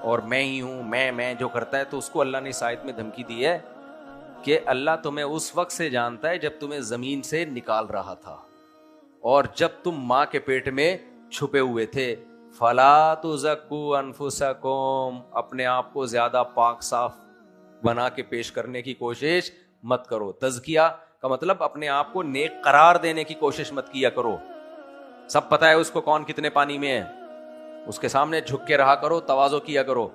اور میں ہی ہوں, میں جو کرتا ہے, تو اس کو اللہ نے اس آیت میں دھمکی دی ہے کہ اللہ تمہیں اس وقت سے جانتا ہے جب تمہیں زمین سے نکال رہا تھا, اور جب تم ماں کے پیٹ میں چھپے ہوئے تھے. فَلَا تُزَكُّوا أَنفُسَكُمْ, اپنے آپ کو زیادہ پاک صاف بنا کے پیش کرنے کی کوشش مت کرو. تزکیہ کا مطلب اپنے آپ کو نیک قرار دینے کی کوشش مت کیا کرو. سب پتہ ہے اس کو کون کتنے پانی میں ہے, اس کے سامنے جھک کے رہا کرو, تواضع کیا کرو.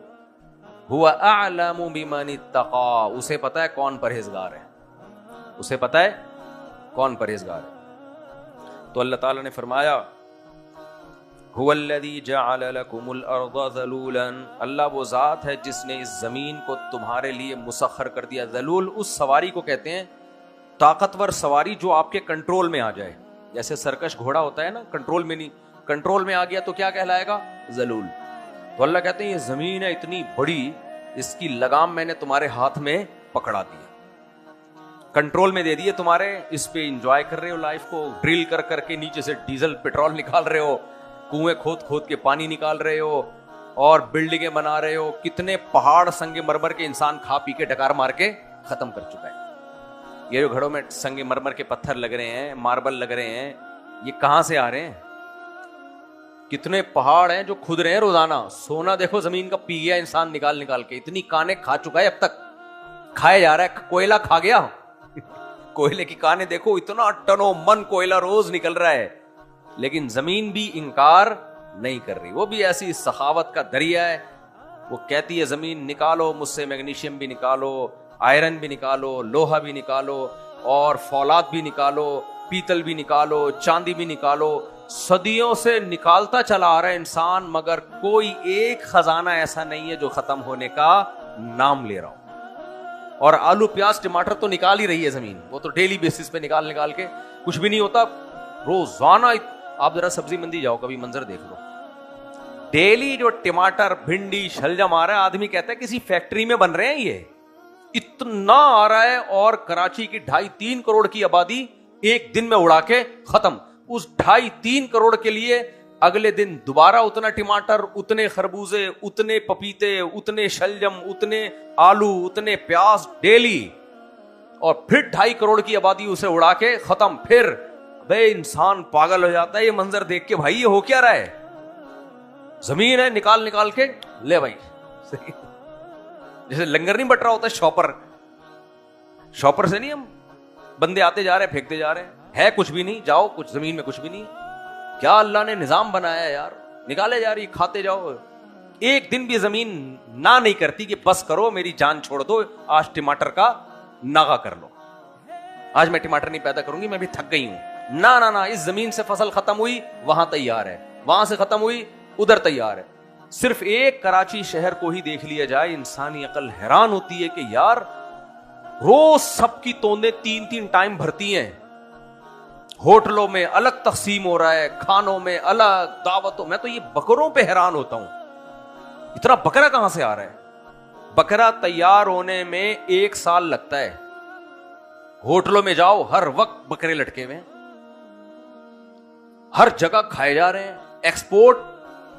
هُوَ أَعْلَمُ بِمَنِ اتَّقَىٰ, اسے پتہ ہے کون پرہیزگار ہے, اسے پتہ ہے کون پرہیزگار ہے. تو اللہ تعالیٰ نے فرمایا هُوَ الَّذِي جَعَلَ لَكُمُ الْأَرْضَ ذَلُولًا, اللہ وہ ذات ہے جس نے اس زمین کو تمہارے لیے مسخر کر دیا. ذلول اس سواری کو کہتے ہیں, طاقتور سواری جو آپ کے کنٹرول میں آ جائے. جیسے سرکش گھوڑا ہوتا ہے نا, کنٹرول میں نہیں, کنٹرول میں آ گیا تو کیا کہلائے گا؟ ذلول. تو اللہ کہتے ہیں یہ زمین ہے اتنی بڑی, اس کی لگام میں نے تمہارے ہاتھ میں پکڑا دی, کنٹرول میں دے دیے تمہارے, اس پہ انجوائے کر رہے ہو لائف کو, ڈرل کر کر کے نیچے سے ڈیزل پیٹرول نکال رہے ہو, کنویں کھود کھود کے پانی نکال رہے ہو, اور بلڈنگیں بنا رہے ہو. کتنے پہاڑ سنگ مرمر کے انسان کھا پی کے ڈکار مار کے ختم کر چکا ہے. یہ جو گھڑوں میں سنگ مرمر کے پتھر لگ رہے ہیں, ماربل لگ رہے ہیں, یہ کہاں سے آ رہے ہیں؟ کتنے پہاڑ ہیں جو کھود رہے ہیں روزانہ. سونا دیکھو زمین کا پی گیا انسان نکال نکال کے, اتنی کانیں کھا چکا ہے, اب تک کھائے جا رہا ہے. کوئلہ کھا گیا, کوئلے کی کانیں دیکھو, اتنا ٹنو من کوئلہ روز نکل رہا ہے, لیکن زمین بھی انکار نہیں کر رہی. وہ بھی ایسی سخاوت کا دریا ہے. وہ کہتی ہے زمین نکالو مجھ سے میگنیشیم بھی نکالو, آئرن بھی نکالو, لوہا بھی نکالو, اور فولاد بھی نکالو, پیتل بھی نکالو, چاندی بھی نکالو. صدیوں سے نکالتا چلا آ رہا ہے انسان, مگر کوئی ایک خزانہ ایسا نہیں ہے جو ختم ہونے کا نام لے رہا ہو. اور آلو پیاز ٹماٹر تو نکال ہی رہی ہے زمین, وہ تو ڈیلی بیسس پہ نکال کے, کچھ بھی نہیں ہوتا روزانہ. آپ ذرا سبزی منڈی جاؤ, کبھی منظر دیکھ لو, ڈیلی جو ٹماٹر بھنڈی شلجم آ رہا ہے, آدمی کہتا ہے کسی فیکٹری میں بن رہے ہیں, یہ اتنا آ رہا ہے. اور کراچی کی 2.5-3 کروڑ کی آبادی ایک دن میں اڑا کے ختم. اس 2.5-3 کروڑ کے لیے اگلے دن دوبارہ اتنا ٹماٹر, اتنے خربوزے, اتنے پپیتے, اتنے شلجم, اتنے آلو, اتنے پیاز ڈیلی, اور پھر 2.5 کروڑ کی آبادی اسے اڑا کے ختم. پھر بے انسان پاگل ہو جاتا ہے یہ منظر دیکھ کے, بھائی یہ ہو کیا رہا ہے؟ زمین ہے نکال کے لے بھائی. جیسے لنگر نہیں بٹ رہا ہوتا شاپر سے نہیں, ہم بندے آتے جا رہے ہیں پھینکتے جا رہے ہیں, ہے کچھ بھی نہیں, جاؤ کچھ زمین میں کچھ بھی نہیں. کیا اللہ نے نظام بنایا ہے یار, نکالے جا رہی, کھاتے جاؤ. ایک دن بھی زمین نہ نہیں کرتی کہ بس کرو میری جان چھوڑ دو, آج ٹماٹر کا ناغا کر لو, آج میں ٹماٹر نہیں پیدا کروں گی, میں بھی تھک گئی ہوں. نہ, اس زمین سے فصل ختم ہوئی وہاں تیار ہے, وہاں سے ختم ہوئی ادھر تیار ہے. صرف ایک کراچی شہر کو ہی دیکھ لیا جائے, انسانی عقل حیران ہوتی ہے کہ یار روز سب کی توندیں 3 ٹائم بھرتی ہیں, ہوٹلوں میں الگ تقسیم ہو رہا ہے, کھانوں میں الگ, دعوتوں میں. تو یہ بکروں پہ حیران ہوتا ہوں, اتنا بکرا کہاں سے آ رہا ہے؟ بکرا تیار ہونے میں 1 سال لگتا ہے. ہوٹلوں میں جاؤ ہر وقت بکرے لٹکے ہوئے, ہر جگہ کھائے جا رہے ہیں. ایکسپورٹ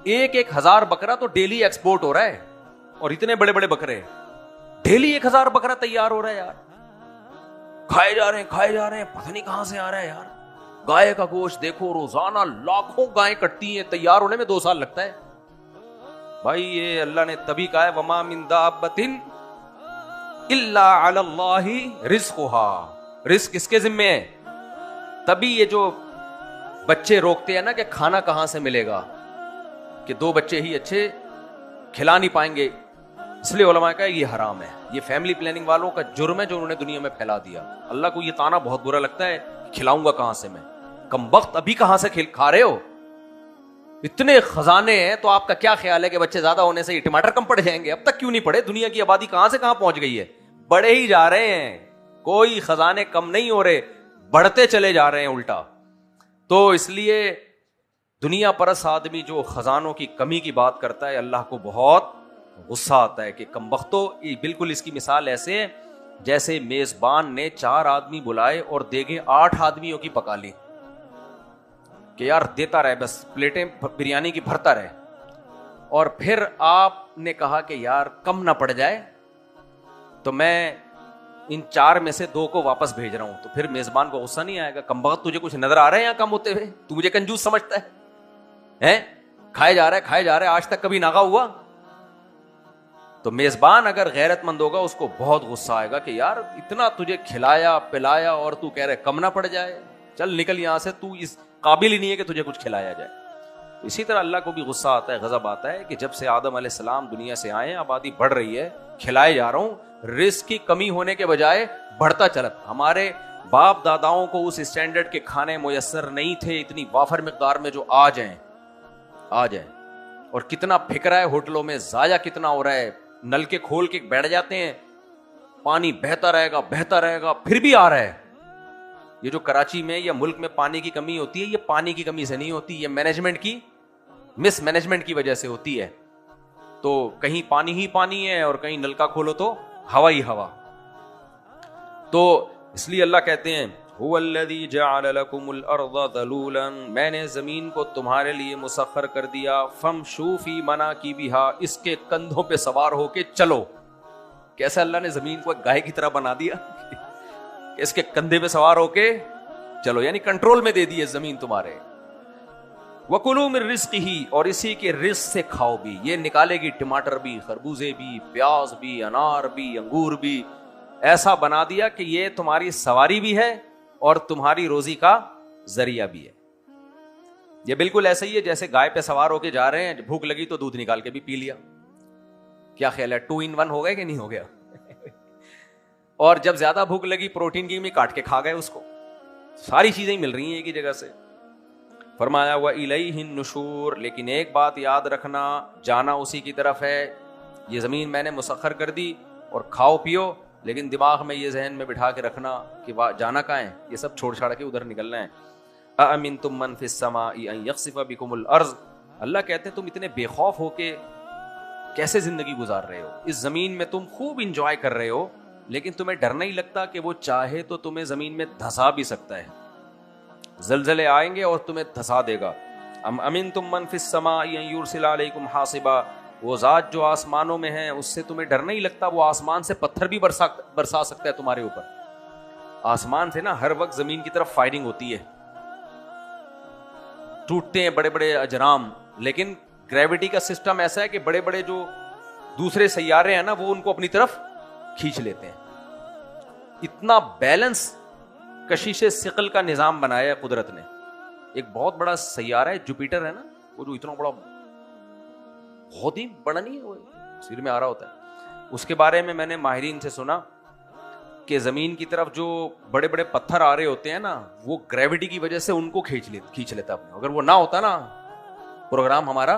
1,000 بکرا تو ڈیلی ایکسپورٹ ہو رہا ہے, اور اتنے بڑے بڑے بکرے ڈیلی 1,000 بکرا تیار ہو رہا ہے یار. کھائے جا رہے ہیں, پتہ نہیں کہاں سے آ رہا ہے یار. گائے کا گوشت دیکھو, روزانہ لاکھوں گائیں کٹتی ہیں, تیار ہونے میں 2 سال لگتا ہے. بھائی یہ اللہ نے تبھی کہا ہے وما من دابۃ الا علی اللہ رزقها, رزق کس کے ذمے ہے؟ تبھی یہ جو بچے روکتے ہیں نا کہ کھانا کہاں سے ملے گا, کہ 2 بچے ہی اچھے کھلا نہیں پائیں گے, اس لیے علماء کا یہ حرام ہے. یہ فیملی پلاننگ والوں کا جرم ہے جو انہوں نے دنیا میں پھیلا دیا. اللہ کو یہ تانا بہت برا لگتا ہے, کھلاؤں گا کہاں سے میں, کم وقت ابھی کہاں سے کھا رہے ہو, اتنے خزانے ہیں. تو آپ کا کیا خیال ہے کہ بچے زیادہ ہونے سے یہ ٹماٹر کم پڑ جائیں گے؟ اب تک کیوں نہیں پڑے؟ دنیا کی آبادی کہاں سے کہاں پہنچ گئی ہے, بڑھے ہی جا رہے ہیں, کوئی خزانے کم نہیں ہو رہے, بڑھتے چلے جا رہے ہیں الٹا. تو اس لیے دنیا پرست آدمی جو خزانوں کی کمی کی بات کرتا ہے, اللہ کو بہت غصہ آتا ہے کہ کم بختو. بالکل اس کی مثال ایسے ہے جیسے میزبان نے 4 آدمی بلائے اور دیگیں 8 آدمیوں کی پکا لی, کہ یار دیتا رہے, بس پلیٹیں بریانی کی بھرتا رہے. اور پھر آپ نے کہا کہ یار کم نہ پڑ جائے تو میں ان 4 میں سے 2 کو واپس بھیج رہا ہوں. تو پھر میزبان کو غصہ نہیں آئے گا؟ کم بخت تجھے کچھ نظر آ رہا ہے یہاں کم ہوتے ہوئے؟ تو مجھے کنجوس سمجھتا ہے؟ کھائے جا رہا ہے, آج تک کبھی ناغا ہوا؟ تو میزبان اگر غیرت مند ہوگا اس کو بہت غصہ آئے گا کہ یار اتنا تجھے کھلایا پلایا اور تو کہہ رہے کم نہ پڑ جائے, چل نکل یہاں سے, تو اس قابل ہی نہیں ہے کہ تجھے کچھ کھلایا جائے. اسی طرح اللہ کو بھی غصہ آتا ہے, غضب آتا ہے کہ جب سے آدم علیہ السلام دنیا سے آئے, آبادی بڑھ رہی ہے, کھلائے جا رہا ہوں, رزق کی کمی ہونے کے بجائے بڑھتا چلا. ہمارے باپ داداؤں کو اس اسٹینڈرڈ کے کھانے میسر نہیں تھے اتنی وافر مقدار میں جو آ جائیں. اور کتنا پھک رہا ہے ہوٹلوں میں, ضائع کتنا ہو رہا ہے. نل کے کھول کے بیٹھ جاتے ہیں, پانی بہتا رہے گا پھر بھی آ رہا ہے. یہ جو کراچی میں یا ملک میں پانی کی کمی ہوتی ہے, یہ پانی کی کمی سے نہیں ہوتی, یہ مینجمنٹ کی مس مینجمنٹ کی وجہ سے ہوتی ہے. تو کہیں پانی ہی پانی ہے اور کہیں نل کا کھولو تو ہوا ہی ہوا. تو اس لیے اللہ کہتے ہیں هو الذی جعل لکم الارض ذلولا, میں نے زمین کو تمہارے لیے مسخر کر دیا. فامشوا فی مناکبہا, اس کے کندھوں پہ سوار ہو کے چلو. کیسے اللہ نے زمین کو ایک گائے کی طرح بنا دیا, اس کے کندھے پہ سوار ہو کے چلو, یعنی کنٹرول میں دے دی ہے زمین تمہارے. وَكُلُوا مِن رِزْقِهِ, اور اسی کے رزق سے کھاؤ بھی. یہ نکالے گی ٹماٹر بھی, خربوزے بھی, پیاز بھی, انار بھی, انگور بھی. ایسا بنا دیا کہ یہ تمہاری سواری بھی ہے اور تمہاری روزی کا ذریعہ بھی ہے. یہ بالکل ایسا ہی ہے جیسے گائے پہ سوار ہو کے جا رہے ہیں, بھوک لگی تو دودھ نکال کے بھی پی لیا. کیا خیال ہے, 2 in 1 ہو گئے کہ نہیں ہو گیا؟ اور جب زیادہ بھوک لگی پروٹین کی میں کاٹ کے کھا گئے اس کو. ساری چیزیں مل رہی ہیں ایک ہی جگہ سے. فرمایا وَإِلَيْهِ النُّشُورُ, لیکن ایک بات یاد رکھنا, جانا اسی کی طرف ہے. یہ زمین میں نے مسخر کر دی اور کھاؤ پیو, لیکن دماغ میں یہ ذہن میں بٹھا کے رکھنا کہ جانا کہاں ہے, یہ سب چھوڑ چھاڑ کے ادھر نکلنا ہے. أَأَمِنْتُم مَّن فِي السَّمَاءِ أَن يَخْسِفَ بِكُمُ الْأَرْضَ, اللہ کہتے ہیں تم اتنے بے خوف ہو کے کیسے زندگی گزار رہے ہو؟ اس زمین میں تم خوب انجوائے کر رہے ہو, لیکن تمہیں ڈر نہیں لگتا کہ وہ چاہے تو تمہیں زمین میں دھسا بھی سکتا ہے, زلزلے آئیں گے اور تمہیں دھسا دے گا. ام امنتم من فی السماء ان یرسل علیکم حاصبا, وہ ذات جو آسمانوں میں ہے اس سے تمہیں ڈر نہیں لگتا, وہ آسمان سے پتھر بھی برسا سکتا ہے تمہارے اوپر. آسمان سے نا ہر وقت زمین کی طرف فائرنگ ہوتی ہے, ٹوٹتے ہیں بڑے بڑے اجرام, لیکن گریوٹی کا سسٹم ایسا ہے کہ بڑے بڑے جو دوسرے سیارے ہیں نا وہ ان کو اپنی طرف کھینچ لیتے ہیں. اتنا بیلنس کشش ثقل کا نظام بنایا ہے قدرت نے. ایک بہت بڑا سیارہ ہے جوپیٹر ہے نا, وہ جو اتنا بڑا, بہت ہی بڑا نہیں ہے, وہ سر میں آ رہا ہوتا ہے. اس کے بارے میں نے ماہرین سے سنا کہ زمین کی طرف جو بڑے بڑے پتھر آ رہے ہوتے ہیں نا, وہ گریوٹی کی وجہ سے ان کو کھینچ لیتا اپنے. اگر وہ نہ ہوتا نا پروگرام ہمارا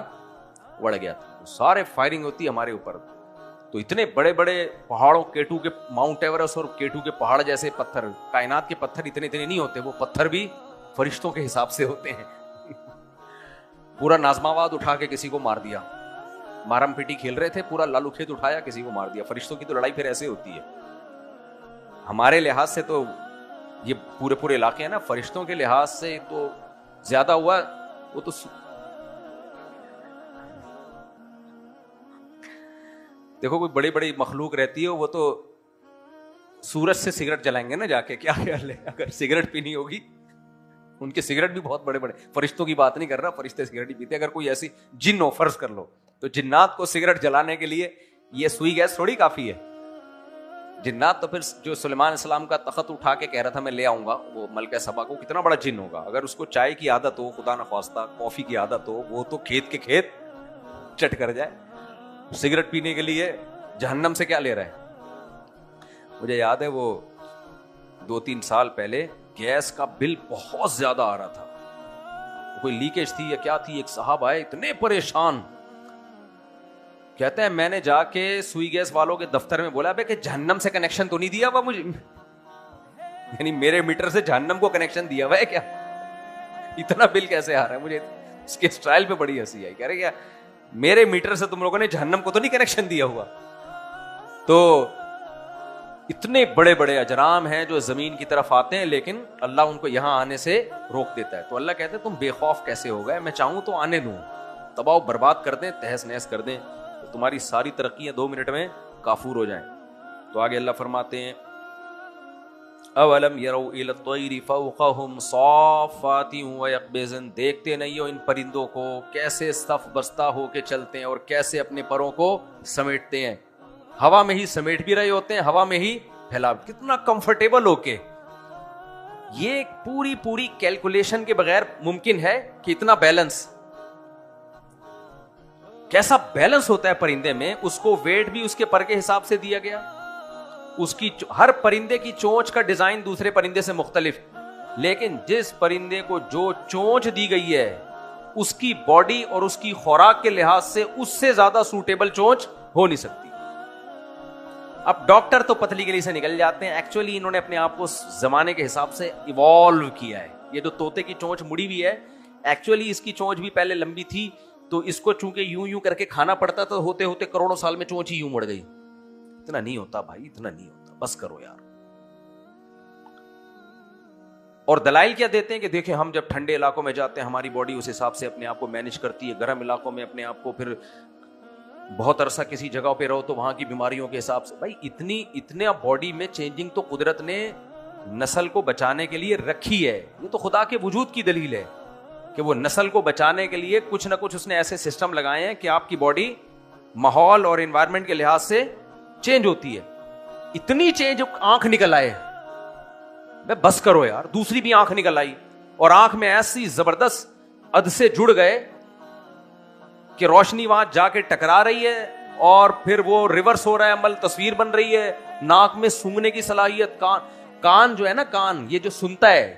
بڑھ گیا تھا. سارے فائرنگ ہوتی ہے ہمارے اوپر. تو اتنے بڑے بڑے پہاڑوں, کیٹو کے ماؤنٹ ایورسٹ اور کیٹو کے پہاڑ جیسے پتھر, کائنات کے پتھر اتنے نہیں ہوتے, وہ پتھر بھی فرشتوں کے حساب سے ہوتے ہیں. پورا نازم آباد اٹھا کے کسی کو مار دیا, مارم پیٹی کھیل رہے تھے, پورا لالو کھیت اٹھایا کسی کو مار دیا. فرشتوں کی تو لڑائی پھر ایسے ہوتی ہے. ہمارے لحاظ سے تو یہ پورے علاقے ہیں نا, فرشتوں کے لحاظ سے تو زیادہ ہوا. وہ تو دیکھو کوئی بڑی بڑی مخلوق رہتی ہے, وہ تو سورج سے سگریٹ جلائیں گے نا جا کے, کیا خیال ہے اگر سگریٹ پینی ہوگی. ان کے سگریٹ بھی بہت بڑے بڑے, فرشتوں کی بات نہیں کر رہا, فرشتے سگریٹ ہی پیتے. اگر کوئی ایسی جن ہو فرض کر لو, تو جنات کو سگریٹ جلانے کے لیے یہ سوئی گیس تھوڑی کافی ہے. جنات تو پھر جو سلیمان علیہ السلام کا تخت اٹھا کے کہہ رہا تھا میں لے آؤں گا, وہ ملکہ سبا کو, کتنا بڑا جن ہوگا. اگر اس کو چائے کی عادت ہو, خدا نخواستہ کافی کی عادت ہو, وہ تو کھیت کے کھیت چٹ کر جائے. سگریٹ پینے کے لیے جہنم سے کیا لے رہا ہے. مجھے یاد ہے وہ 2-3 سال پہلے گیس کا بل بہت زیادہ آ رہا تھا, کوئی لیکیج تھی یا کیا تھی. ایک صاحب آئے اتنے پریشان, کہتے ہیں میں نے جا کے سوئی گیس والوں کے دفتر میں بولا کہ جہنم سے کنیکشن تو نہیں دیا ہوا مجھے, یعنی میرے میٹر سے جہنم کو کنیکشن دیا ہوا ہے کیا, اتنا بل کیسے آ رہا ہے. مجھے اس کے اسٹائل پہ بڑی ہنسی آئی. کہہ رہے کیا میرے میٹر سے تم لوگوں نے جہنم کو تو نہیں کنیکشن دیا ہوا. تو اتنے بڑے بڑے اجرام ہیں جو زمین کی طرف آتے ہیں, لیکن اللہ ان کو یہاں آنے سے روک دیتا ہے. تو اللہ کہتے ہیں تم بے خوف کیسے ہو گئے, میں چاہوں تو آنے دوں, تباہ و برباد کر دیں, تہس نہس کر دیں, تو تمہاری ساری ترقیاں 2 منٹ میں کافور ہو جائیں. تو آگے اللہ فرماتے ہیں اولم یروا الی الطیر فوقہم صافات ویقبضن, دیکھتے نہیں ہو ان پرندوں کو کیسے صف بستہ ہو کے چلتے ہیں اور کیسے اپنے پروں کو سمیٹتے ہیں. ہوا میں ہی سمیٹ بھی رہے ہوتے ہیں, ہوا میں ہی پھیلا, کتنا کمفرٹیبل ہو کے. یہ پوری کیلکولیشن کے بغیر ممکن ہے کہ اتنا بیلنس, کیسا بیلنس ہوتا ہے پرندے میں. اس کو ویٹ بھی اس کے پر کے حساب سے دیا گیا, اس کی ہر پرندے کی چونچ کا ڈیزائن دوسرے پرندے سے مختلف, لیکن جس پرندے کو جو چونچ دی گئی ہے اس کی باڈی اور اس کی خوراک کے لحاظ سے اس سے زیادہ سوٹیبل چونچ ہو نہیں سکتی. اب ڈاکٹر تو پتلی گلی سے نکل جاتے ہیں, ایکچولی انہوں نے اپنے آپ کو زمانے کے حساب سے ایوالو کیا ہے. یہ جو طوطے کی چونچ مڑی ہوئی ہے, ایکچولی اس کی چونچ بھی پہلے لمبی تھی, تو اس کو چونکہ یوں کر کے کھانا پڑتا تھا, ہوتے ہوتے کروڑوں سال میں چونچ ہی یوں مڑ گئی. اتنا نہیں ہوتا بھائی, اتنا نہیں ہوتا, بس کرو یار. اور دلائل کیا دیتے ہیں کہ دیکھیں ہم جب ٹھنڈے علاقوں میں جاتے ہیں ہماری باڈی اس حساب سے اپنے آپ کو مینج کرتی ہے, گرم علاقوں میں اپنے آپ کو, پھر بہت عرصہ کسی جگہ پہ رہو تو وہاں کی بیماریوں کے حساب سے. بھائی اتنا باڈی میں چینجنگ تو قدرت نے نسل کو بچانے کے لیے رکھی ہے. یہ تو خدا کے وجود کی دلیل ہے کہ وہ نسل کو بچانے کے لیے کچھ نہ کچھ اس نے ایسے سسٹم لگائے ہیں کہ آپ کی باڈی ماحول اور انوائرمنٹ کے لحاظ سے چینج ہوتی ہے. اتنی چینج آنکھ نکل آئے, بس کرو یار. دوسری بھی آنکھ نکل آئی, اور آنکھ میں ایسی زبردست اد سے جڑ گئے کہ روشنی وہاں جا کے ٹکرا رہی ہے اور پھر وہ ریورس ہو رہا ہے عمل, تصویر بن رہی ہے, ناک میں سونگنے کی صلاحیت, کان جو ہے نا, کان یہ جو سنتا ہے,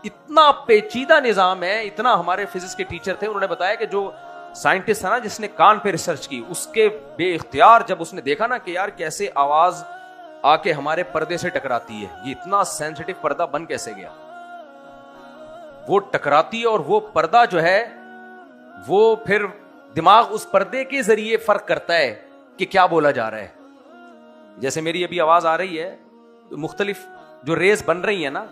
اتنا پیچیدہ نظام ہے. اتنا ہمارے فزکس کے ٹیچر تھے, انہوں نے بتایا کہ جو سائنٹسٹ ہے نا جس نے کان پہ ریسرچ کی, اس کے بے اختیار جب اس نے دیکھا نا کہ یار کیسے آواز آ کے ہمارے پردے سے ٹکراتی ہے, یہ اتنا سینسٹیو پردہ بن کیسے گیا, وہ ٹکراتی ہے اور وہ پردہ جو ہے وہ پھر دماغ اس پردے کے ذریعے فرق کرتا ہے کہ کیا بولا جا رہا ہے. جیسے میری ابھی آواز آ رہی ہے, مختلف جو ریز بن رہی ہیں نا,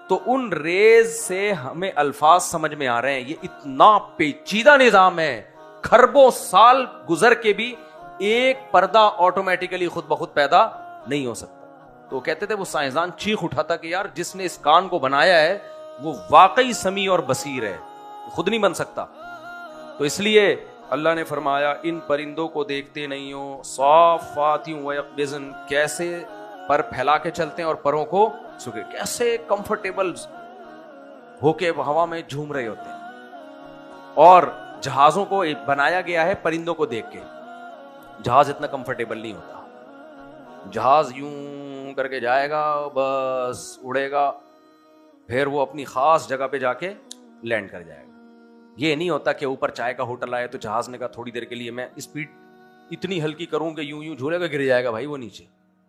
تو ان ریز سے ہمیں الفاظ سمجھ میں آ رہے ہیں. یہ اتنا پیچیدہ نظام ہے, کھربوں سال گزر کے بھی ایک پردہ آٹومیٹیکلی خود بخود پیدا نہیں ہو سکتا. تو کہتے تھے وہ سائنسدان چیخ اٹھاتا کہ یار جس نے اس کان کو بنایا ہے وہ واقعی سمیع اور بصیر ہے, خود نہیں بن سکتا. تو اس لیے اللہ نے فرمایا ان پرندوں کو دیکھتے نہیں ہو, صافات ویقبضن, کیسے پر پھیلا کے چلتے ہیں اور پروں کو سکے, کیسے کمفرٹیبل ہو کے ہوا میں جھوم رہے ہوتے ہیں. اور جہازوں کو بنایا گیا ہے پرندوں کو دیکھ کے. جہاز اتنا کمفرٹیبل نہیں ہوتا, جہاز یوں کر کے جائے گا, بس اڑے گا, پھر وہ اپنی خاص جگہ پہ جا کے لینڈ کر جائے گا. یہ نہیں ہوتا کہ اوپر چائے کا ہوٹل آئے تو جہاز نے کہا تھوڑی دیر کے لیے میں اسپیڈ اتنی ہلکی کروں کہ یوں یوں جھولے گا, گر جائے گا بھائی وہ نیچے.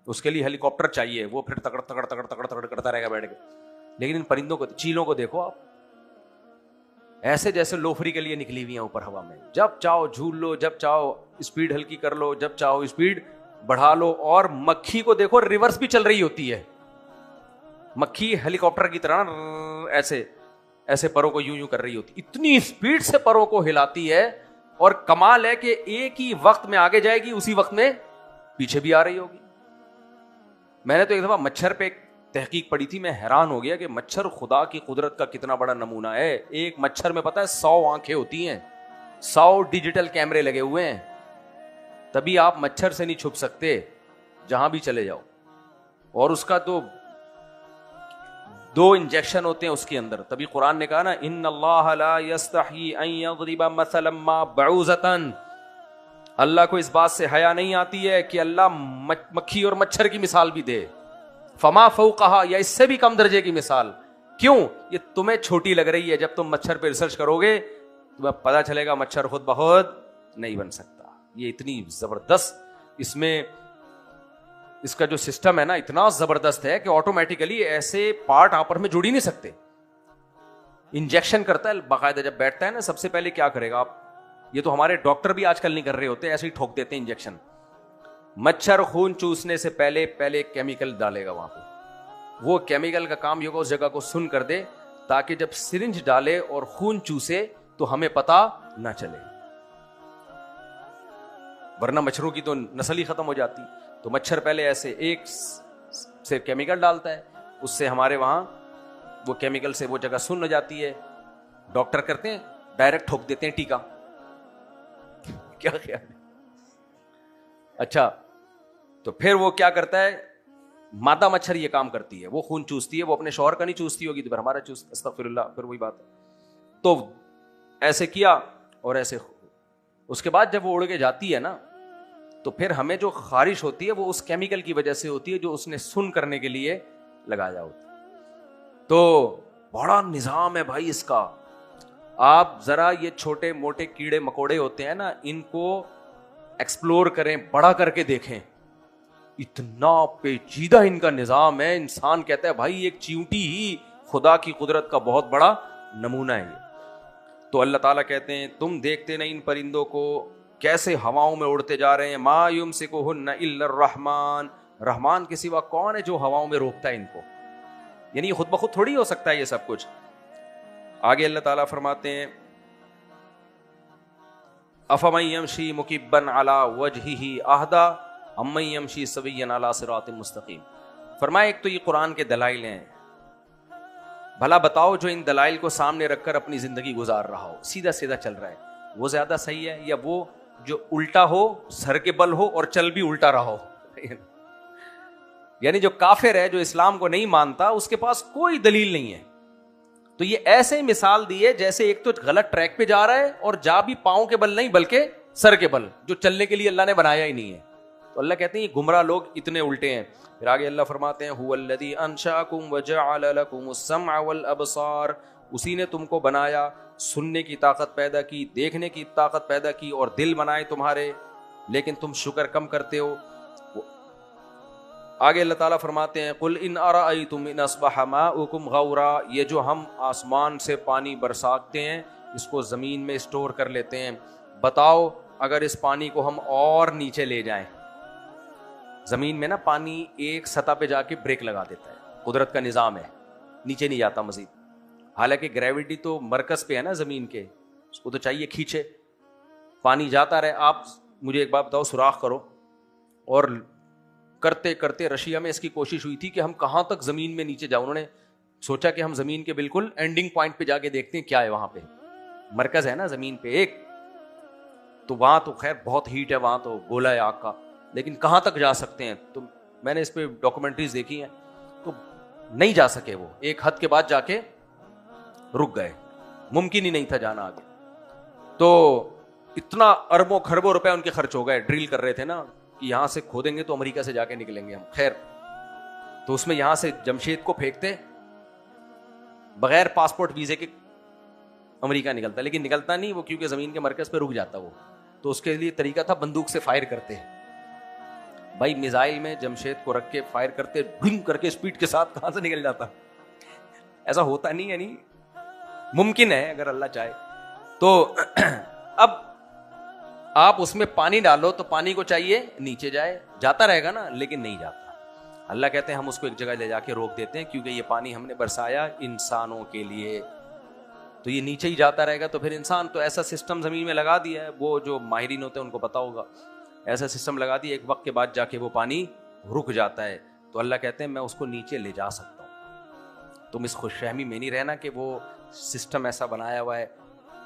اس کے لیے ہیلی کاپٹر چاہیے, وہ پھر تکڑ تکڑ تکڑ تکڑ تکڑ کرتا رہے گا بیٹھ کے. لیکن ان پرندوں کو, چیلوں کو دیکھو آپ, ایسے جیسے لوفری کے لیے نکلی ہوئی ہیں اوپر ہوا میں, جب چاہو جھول لو, جب چاہو اسپیڈ ہلکی کر لو, جب چاہو اسپیڈ بڑھا لو. اور مکھی کو دیکھو ریورس بھی چل رہی ہوتی ہے, مکھی ہیلی کاپٹر کی طرح ایسے ایسے پروں کو یوں یوں کر رہی ہوتی, اتنی اسپیڈ سے پروں کو ہلاتی ہے. اور کمال ہے کہ ایک ہی وقت میں آگے جائے گی, اسی وقت میں پیچھے بھی آ رہی ہوگی. میں نے تو ایک دفعہ مچھر پہ تحقیق پڑھی تھی, میں حیران ہو گیا کہ مچھر خدا کی قدرت کا کتنا بڑا نمونہ ہے. ایک مچھر میں پتہ ہے 100 آنکھیں ہوتی ہیں, 100 ڈیجیٹل کیمرے لگے ہوئے ہیں, تبھی آپ مچھر سے نہیں چھپ سکتے جہاں بھی چلے جاؤ. اور اس کا تو 2 انجیکشن ہوتے ہیں اس کے اندر. تبھی قرآن نے کہا نا ان اللہ لا یستحی ان یضرب مثلا ما بعوضۃ, اللہ کو اس بات سے حیا نہیں آتی ہے کہ اللہ مکھی اور مچھر کی مثال بھی دے, فما فوقہا, یا اس سے بھی کم درجے کی مثال. کیوں؟ یہ تمہیں چھوٹی لگ رہی ہے, جب تم مچھر پہ ریسرچ کرو گے تمہیں پتہ چلے گا مچھر خود بخود نہیں بن سکتا. یہ اتنی زبردست, اس میں اس کا جو سسٹم ہے نا اتنا زبردست ہے کہ آٹومیٹیکلی ایسے پارٹ آپس میں جڑ ہی نہیں سکتے. انجیکشن کرتا ہے باقاعدہ, جب بیٹھتا ہے نا سب سے پہلے کیا کرے گا آپ, یہ تو ہمارے ڈاکٹر بھی آج کل نہیں کر رہے ہوتے, ایسے ہی ٹھوک دیتے ہیں انجیکشن. مچھر خون چوسنے سے پہلے کیمیکل ڈالے گا وہاں پہ. وہ کیمیکل کا کام یہ ہوگا اس جگہ کو سن کر دے, تاکہ جب سرنج ڈالے اور خون چوسے تو ہمیں پتا نہ چلے, ورنہ مچھروں کی تو نسل ہی ختم ہو جاتی. تو مچھر پہلے ایسے ایک سے کیمیکل ڈالتا ہے, اس سے ہمارے وہاں وہ کیمیکل سے وہ جگہ سن ہو جاتی ہے. ڈاکٹر کرتے ہیں ڈائریکٹ ٹھوک دیتے ہیں ٹیکا. کیا خیال ہے؟ اچھا, تو پھر وہ کیا کرتا ہے, مادہ مچھر یہ کام کرتی ہے, وہ خون چوستی ہے, وہ اپنے شوہر کا نہیں چوستی ہوگی تو پھر ہمارا چوستی, استغفر اللہ, پھر وہی بات ہے. تو ایسے کیا اور ایسے, اس کے بعد جب وہ اڑ کے جاتی ہے نا تو پھر ہمیں جو خارش ہوتی ہے وہ اس کیمیکل کی وجہ سے ہوتی ہے جو اس نے سن کرنے کے لیے لگایا ہوتا ہے. تو بڑا نظام ہے بھائی اس کا. آپ ذرا یہ چھوٹے موٹے کیڑے مکوڑے ہوتے ہیں نا, ان کو ایکسپلور کریں, بڑا کر کے دیکھیں, اتنا پیچیدہ ان کا نظام ہے. انسان کہتا ہے بھائی ایک چیونٹی ہی خدا کی قدرت کا بہت بڑا نمونہ ہے یہ. تو اللہ تعالیٰ کہتے ہیں تم دیکھتے نہیں ان پرندوں کو کیسے ہواؤں میں اڑتے جا رہے ہیں, ما یمسکہن الا الرحمن, رحمان کے سوا کون ہے جو ہواؤں میں روکتا ہے ان کو. یعنی خود بخود تھوڑی ہو سکتا ہے یہ سب کچھ. آگے اللہ تعالیٰ فرماتے ہیں افمن یمشی مکبا علی وجہہ اہدی امن یمشی سویا علی صراط مستقیم. فرمایا ایک تو یہ قرآن کے دلائل ہیں, بھلا بتاؤ جو ان دلائل کو سامنے رکھ کر اپنی زندگی گزار رہا ہو, سیدھا سیدھا چل رہا ہے, وہ زیادہ صحیح ہے یا وہ جو الٹا ہو, سر کے بل ہو اور چل بھی الٹا رہا ہو. یعنی جو کافر ہے, جو اسلام کو نہیں مانتا, اس کے پاس کوئی دلیل نہیں ہے. تو تو یہ ایسے مثال دی ہے جیسے ایک تو غلط ٹریک پہ جا رہا ہے اور جا بھی پاؤں کے بل نہیں بلکہ سر کے بل، جو چلنے کے لیے اللہ نے بنایا ہی نہیں ہے. تو اللہ کہتے ہیں یہ گمراہ لوگ اتنے الٹے ہیں. پھر آگے اللہ فرماتے ہیں هو الذی انشأکم وجعل لکم السمع والابصار، اسی نے تم کو بنایا، سننے کی طاقت پیدا کی، دیکھنے کی طاقت پیدا کی اور دل بنائے تمہارے، لیکن تم شکر کم کرتے ہو. آگے اللہ تعالیٰ فرماتے ہیں قل ان ارأیتم ان اصبح ماؤکم غورا، یہ جو ہم آسمان سے پانی برساتے ہیں اس کو زمین میں اسٹور کر لیتے ہیں، بتاؤ اگر اس پانی کو ہم اور نیچے لے جائیں. زمین میں نا پانی ایک سطح پہ جا کے بریک لگا دیتا ہے، قدرت کا نظام ہے، نیچے نہیں جاتا مزید. حالانکہ گریوٹی تو مرکز پہ ہے نا زمین کے، اس کو تو چاہیے کھینچے، پانی جاتا رہے. آپ مجھے ایک بات بتاؤ، سوراخ کرو. اور کرتے کرتے رشیا میں اس کی کوشش ہوئی تھی کہ ہم کہاں تک زمین میں نیچے جاؤں. انہوں نے سوچا کہ ہم زمین کے بالکل اینڈنگ پوائنٹ پہ جا کے دیکھتے ہیں کیا ہے وہاں پہ، مرکز ہے نا زمین پہ ایک، تو وہاں تو خیر بہت ہیٹ ہے، وہاں تو گولا ہے آگ کا، لیکن کہاں تک جا سکتے ہیں. تو میں نے اس پہ ڈاکومنٹریز دیکھی ہیں، تو نہیں جا سکے، وہ ایک حد کے بعد جا کے رک گئے، ممکن ہی نہیں تھا جانا آگے. تو اتنا اربوں خربوں روپے ان کے خرچ ہو گئے، ڈرل کر رہے تھے نا کہ یہاں سے کھودیں گے تو امریکہ سے جا کے نکلیں گے ہم. خیر تو اس میں یہاں سے جمشید کو پھینکتے، بغیر پاسپورٹ ویزے کے امریکہ نکلتا، لیکن نکلتا نہیں وہ، کیونکہ زمین کے مرکز پہ رک جاتا وہ. تو اس کے لیے طریقہ تھا بندوق سے فائر کرتے. بھائی میزائل میں جمشید کو رکھ کے فائر کرتے، ڈنگ کر کے اسپیڈ کے ساتھ کہاں سے نکل جاتا. ایسا ہوتا نہیں، یعنی ممکن ہے اگر اللہ چاہے. تو اب آپ اس میں پانی ڈالو تو پانی کو چاہیے نیچے جائے، جاتا رہے گا نا، لیکن نہیں جاتا. اللہ کہتے ہیں ہم اس کو ایک جگہ لے جا کے روک دیتے ہیں، کیونکہ یہ پانی ہم نے برسایا انسانوں کے لیے، تو یہ نیچے ہی جاتا رہے گا. تو پھر انسان تو ایسا سسٹم زمین میں لگا دیا ہے، وہ جو ماہرین ہوتے ہیں ان کو پتا ہوگا، ایسا سسٹم لگا دیا ایک وقت کے بعد جا کے وہ پانی رک جاتا ہے. تو اللہ کہتے ہیں میں اس کو نیچے لے جا سکتا ہوں. تم اس خوش فہمی میں نہیں رہنا کہ وہ سسٹم ایسا بنایا ہوا ہے.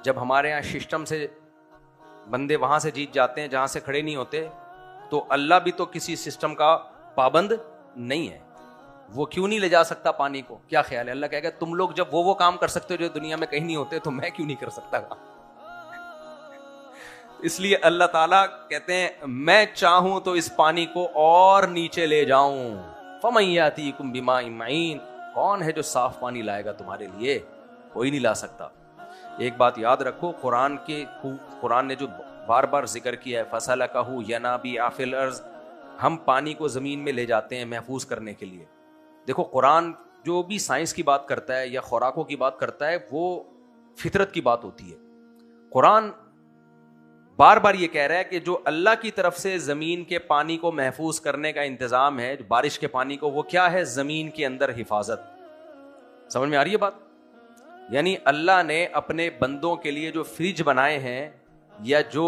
جب ہمارے یہاں سسٹم سے بندے وہاں سے جیت جاتے ہیں جہاں سے کھڑے نہیں ہوتے، تو اللہ بھی تو کسی سسٹم کا پابند نہیں ہے. وہ کیوں نہیں لے جا سکتا پانی کو؟ کیا خیال ہے؟ اللہ کہے گا تم لوگ جب وہ کام کر سکتے ہو جو دنیا میں کہیں نہیں ہوتے، تو میں کیوں نہیں کر سکتا گا؟ اس لیے اللہ تعالیٰ کہتے ہیں میں چاہوں تو اس پانی کو اور نیچے لے جاؤں. فَمَن يَأْتِيكُم بِمَاءٍ مَّعِينٍ، کون ہے جو صاف پانی لائے گا تمہارے لیے؟ کوئی نہیں لا سکتا. ایک بات یاد رکھو، قرآن نے جو بار بار ذکر کیا ہے فَسَلَكَهُ يَنَابِيعَ فِي الْأَرْضِ، ہم پانی کو زمین میں لے جاتے ہیں محفوظ کرنے کے لیے. دیکھو قرآن جو بھی سائنس کی بات کرتا ہے یا خوراکوں کی بات کرتا ہے وہ فطرت کی بات ہوتی ہے. قرآن بار بار یہ کہہ رہا ہے کہ جو اللہ کی طرف سے زمین کے پانی کو محفوظ کرنے کا انتظام ہے، بارش کے پانی کو، وہ کیا ہے؟ زمین کے اندر حفاظت. سمجھ میں آ رہی ہے بات؟ یعنی اللہ نے اپنے بندوں کے لیے جو فریج بنائے ہیں یا جو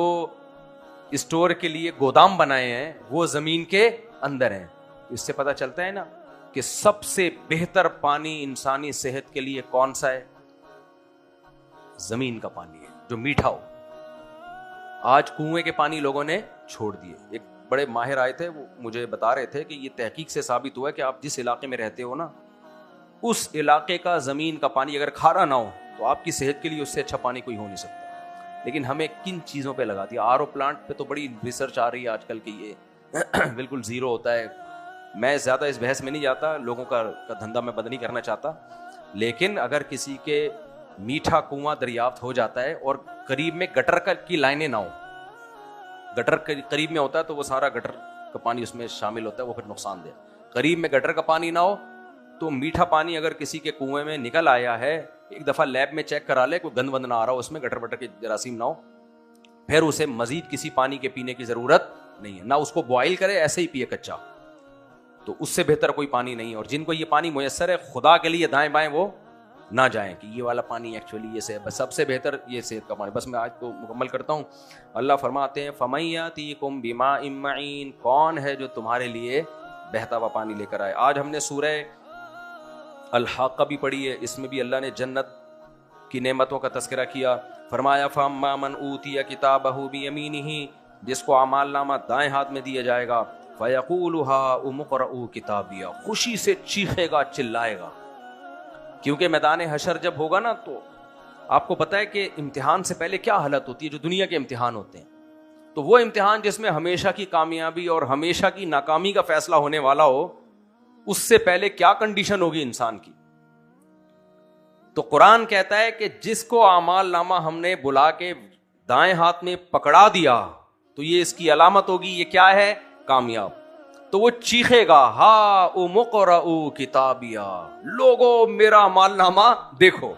اسٹور کے لیے گودام بنائے ہیں، وہ زمین کے اندر ہیں. اس سے پتہ چلتا ہے نا کہ سب سے بہتر پانی انسانی صحت کے لیے کون سا ہے؟ زمین کا پانی ہے، جو میٹھا ہو. آج کنویں کے پانی لوگوں نے چھوڑ دیے. ایک بڑے ماہر آئے تھے، وہ مجھے بتا رہے تھے کہ یہ تحقیق سے ثابت ہوا ہے کہ آپ جس علاقے میں رہتے ہو نا، اس علاقے کا زمین کا پانی اگر کھارا نہ ہو تو آپ کی صحت کے لیے اس سے اچھا پانی کوئی ہو نہیں سکتا. لیکن ہمیں کن چیزوں پہ لگا دیا؟ آر او پلانٹ پہ تو بڑی ریسرچ آ رہی ہے آج کل کی، یہ بالکل زیرو ہوتا ہے. میں زیادہ اس بحث میں نہیں جاتا، لوگوں کا دھندا میں بند نہیں کرنا چاہتا. لیکن اگر کسی کے میٹھا کنواں دریافت ہو جاتا ہے اور قریب میں گٹر کی لائنیں نہ ہو، گٹر قریب میں ہوتا ہے تو وہ سارا گٹر کا پانی اس میں شامل ہوتا ہے، وہ پھر نقصان دہ. قریب میں گٹر کا پانی نہ ہو تو میٹھا پانی اگر کسی کے کنویں میں نکل آیا ہے، ایک دفعہ لیب میں چیک کرا لے، کوئی گند وند نہ آ رہا ہو اس میں، گٹر بٹر کے جراثیم نہ ہو، پھر اسے مزید کسی پانی کے پینے کی ضرورت نہیں ہے. نہ اس کو بوائل کرے، ایسے ہی پیے کچا، تو اس سے بہتر کوئی پانی نہیں ہے. اور جن کو یہ پانی میسر ہے، خدا کے لیے دائیں بائیں وہ نہ جائیں کہ یہ والا پانی ایکچولی یہ سے بس سب سے بہتر یہ صحت کا پانی. بس میں آج کو مکمل کرتا ہوں. اللہ فرماتے ہیں فَمَن يَأْتِيكُم بِمَاءٍ مَّعِينٍ، کون ہے جو تمہارے لیے بہتا ہوا پانی لے کر آئے. آج ہم نے سورہ الحاقہ بھی پڑھی ہے، اس میں بھی اللہ نے جنت کی نعمتوں کا تذکرہ کیا. فرمایا فَأَمَّا مَنْ أُوتِيَ كِتَابَهُ بِيَمِينِهِ، جس کو اعمال نامہ دائیں ہاتھ میں دیا جائے گا، فَيَقُولُ هَاؤُمُ اقْرَءُوا كِتَابِيَهْ، خوشی سے چیخے گا، چلائے گا. کیونکہ میدان حشر جب ہوگا نا تو آپ کو پتا ہے کہ امتحان سے پہلے کیا حالت ہوتی ہے جو دنیا کے امتحان ہوتے ہیں. تو وہ امتحان جس میں ہمیشہ کی کامیابی اور ہمیشہ کی ناکامی کا فیصلہ ہونے والا ہو, اس سے پہلے کیا کنڈیشن ہوگی انسان کی. تو قرآن کہتا ہے کہ جس کو اعمال نامہ ہم نے بلا کے دائیں ہاتھ میں پکڑا دیا تو یہ اس کی علامت ہوگی, یہ کیا ہے, کامیاب. تو وہ چیخے گا, ہا مقرؤ کتابیا, لوگو میرا اعمال نامہ دیکھو.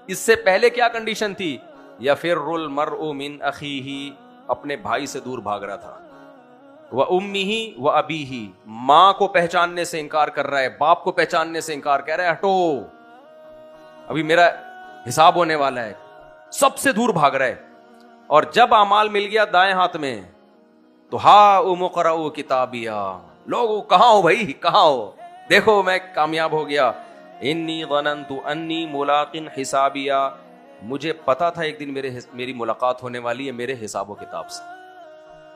اس سے پہلے کیا کنڈیشن تھی, یفر المرء من اخیہ, اپنے بھائی سے دور بھاگ رہا تھا, وامہ وابیہ, ماں کو پہچاننے سے انکار کر رہا ہے, باپ کو پہچاننے سے انکار, کہہ رہا ہے ہٹو ابھی میرا حساب ہونے والا ہے, سب سے دور بھاگ رہا ہے. اور جب اعمال مل گیا دائیں ہاتھ میں تو ہا مقرؤ کتابیا, لوگوں کہاں ہو بھائی, کہاں ہو, دیکھو میں کامیاب ہو گیا. انی ظننت انی ملاق حسابیا, مجھے پتا تھا ایک دن میری ملاقات ہونے والی ہے میرے حساب و کتاب سے.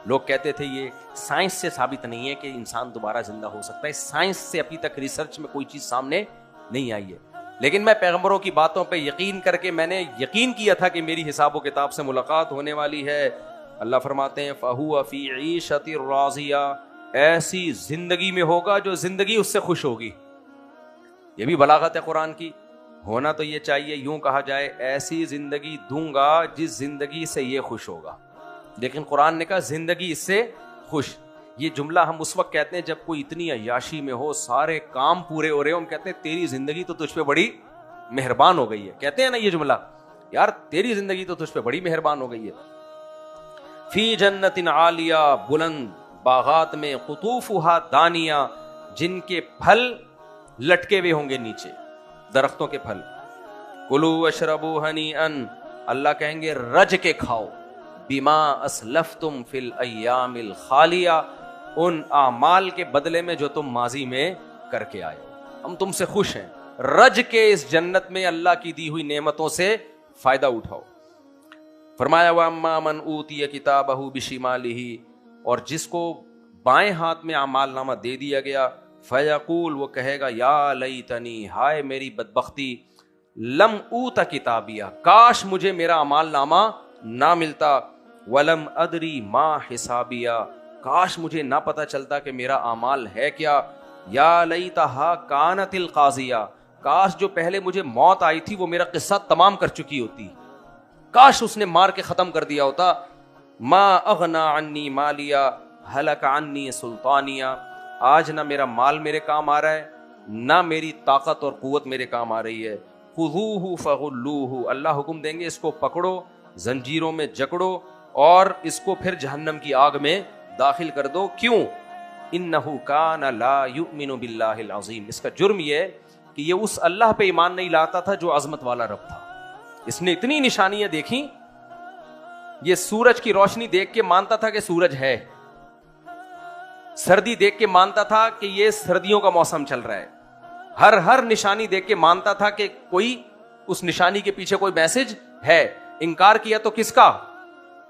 لوگ کہتے تھے یہ سائنس سے ثابت نہیں ہے کہ انسان دوبارہ زندہ ہو سکتا ہے, سائنس سے ابھی تک ریسرچ میں کوئی چیز سامنے نہیں آئی ہے, لیکن میں پیغمبروں کی باتوں پہ یقین کر کے میں نے یقین کیا تھا کہ میری حساب و کتاب سے ملاقات ہونے والی ہے. اللہ فرماتے ہیں فَهُوَ فِي عِيشَةٍ رَاضِيَةٍ, ایسی زندگی میں ہوگا جو زندگی اس سے خوش ہوگی. یہ بھی بلاغت ہے قرآن کی. ہونا تو یہ چاہیے یوں کہا جائے ایسی زندگی دوں گا جس زندگی سے یہ خوش ہوگا, لیکن قرآن نے کہا زندگی اس سے خوش. یہ جملہ ہم اس وقت کہتے ہیں جب کوئی اتنی عیاشی میں ہو, سارے کام پورے ہو رہے ہو, ہم کہتے ہیں تیری زندگی تو تجھ پہ بڑی مہربان ہو گئی ہے. کہتے ہیں نا یہ جملہ, یار تیری زندگی تو تجھ پہ بڑی مہربان ہو گئی ہے. فی جنت عالیہ, بلند باغات میں, قطوفہا دانیہ, جن کے پھل لٹکے ہوئے ہوں گے نیچے, درختوں کے پھل. کلوا واشربوا ہنیئا, اللہ کہیں گے رج کے کھاؤ, بما اسلفتم فی الایام الخالیہ, ان اعمال کے بدلے میں جو تم ماضی میں کر کے آئے ہو, ہم تم سے خوش ہیں. رج کے اس جنت میں اللہ کی دی ہوئی نعمتوں سے فائدہ اٹھاؤ. فرمایا واما من اوتی کتابہ بشمالہ, اور جس کو بائیں ہاتھ میں اعمال نامہ دے دیا گیا, فیقول, وہ کہے گا یا لیتنی, ہائے میری بدبختی, لم اوت کتابیہ, کاش مجھے میرا اعمال نامہ نہ ملتا, ولم ادری ما حسابیہ, کاش مجھے نہ پتا چلتا کہ میرا اعمال ہے کیا, یا لیتہا کانت القاضیہ, کاش جو پہلے مجھے موت آئی تھی وہ میرا قصہ تمام کر چکی ہوتی, کاش اس نے مار کے ختم کر دیا ہوتا. ما اغنا عنی مالیہ ہلک عنی سلطانیہ, آج نہ میرا مال میرے کام آ رہا ہے, نہ میری طاقت اور قوت میرے کام آ رہی ہے. خذوہ فغلوہ, اللہ حکم دیں گے اس کو پکڑو, زنجیروں میں جکڑو اور اس کو پھر جہنم کی آگ میں داخل کر دو. کیوں؟ انہ کان لا یؤمن باللہ العظیم, اس کا جرم یہ ہے کہ یہ اس اللہ پہ ایمان نہیں لاتا تھا جو عظمت والا رب تھا. اس نے اتنی نشانیاں دیکھی, یہ سورج کی روشنی دیکھ کے مانتا تھا کہ سورج ہے, سردی دیکھ کے مانتا تھا کہ یہ سردیوں کا موسم چل رہا ہے, ہر نشانی دیکھ کے مانتا تھا کہ کوئی اس نشانی کے پیچھے کوئی میسج ہے. انکار کیا تو کس کا؟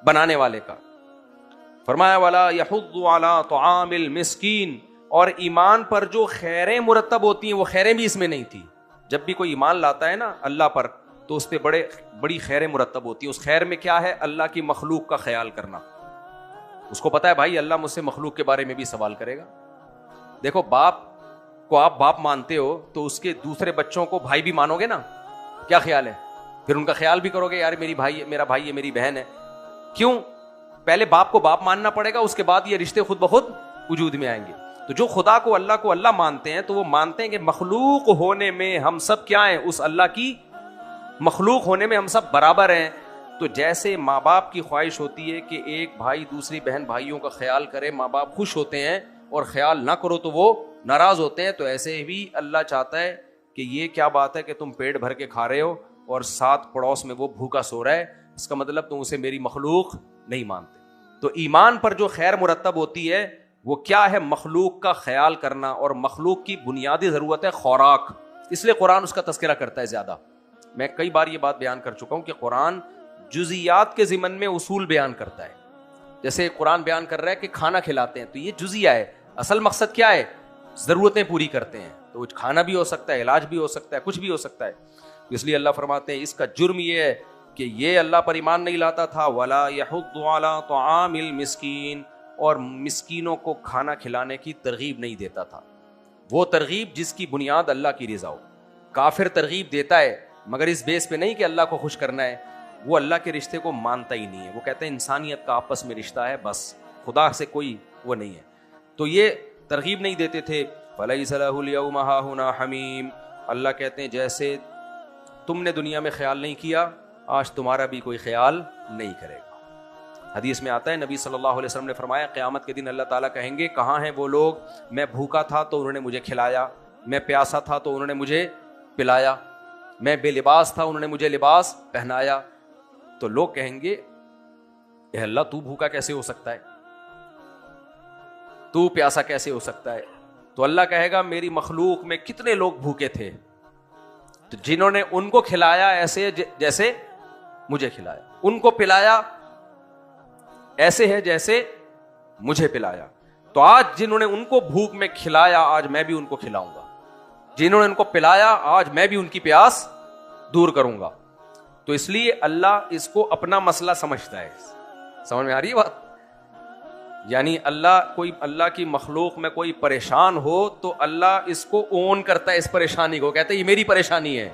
بنانے والے کا. فرمایا والا یحض علی طعام المسکین, اور ایمان پر جو خیریں مرتب ہوتی ہیں وہ خیریں بھی اس میں نہیں تھی. جب بھی کوئی ایمان لاتا ہے نا اللہ پر تو اس پہ بڑی خیریں مرتب ہوتی ہیں. اس خیر میں کیا ہے؟ اللہ کی مخلوق کا خیال کرنا. اس کو پتا ہے بھائی اللہ مجھ سے مخلوق کے بارے میں بھی سوال کرے گا. دیکھو باپ کو آپ باپ مانتے ہو تو اس کے دوسرے بچوں کو بھائی بھی مانو گے نا, کیا خیال ہے؟ پھر ان کا خیال بھی کرو گے یار میرا بھائی ہے, میری بہن ہے. کیوں؟ پہلے باپ کو باپ ماننا پڑے گا, اس کے بعد یہ رشتے خود بخود وجود میں آئیں گے. تو جو خدا کو اللہ مانتے ہیں تو وہ مانتے ہیں کہ مخلوق ہونے میں ہم سب کیا ہیں؟ اس اللہ کی مخلوق ہونے میں ہم سب برابر ہیں. تو جیسے ماں باپ کی خواہش ہوتی ہے کہ ایک بھائی دوسری بہن بھائیوں کا خیال کرے, ماں باپ خوش ہوتے ہیں, اور خیال نہ کرو تو وہ ناراض ہوتے ہیں, تو ایسے بھی اللہ چاہتا ہے کہ یہ کیا بات ہے کہ تم پیٹ بھر کے کھا رہے ہو اور ساتھ پڑوس میں وہ بھوکا سو رہا ہے, اس کا مطلب تم اسے میری مخلوق نہیں مانتے. تو ایمان پر جو خیر مرتب ہوتی ہے وہ کیا ہے؟ مخلوق کا خیال کرنا, اور مخلوق کی بنیادی ضرورت ہے خوراک. اس لیے قرآن اس کا تذکرہ کرتا ہے زیادہ. میں کئی بار یہ بات بیان کر چکا ہوں کہ قرآن جزیات کے ضمن میں اصول بیان کرتا ہے. جیسے قرآن بیان کر رہا ہے کہ کھانا کھلاتے ہیں تو یہ جزیہ ہے, اصل مقصد کیا ہے؟ ضرورتیں پوری کرتے ہیں. تو کھانا بھی ہو سکتا ہے, علاج بھی ہو سکتا ہے, کچھ بھی ہو سکتا ہے. اس لیے اللہ فرماتے ہیں اس کا جرم یہ ہے کہ یہ اللہ پر ایمان نہیں لاتا تھا. ولا یحض علی طعام المسکین, اور مسکینوں کو کھانا کھلانے کی ترغیب نہیں دیتا تھا. وہ ترغیب جس کی بنیاد اللہ کی رضا ہو. کافر ترغیب دیتا ہے مگر اس بیس پہ نہیں کہ اللہ کو خوش کرنا ہے, وہ اللہ کے رشتے کو مانتا ہی نہیں ہے. وہ کہتے ہیں انسانیت کا آپس میں رشتہ ہے, بس خدا سے کوئی وہ نہیں ہے. تو یہ ترغیب نہیں دیتے تھے. فَلَيْسَ لَهُ الْيَوْمَ هَاهُنَا حَمِيمٌ, اللہ کہتے ہیں جیسے تم نے دنیا میں خیال نہیں کیا, آج تمہارا بھی کوئی خیال نہیں کرے گا. حدیث میں آتا ہے نبی صلی اللہ علیہ وسلم نے فرمایا قیامت کے دن اللہ تعالیٰ کہیں گے کہاں ہیں وہ لوگ, میں بھوکا تھا تو انہوں نے مجھے کھلایا, میں پیاسا تھا تو انہوں نے مجھے پلایا, میں بے لباس تھا انہوں نے مجھے لباس پہنایا. تو لوگ کہیں گے اے اللہ تو بھوکا کیسے ہو سکتا ہے, تو پیاسا کیسے ہو سکتا ہے. تو اللہ کہے گا میری مخلوق میں کتنے لوگ بھوکے تھے, تو جنہوں نے ان کو کھلایا ایسے جیسے مجھے کھلایا, ان کو پلایا ایسے ہے جیسے مجھے پلایا. تو آج جنہوں نے ان کو بھوک میں کھلایا آج میں بھی ان کو کھلاؤں گا, جنہوں نے ان کو پلایا آج میں بھی ان کی پیاس دور کروں گا. تو اس لیے اللہ اس کو اپنا مسئلہ سمجھتا ہے. سمجھ میں آ رہی ہے بات؟ یعنی اللہ کی مخلوق میں کوئی پریشان ہو تو اللہ اس کو اون کرتا ہے, اس پریشانی کو, کہتے ہیں یہ میری پریشانی ہے.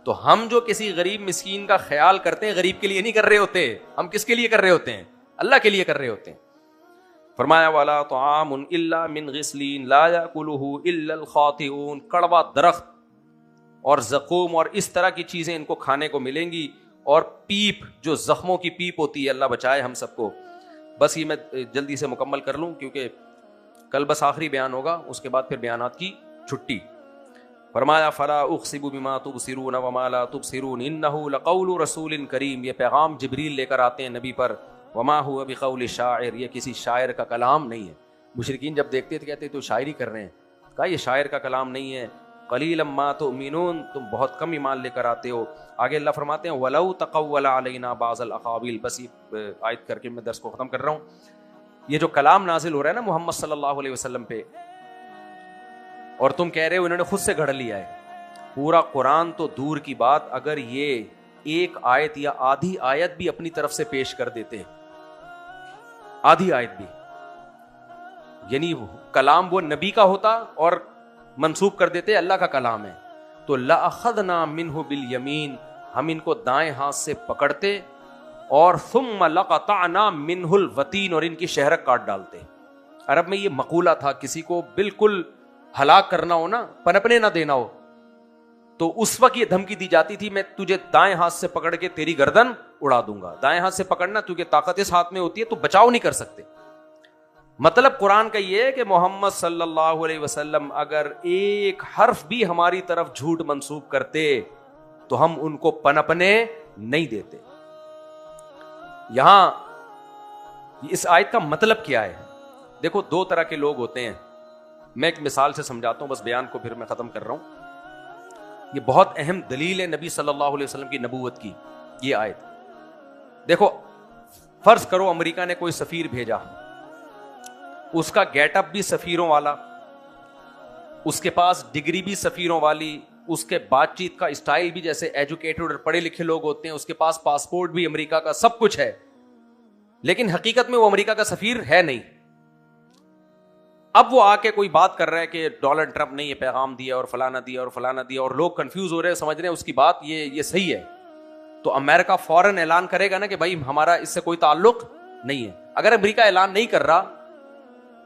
تو ہم جو کسی غریب مسکین کا خیال کرتے ہیں غریب کے لیے نہیں کر رہے ہوتے, ہم کس کے لیے کر رہے ہوتے ہیں؟ اللہ کے لیے کر رہے ہوتے ہیں. فرمایا والا طعام الا من غسلین لا یاکلہ الا الخاطئون, کڑوا درخت اور زقوم اور اس طرح کی چیزیں ان کو کھانے کو ملیں گی, اور پیپ جو زخموں کی پیپ ہوتی ہے, اللہ بچائے ہم سب کو. بس یہ میں جلدی سے مکمل کر لوں کیونکہ کل بس آخری بیان ہوگا, اس کے بعد پھر بیانات کی چھٹی. فرمایا فلا اقسم بما تبصرون وما لا تبصرون انه لقول رسول کریم, یہ پیغام جبریل لے کر آتے ہیں نبی پر. وما هو بقول شاعر, یہ کسی شاعر کا کلام نہیں ہے. مشرکین جب دیکھتے تھے کہتے تو شاعری کر رہے ہیں, کہا یہ شاعر کا کلام نہیں ہے. قلیلا ما تؤمنون, تم بہت کم ایمان لے کر آتے ہو. آگے اللہ فرماتے ہیں ولو تقول علینا بعض الاقاویل. بس یہ آیت کر کے میں درس کو ختم کر رہا ہوں. یہ جو کلام نازل ہو رہا ہے نا محمد صلی اللہ علیہ وسلم پہ, اور تم کہہ رہے ہو انہوں نے خود سے گھڑ لیا ہے, پورا قرآن تو دور کی بات, اگر یہ ایک آیت یا آدھی آیت بھی اپنی طرف سے پیش کر دیتے, آدھی آیت بھی, یعنی کلام وہ نبی کا ہوتا اور منسوب کر دیتے اللہ کا کلام ہے, تو لأخذنا منہ بالیمین, ہم ان کو دائیں ہاتھ سے پکڑتے, اور ثم لقطعنا منہ الوتین, اور ان کی شہرک کاٹ ڈالتے. عرب میں یہ مقولہ تھا, کسی کو بالکل ہلاک کرنا ہو نا, پنپنے نہ دینا ہو, تو اس وقت یہ دھمکی دی جاتی تھی میں تجھے دائیں ہاتھ سے پکڑ کے تیری گردن اڑا دوں گا. دائیں ہاتھ سے پکڑنا کیونکہ طاقت اس ہاتھ میں ہوتی ہے تو بچاؤ نہیں کر سکتے. مطلب قرآن کا یہ ہے کہ محمد صلی اللہ علیہ وسلم اگر ایک حرف بھی ہماری طرف جھوٹ منسوب کرتے تو ہم ان کو پنپنے نہیں دیتے. یہاں اس آیت کا مطلب کیا ہے؟ دیکھو دو طرح کے لوگ ہوتے ہیں, میں ایک مثال سے سمجھاتا ہوں, بس بیان کو پھر میں ختم کر رہا ہوں. یہ بہت اہم دلیل ہے نبی صلی اللہ علیہ وسلم کی نبوت کی یہ آیت. دیکھو فرض کرو امریکہ نے کوئی سفیر بھیجا, اس کا گیٹ اپ بھی سفیروں والا, اس کے پاس ڈگری بھی سفیروں والی, اس کے بات چیت کا اسٹائل بھی جیسے ایجوکیٹڈ اور پڑھے لکھے لوگ ہوتے ہیں, اس کے پاس پاسپورٹ بھی امریکہ کا, سب کچھ ہے, لیکن حقیقت میں وہ امریکہ کا سفیر ہے نہیں. اب وہ آ کے کوئی بات کر رہا ہے کہ ڈونلڈ ٹرمپ نے یہ پیغام دیا اور فلانا دیا اور فلانا دیا, اور لوگ کنفیوز ہو رہے ہیں, سمجھ رہے ہیں اس کی بات یہ صحیح ہے, تو امریکہ فوراً اعلان کرے گا نا کہ بھائی ہمارا اس سے کوئی تعلق نہیں ہے. اگر امریکہ اعلان نہیں کر رہا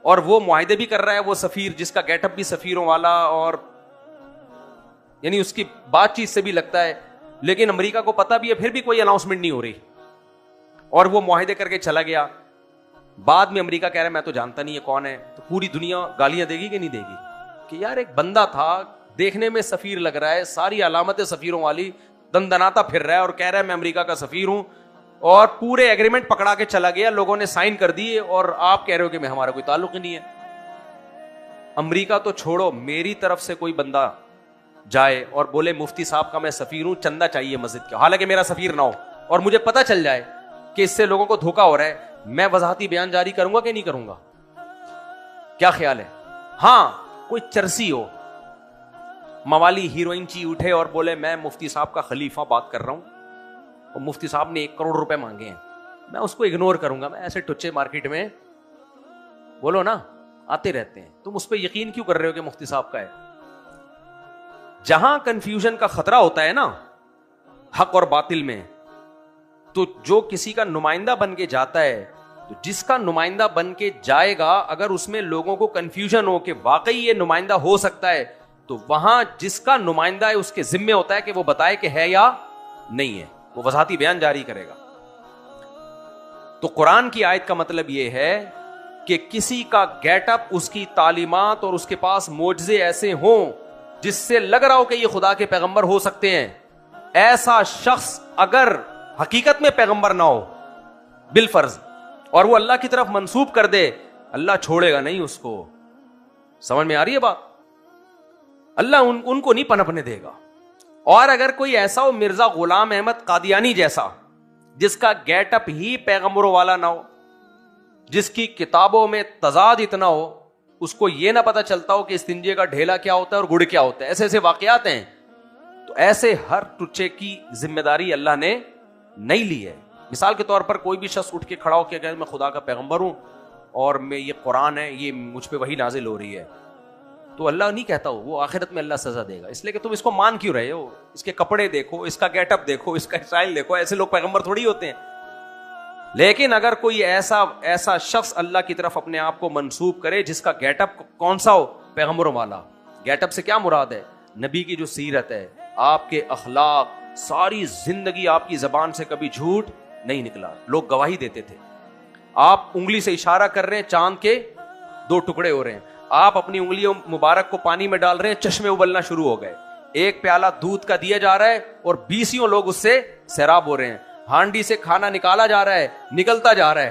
اور وہ معاہدے بھی کر رہا ہے, وہ سفیر جس کا گیٹ اپ بھی سفیروں والا اور یعنی اس کی بات چیت سے بھی لگتا ہے, لیکن امریکہ کو پتا بھی ہے پھر بھی کوئی اناؤنسمنٹ نہیں ہو رہی, اور وہ معاہدے کر کے چلا گیا, بعد میں امریکہ کہہ رہا ہے میں تو جانتا نہیں ہے کون ہے, تو پوری دنیا گالیاں دے گی کہ نہیں دے گی کہ یار ایک بندہ تھا دیکھنے میں سفیر لگ رہا ہے, ساری علامتیں سفیروں والی, دندناتا پھر رہا ہے اور کہہ رہا ہے میں امریکہ کا سفیر ہوں, اور پورے ایگریمنٹ پکڑا کے چلا گیا, لوگوں نے سائن کر دیے, اور آپ کہہ رہے ہو کہ میں ہمارا کوئی تعلق ہی نہیں ہے. امریکہ تو چھوڑو, میری طرف سے کوئی بندہ جائے اور بولے مفتی صاحب کا میں سفیر ہوں, چندہ چاہیے مسجد کا, حالانکہ میرا سفیر نہ ہو, اور مجھے پتا چل جائے کہ اس سے لوگوں کو دھوکا ہو رہا ہے, میں وضاحتی بیان جاری کروں گا کہ نہیں کروں گا؟ کیا خیال ہے؟ ہاں کوئی چرسی ہو, موالی ہیروئن چی اٹھے اور بولے میں مفتی صاحب کا خلیفہ بات کر رہا ہوں اور مفتی صاحب نے 1 کروڑ روپے مانگے ہیں, میں اس کو اگنور کروں گا, میں ایسے ٹچے مارکیٹ میں بولو نا آتے رہتے ہیں, تم اس پہ یقین کیوں کر رہے ہو کہ مفتی صاحب کا ہے؟ جہاں کنفیوژن کا خطرہ ہوتا ہے نا حق اور باطل میں, تو جو کسی کا نمائندہ بن کے جاتا ہے, تو جس کا نمائندہ بن کے جائے گا اگر اس میں لوگوں کو کنفیوژن ہو کہ واقعی یہ نمائندہ ہو سکتا ہے, تو وہاں جس کا نمائندہ ہے اس کے ذمے ہوتا ہے کہ وہ بتائے کہ ہے یا نہیں ہے, وہ وضاحتی بیان جاری کرے گا. تو قرآن کی آیت کا مطلب یہ ہے کہ کسی کا گیٹ اپ, اس کی تعلیمات اور اس کے پاس معجزے ایسے ہوں جس سے لگ رہا ہو کہ یہ خدا کے پیغمبر ہو سکتے ہیں, ایسا شخص اگر حقیقت میں پیغمبر نہ ہو بالفرض اور وہ اللہ کی طرف منسوب کر دے, اللہ چھوڑے گا نہیں اس کو. سمجھ میں آ رہی ہے بات؟ اللہ ان کو نہیں پنپنے دے گا. اور اگر کوئی ایسا ہو مرزا غلام احمد قادیانی جیسا, جس کا گیٹ اپ ہی پیغمبروں والا نہ ہو, جس کی کتابوں میں تضاد اتنا ہو, اس کو یہ نہ پتا چلتا ہو کہ استنجے کا ڈھیلا کیا ہوتا ہے اور گڑ کیا ہوتا ہے, ایسے ایسے واقعات ہیں, تو ایسے ہر ٹچے کی ذمہ داری اللہ نے نہیں لی ہے. مثال کے طور پر کوئی بھی شخص اٹھ کے کھڑا ہو کے کہ میں خدا کا پیغمبر ہوں اور میں یہ قرآن ہے, یہ مجھ پہ وحی نازل ہو رہی ہے, تو اللہ نہیں کہتا ہو, وہ آخرت میں اللہ سزا دے گا, اس لیے کہ تم اس کو مان کیوں رہے ہو, اس کے کپڑے دیکھو, اس کا گیٹ اپ دیکھو, اس کا اسٹائل دیکھو, ایسے لوگ پیغمبر تھوڑی ہوتے ہیں. لیکن اگر کوئی ایسا شخص اللہ کی طرف اپنے آپ کو منسوب کرے جس کا گیٹ اپ کون سا ہو, پیغمبروں والا. گیٹ اپ سے کیا مراد ہے؟ نبی کی جو سیرت ہے, آپ کے اخلاق, ساری زندگی آپ کی زبان سے کبھی جھوٹ نہیں نکلا, لوگ گواہی دیتے تھے. آپ انگلی سے اشارہ کر رہے ہیں, چاند کے 2 ٹکڑے ہو رہے ہیں, آپ اپنی انگلیوں مبارک کو پانی میں ڈال رہے ہیں, چشمے ابلنا شروع ہو گئے, 1 پیالہ دودھ کا دیا جا رہا ہے اور 20 لوگ اس سے سیراب ہو رہے ہیں, ہانڈی سے کھانا نکالا جا رہا ہے, نکلتا جا رہا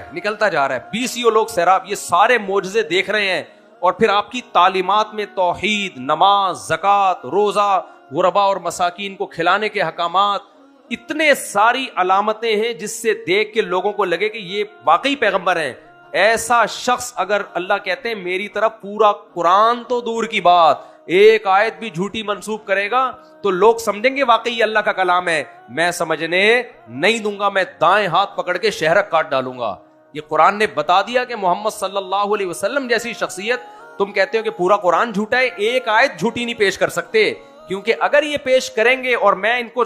ہے, 20 لوگ سیراب. یہ سارے معجزے دیکھ رہے ہیں, اور پھر آپ کی تعلیمات میں توحید, نماز, زکوٰۃ, روزہ, غربا اور مساکین کو کھلانے کے احکامات, اتنے ساری علامتیں ہیں جس سے دیکھ کے لوگوں کو لگے کہ یہ واقعی پیغمبر ہیں. ایسا شخص اگر اللہ کہتے ہیں میری طرف پورا قرآن تو دور کی بات, 1 آیت بھی جھوٹی منسوب کرے گا تو لوگ سمجھیں گے واقعی یہ اللہ کا کلام ہے, میں سمجھنے نہیں دوں گا, میں دائیں ہاتھ پکڑ کے شہرک کاٹ ڈالوں گا. یہ قرآن نے بتا دیا کہ محمد صلی اللہ علیہ وسلم جیسی شخصیت, تم کہتے ہو کہ پورا قرآن جھوٹا ہے, 1 آیت جھوٹی نہیں پیش کر سکتے, کیونکہ اگر یہ پیش کریں گے اور میں ان کو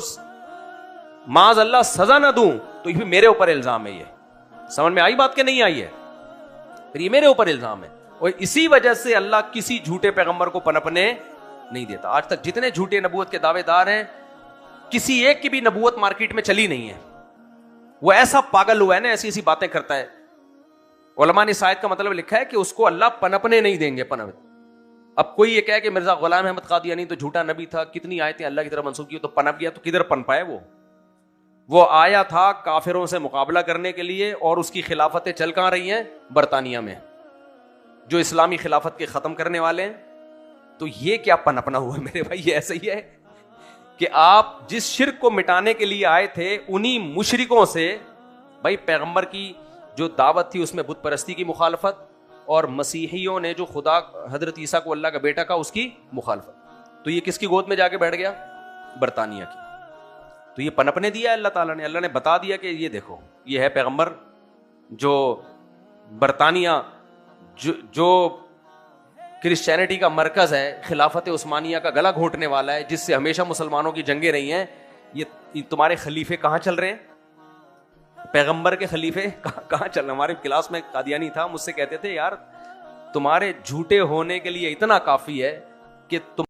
معاذ اللہ سزا نہ دوں تو یہ میرے اوپر الزام ہے. یہ سمجھ میں آئی بات کہ نہیں آئی ہے؟ پھر یہ میرے اوپر الزام ہے, اور اسی وجہ سے اللہ کسی جھوٹے پیغمبر کو پنپنے نہیں دیتا. آج تک جتنے جھوٹے نبوت کے دعوے دار ہیں, کسی ایک کی بھی نبوت مارکیٹ میں چلی نہیں ہے. وہ ایسا پاگل ہوا ہے نا, ایسی ایسی باتیں کرتا ہے. علماء نے اس آیت کا مطلب لکھا ہے کہ اس کو اللہ پنپنے نہیں دیں گے. اب کوئی یہ کہے کہ مرزا غلام احمد قادیانی تو جھوٹا نبی تھا, کتنی آیتیں اللہ کی طرف منسوخ کی, تو پنپ گیا, تو کدھر پنپا ہے وہ آیا تھا کافروں سے مقابلہ کرنے کے لیے, اور اس کی خلافتیں چل کہاں رہی ہیں؟ برطانیہ میں, جو اسلامی خلافت کے ختم کرنے والے ہیں. تو یہ کیا پنپنا ہوا میرے بھائی؟ یہ ایسا ہی ہے کہ آپ جس شرک کو مٹانے کے لیے آئے تھے, انہی مشرکوں سے بھائی پیغمبر کی جو دعوت تھی اس میں بت پرستی کی مخالفت, اور مسیحیوں نے جو خدا حضرت عیسیٰ کو اللہ کا بیٹا کہا اس کی مخالفت. تو یہ کس کی گود میں جا کے بیٹھ گیا؟ برطانیہ کی. تو یہ پنپنے دیا اللہ تعالیٰ نے. اللہ نے بتا دیا کہ یہ دیکھو یہ ہے پیغمبر جو برطانیہ جو کرسچینٹی کا مرکز ہے, خلافت عثمانیہ کا گلا گھونٹنے والا ہے, جس سے ہمیشہ مسلمانوں کی جنگیں رہی ہیں. یہ تمہارے خلیفے کہاں چل رہے ہیں؟ پیغمبر کے خلیفے کہاں چل رہے ہیں؟ ہمارے کلاس میں قادیانی تھا, مجھ سے کہتے تھے یار تمہارے جھوٹے ہونے کے لیے اتنا کافی ہے کہ تم